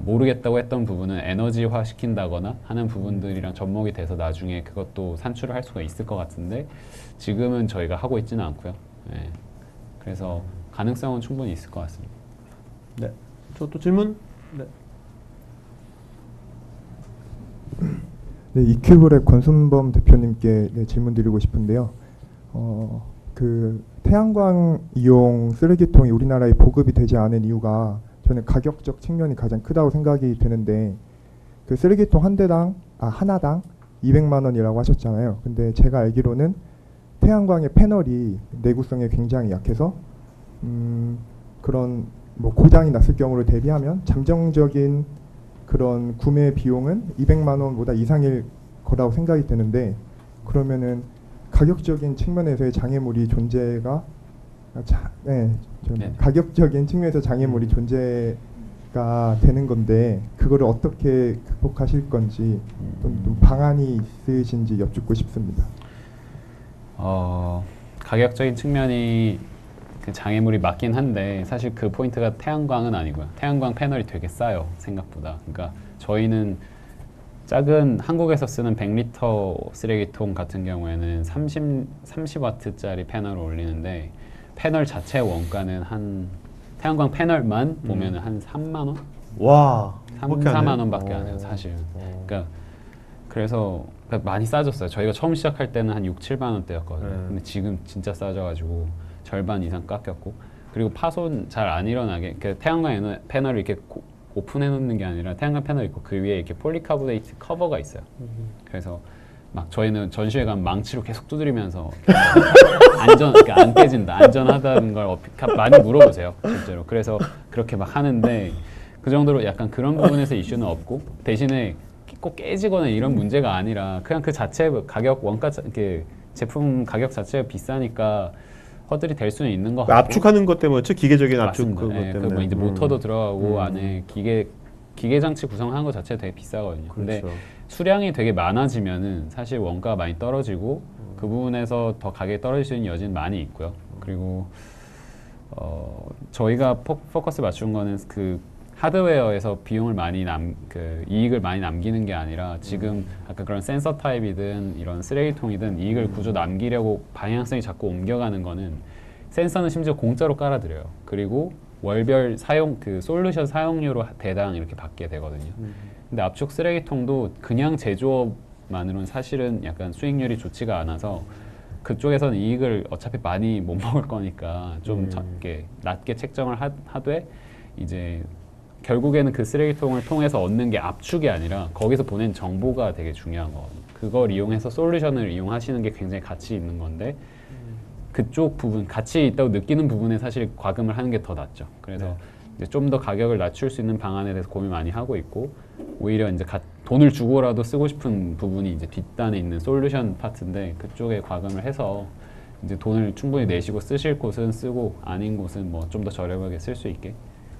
모르겠다고 했던 부분은 에너지화 시킨다거나 하는 부분들이랑 접목이 돼서 나중에 그것도 산출을 할 수가 있을 것 같은데 지금은 저희가 하고 있지는 않고요. 네. 그래서 가능성은 충분히 있을 것 같습니다. 네. 저 또 질문? 네. 네, 이큐브랩 권순범 대표님께 질문 드리고 싶은데요. 그 태양광 이용 쓰레기통이 우리나라에 보급이 되지 않은 이유가 저는 가격적 측면이 가장 크다고 생각이 드는데, 그 쓰레기통 하나당 200만 원이라고 하셨잖아요. 근데 제가 알기로는 태양광의 패널이 내구성에 굉장히 약해서 그런 뭐 고장이 났을 경우를 대비하면 잠정적인 그런 구매 비용은 200만 원보다 이상일 거라고 생각이 되는데, 그러면은 가격적인 측면에서의 장애물이 존재가 가격적인 측면에서 장애물이 존재가 되는 건데 그거를 어떻게 극복하실 건지 좀 방안이 있으신지 여쭙고 싶습니다. 가격적인 측면이 그 장애물이 맞긴 한데 사실 그 포인트가 태양광은 아니고요. 태양광 패널이 되게 싸요, 생각보다. 그러니까 저희는 작은 한국에서 쓰는 100리터 쓰레기통 같은 경우에는 30W짜리 패널을 올리는데 패널 자체 원가는 한 태양광 패널만 보면은 한 3만 원? 와, 4만 원밖에 안 해요, 사실. 그러니까 그래서 많이 싸졌어요. 저희가 처음 시작할 때는 한 6, 7만 원대였거든요. 근데 지금 진짜 싸져가지고 절반 이상 깎였고, 그리고 파손 잘 안 일어나게 그 태양광 패널을 이렇게 오픈해 놓는 게 아니라 태양광 패널 있고 그 위에 이렇게 폴리카보네이트 커버가 있어요. 그래서 막 저희는 전시회 가면 망치로 계속 두드리면서 그러니까 안 깨진다, 안전하다는 걸 많이 물어보세요, 실제로. 그래서 그렇게 막 하는데 그 정도로 약간 그런 부분에서 이슈는 없고, 대신에 꼭 깨지거나 이런 문제가 아니라 그냥 그 자체 가격 원가 이렇게 제품 가격 자체가 비싸니까 허들이 될 수는 있는 것 같고. 압축하는 것 때문에 기계적인 압축 그것 네, 때문에. 뭐 이제 모터도 들어가고 안에 기계 장치 구성하는 것 자체가 되게 비싸거든요. 근데 그렇죠. 수량이 되게 많아지면은 사실 원가가 많이 떨어지고 그 부분에서 더 가격이 떨어질 수 있는 여지는 많이 있고요. 그리고 저희가 포커스 맞춘 거는 그 하드웨어에서 비용을 많이 이익을 많이 남기는 게 아니라 지금 아까 그런 센서 타입이든 이런 쓰레기통이든 이익을 구조 남기려고 방향성이 자꾸 옮겨가는 거는, 센서는 심지어 공짜로 깔아드려요. 그리고 월별 그 솔루션 사용료로 대당 이렇게 받게 되거든요. 근데 압축 쓰레기통도 그냥 제조업만으로는 사실은 약간 수익률이 좋지가 않아서 그쪽에서는 이익을 어차피 많이 못 먹을 거니까 좀 이렇게 낮게 책정을 하되 이제 결국에는 그 쓰레기통을 통해서 얻는 게 압축이 아니라 거기서 보낸 정보가 되게 중요한 거거든요. 그걸 이용해서 솔루션을 이용하시는 게 굉장히 가치 있는 건데 그쪽 부분, 가치 있다고 느끼는 부분에 사실 과금을 하는 게 더 낫죠. 그래서 이제 좀 더 가격을 낮출 수 있는 방안에 대해서 고민 많이 하고 있고 오히려 이제 돈을 주고라도 쓰고 싶은 부분이 이제 뒷단에 있는 솔루션 파트인데 그쪽에 과금을 해서 이제 돈을 충분히 내시고 쓰실 곳은 쓰고 아닌 곳은 뭐 좀 더 저렴하게 쓸 수 있게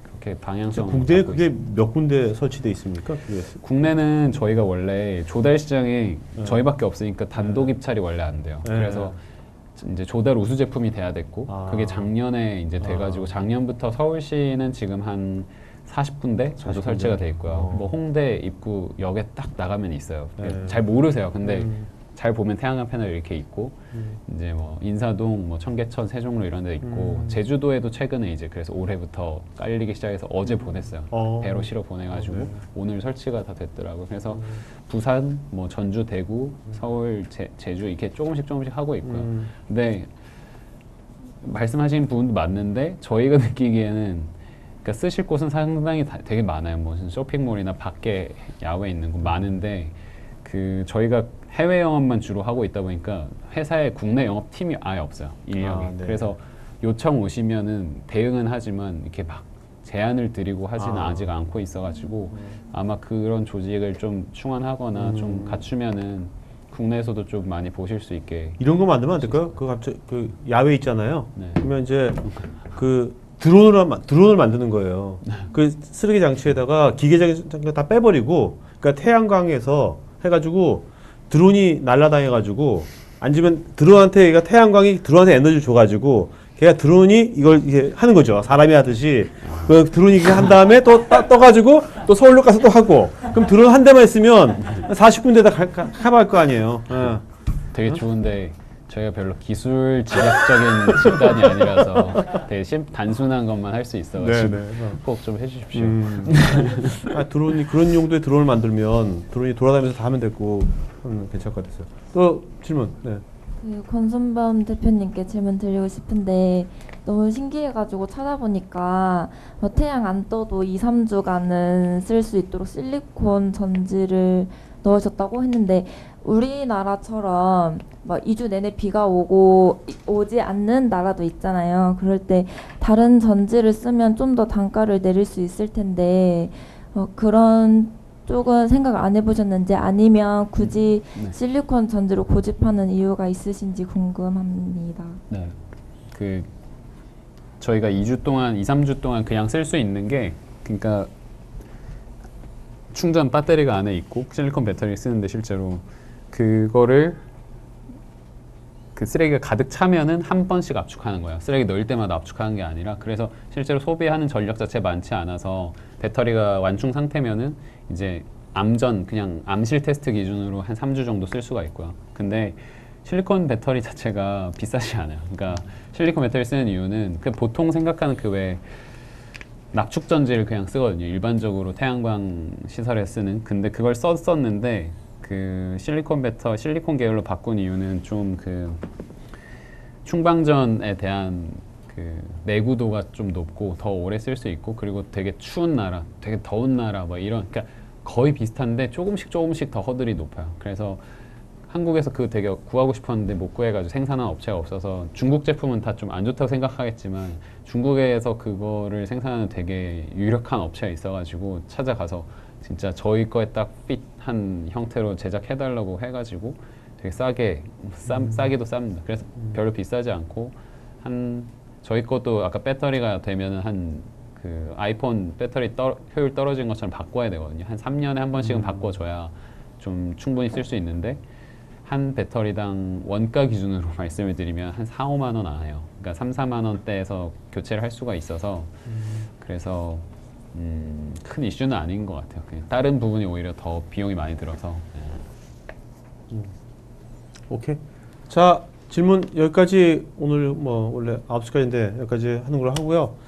그렇게 방향성. 국내에 그게 몇 군데 설치돼 있습니까? 국내는 저희가 원래 조달 시장에 저희밖에 없으니까 단독 입찰이 원래 안 돼요. 그래서 이제 조달 우수 제품이 돼야 됐고 그게 작년에 이제 돼가지고 작년부터 서울시는 지금 한 40군데 정도 설치가 돼 있고요. 뭐 홍대 입구역에 딱 나가면 있어요. 잘 모르세요. 근데 잘 보면 태양광 패널 이렇게 있고 이제 뭐 인사동, 뭐 청계천, 세종로 이런 데 있고 제주도에도 최근에 이제 그래서 올해부터 깔리기 시작해서 어제 보냈어요. 배로 실어 보내가지고 오늘 설치가 다 됐더라고요. 그래서 부산, 뭐 전주, 대구, 서울, 제주 이렇게 조금씩 하고 있고요. 근데 말씀하신 부분도 맞는데 저희가 느끼기에는 그러니까 쓰실 곳은 상당히 되게 많아요. 무슨 쇼핑몰이나 밖에 야외에 있는 곳 많은데 그 저희가 해외 영업만 주로 하고 있다 보니까 회사에 국내 영업 팀이 아예 없어요. 인력이. 그래서 요청 오시면은 대응은 하지만 이렇게 막 제안을 드리고 하지는 아직 않고 있어가지고 아마 그런 조직을 좀 충원하거나 좀 갖추면은 국내에서도 좀 많이 보실 수 있게. 이런 거 만들면 안 될까요? 그 갑자기 그 야외 있잖아요. 그러면 이제 그 드론을 만드는 거예요. 그 쓰레기 장치에다가 기계적인 거 다 빼버리고, 그러니까 태양광에서 해가지고 드론이 날아다녀가지고 앉으면 드론한테 얘가 태양광이 드론한테 에너지를 줘가지고 걔가 드론이 이걸 이렇게 하는 거죠. 사람이 하듯이 그 드론이 이렇게 한 다음에 또 떠가지고 또 서울로 가서 또 하고. 그럼 드론 한 대만 있으면 40군데다 가볼 거 아니에요. 되게 좋은데. 저희가 별로 기술 지략적인 집단이 아니라서 되게 단순한 것만 할 수 있어가지고 꼭 좀 해주십시오. 드론이 그런 용도의 드론을 만들면 드론이 돌아다니면서 다 하면 되고 괜찮을 것 같았어요. 또 질문. 네. 그 권순범 대표님께 질문 드리고 싶은데 너무 신기해가지고 찾아보니까 뭐 태양 안 떠도 2-3주간은 쓸 수 있도록 실리콘 전지를 넣으셨다고 했는데 우리나라처럼 막 2주 내내 비가 오지 않는 나라도 있잖아요. 그럴 때 다른 전지를 쓰면 좀 더 단가를 내릴 수 있을 텐데 그런 쪽은 생각 안 해보셨는지 아니면 굳이 실리콘 전지로 고집하는 이유가 있으신지 궁금합니다. 네, 그 저희가 2-3주 동안 그냥 쓸 수 있는 게 그러니까 충전 배터리가 안에 있고 실리콘 배터리 쓰는데 실제로 그거를 그 쓰레기가 가득 차면은 한 번씩 압축하는 거예요. 쓰레기 넣을 때마다 압축하는 게 아니라 그래서 실제로 소비하는 전력 자체 많지 않아서 배터리가 완충 상태면은 이제 그냥 암실 테스트 기준으로 한 3주 정도 쓸 수가 있고요. 근데 실리콘 배터리 자체가 비싸지 않아요. 그러니까 실리콘 배터리 쓰는 이유는 그 보통 생각하는 그 외 납축 전지를 그냥 쓰거든요. 일반적으로 태양광 시설에 쓰는. 근데 그걸 썼었는데 그 실리콘 계열로 바꾼 이유는 좀 그 충방전에 대한 그 내구도가 좀 높고 더 오래 쓸 수 있고 그리고 되게 추운 나라, 되게 더운 나라 뭐 이런 그러니까 거의 비슷한데 조금씩 더 허들이 높아요. 그래서 한국에서 그거 되게 구하고 싶었는데 못 구해가지고 생산한 업체가 없어서 중국 제품은 다 좀 안 좋다고 생각하겠지만 중국에서 그거를 생산하는 되게 유력한 업체가 있어가지고 찾아가서 진짜 저희 거에 딱 핏한 형태로 제작해달라고 해가지고 되게 싸기도 쌉니다. 그래서 별로 비싸지 않고 저희 것도 아까 배터리가 되면은 한 그 아이폰 배터리 효율 떨어진 것처럼 바꿔야 되거든요. 한 3년에 한 번씩은 바꿔줘야 좀 충분히 쓸 수 있는데 한 배터리당 원가 기준으로 말씀을 드리면 한 4-5만 원 안 해요. 그러니까 3-4만 원대에서 교체를 할 수가 있어서 그래서 큰 이슈는 아닌 것 같아요. 그냥 다른 부분이 오히려 더 비용이 많이 들어서. 오케이. 자, 질문 여기까지 오늘 뭐 원래 9시까지인데 여기까지 하는 걸로 하고요.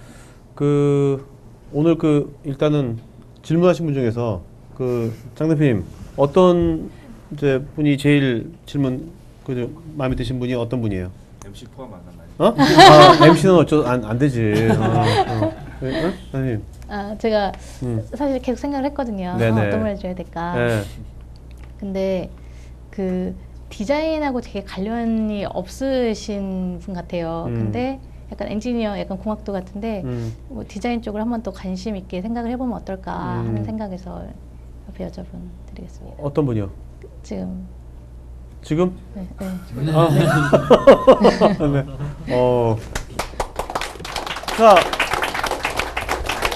오늘 일단은 질문하신 분 중에서 장 대표님 어떤 이제 분이 제일 질문 그 마음에 드신 분이 어떤 분이에요? MC 포함 안 한다니. 어? 아, MC는 안 되지. 선생님. 제가 사실 계속 생각을 했거든요. 어떤 걸 해줘야 될까. 네. 근데 그 디자인하고 되게 관련이 없으신 분 같아요. 근데 약간 엔지니어, 약간 공학도 같은데 뭐 디자인 쪽으로 한번 또 관심 있게 생각을 해보면 어떨까 하는 생각에서 옆에 여자분 드리겠습니다. 어떤 분이요? 지금? 네. 네. 아. 네. 자,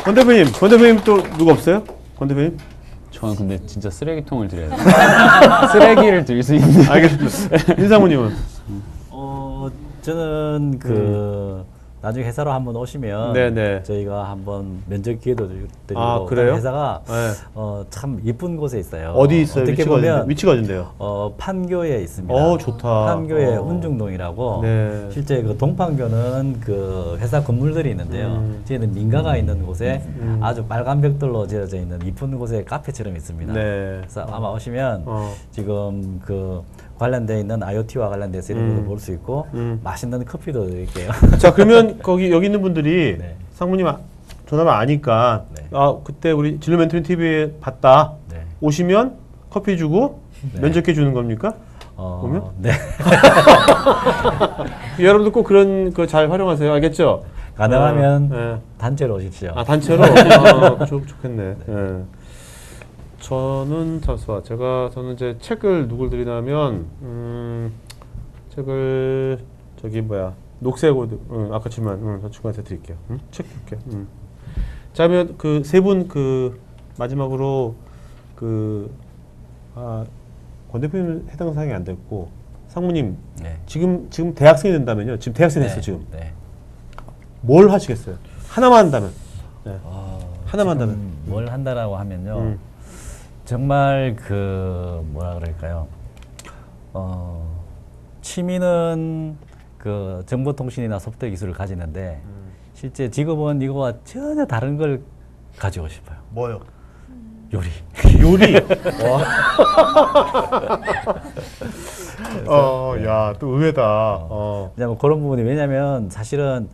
권 대표님 또 누구 없어요? 권 대표님? 저는 근데 진짜 쓰레기통을 드려야 돼요. 쓰레기를 드릴 수 있는. 알겠습니다. 인상무님은? 저는 나중에 회사로 한번 오시면 네네. 저희가 한번 면접 기회도 드리고 아, 그래요? 회사가 네. 참 이쁜 곳에 있어요. 어디 있어요? 어떻게 보면 위치가 어딘데요? 판교에 있습니다. 좋다. 판교의 운중동이라고 네. 실제 그 동판교는 그 회사 건물들이 있는데요. 저희는 민가가 있는 곳에 아주 빨간 벽돌로 지어져 있는 이쁜 곳에 카페처럼 있습니다. 네. 그래서 아마 오시면 지금 그 관련되어 있는 IoT와 관련돼서 이런 것도 볼 수 있고 맛있는 커피도 드릴게요. 자, 그러면 여기 있는 분들이 상무님 전화만 아니까 그때 우리 진로 멘토링 TV에 봤다. 오시면 커피 주고 면접해 주는 겁니까? 보면? 네. 여러분들 꼭 그런 거 잘 활용하세요. 알겠죠? 가능하면 단체로 오십시오. 단체로? 좋겠네. 네. 저는 저는 이제 책을 누굴 드리냐면 책을 녹색 옷 아까 질문 중간에서 드릴게요. 책 줄게. 자, 그러면 그 세 분 마지막으로 권 대표님 해당 사항이 안 됐고 상무님 지금 대학생이 된다면요. 지금 대학생 됐어 지금. 뭘 하시겠어요? 하나만 한다면. 하나만 한다면. 뭘 한다라고 하면요. 정말 뭐라 그럴까요? 취미는 그 정보통신이나 소프트 기술을 가지는데 실제 직업은 이거와 전혀 다른 걸 가지고 싶어요. 뭐요? 요리. 요리. 야, 또 의외다. 왜냐면 그런 부분이 왜냐면 사실은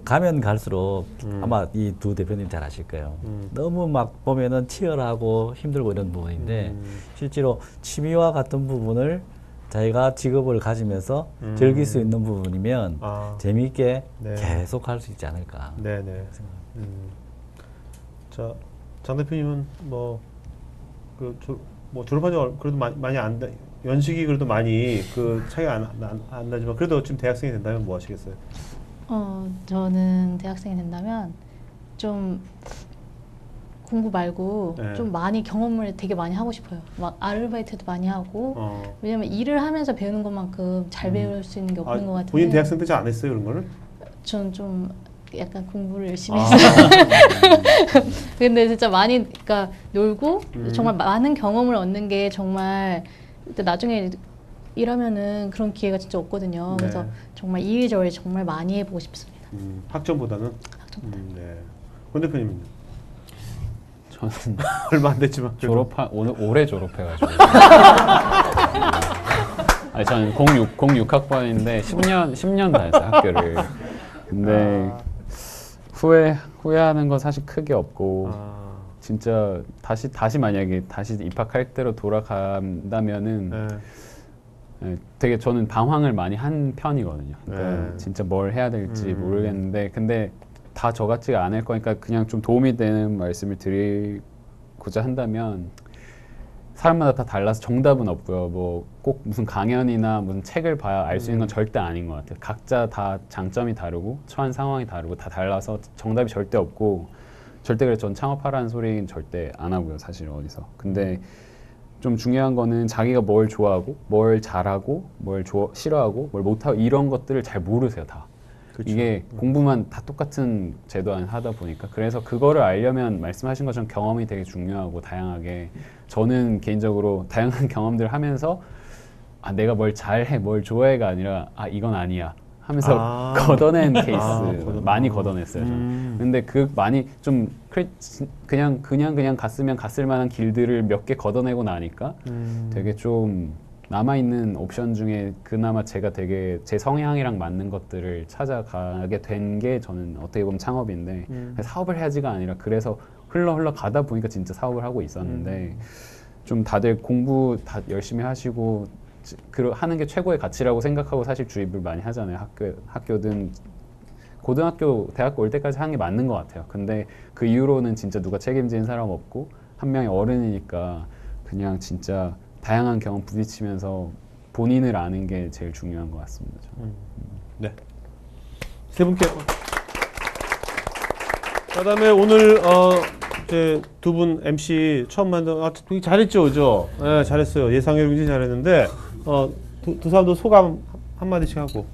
가면 갈수록 아마 이 두 대표님 잘 아실 거예요. 너무 막 보면은 치열하고 힘들고 이런 부분인데 실제로 취미와 같은 부분을 자기가 직업을 가지면서 즐길 수 있는 부분이면 재미있게 계속 할 수 있지 않을까. 네네. 자, 장 대표님은 졸업한 지 그래도 많이 연식이 그래도 많이 차이가 안 나지만 그래도 지금 대학생이 된다면 뭐 하시겠어요? 저는 대학생이 된다면 좀 공부 말고 좀 많이 경험을 되게 많이 하고 싶어요. 막 아르바이트도 많이 하고 왜냐면 일을 하면서 배우는 것만큼 잘 배울 수 있는 게 없는 것 같은데. 본인 대학생 때 잘 안 했어요 그런 거를? 전 좀 약간 공부를 열심히 했어요. 근데 진짜 많이 그러니까 놀고 정말 많은 경험을 얻는 게 정말 나중에 일하면은 그런 기회가 진짜 없거든요. 그래서 정말 이리저리 정말 많이 해보고 싶습니다. 학점보다는? 네. 권 대표님은요? 저는 얼마 안 됐지만 올해 졸업해가지고 아니 저는 06학번인데 10년 다녔어요 학교를. 근데 후회하는 건 사실 크게 없고 진짜 다시 만약에 다시 입학할 때로 돌아간다면은 되게 저는 방황을 많이 한 편이거든요. 그러니까 진짜 뭘 해야 될지 모르겠는데 근데 다 저같지가 않을 거니까 그냥 좀 도움이 되는 말씀을 드리고자 한다면 사람마다 다 달라서 정답은 없고요. 뭐 꼭 무슨 강연이나 무슨 책을 봐야 알 수 있는 건 절대 아닌 것 같아요. 각자 다 장점이 다르고 처한 상황이 다르고 다 달라서 정답이 절대 없고 절대 그래서 전 창업하라는 소리는 절대 안 하고요. 사실 어디서. 근데 좀 중요한 거는 자기가 뭘 좋아하고 뭘 잘하고 뭘 싫어하고 뭘 못하고 이런 것들을 잘 모르세요. 다. 그쵸. 이게 공부만 다 똑같은 제도 안에 하다 보니까 그래서 그거를 알려면 말씀하신 것처럼 경험이 되게 중요하고 다양하게 저는 개인적으로 다양한 경험들을 하면서 내가 뭘 잘해 뭘 좋아해가 아니라 이건 아니야 하면서 걷어낸 케이스 많이 걷어냈어요. 저는. 근데 많이 좀 그냥 갔으면 갔을 만한 길들을 몇 개 걷어내고 나니까 되게 좀 남아 있는 옵션 중에 그나마 제가 되게 제 성향이랑 맞는 것들을 찾아가게 된 게 저는 어떻게 보면 창업인데 사업을 해야지가 아니라 그래서 흘러 가다 보니까 진짜 사업을 하고 있었는데 좀 다들 공부 다 열심히 하시고 하는 게 최고의 가치라고 생각하고 사실 주입을 많이 하잖아요. 학교든 고등학교, 대학교 올 때까지 하는 게 맞는 것 같아요. 근데 그 이후로는 진짜 누가 책임지는 사람 없고 한 명이 어른이니까 그냥 진짜 다양한 경험 부딪히면서 본인을 아는 게 제일 중요한 것 같습니다. 네. 세 분께. 그다음에 오늘 이제 두 분 MC 처음 만든 되게 잘했죠, 그죠? 네, 잘했어요. 예상외로 굉장히 잘했는데 두 사람도 소감 한 마디씩 하고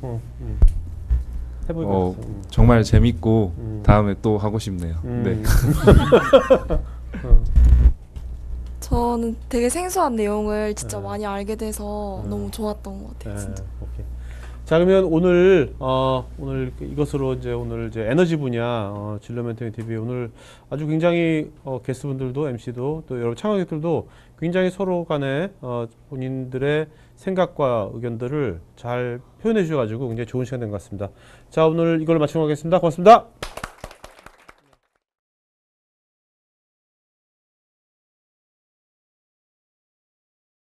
해보니까 정말 재밌고 다음에 또 하고 싶네요. 네. 저는 되게 생소한 내용을 진짜 많이 알게 돼서 너무 좋았던 것 같아요. 진짜. 오케이. 자, 그러면 오늘 이것으로 이제 오늘 이제 에너지 분야 진로 멘토링 TV 오늘 아주 굉장히 게스트분들도 MC도 또 여러분 참가객들도 굉장히 서로 간에 본인들의 생각과 의견들을 잘 표현해 주셔가지고 굉장히 좋은 시간 된 것 같습니다. 자, 오늘 이걸로 마치도록 하겠습니다. 고맙습니다.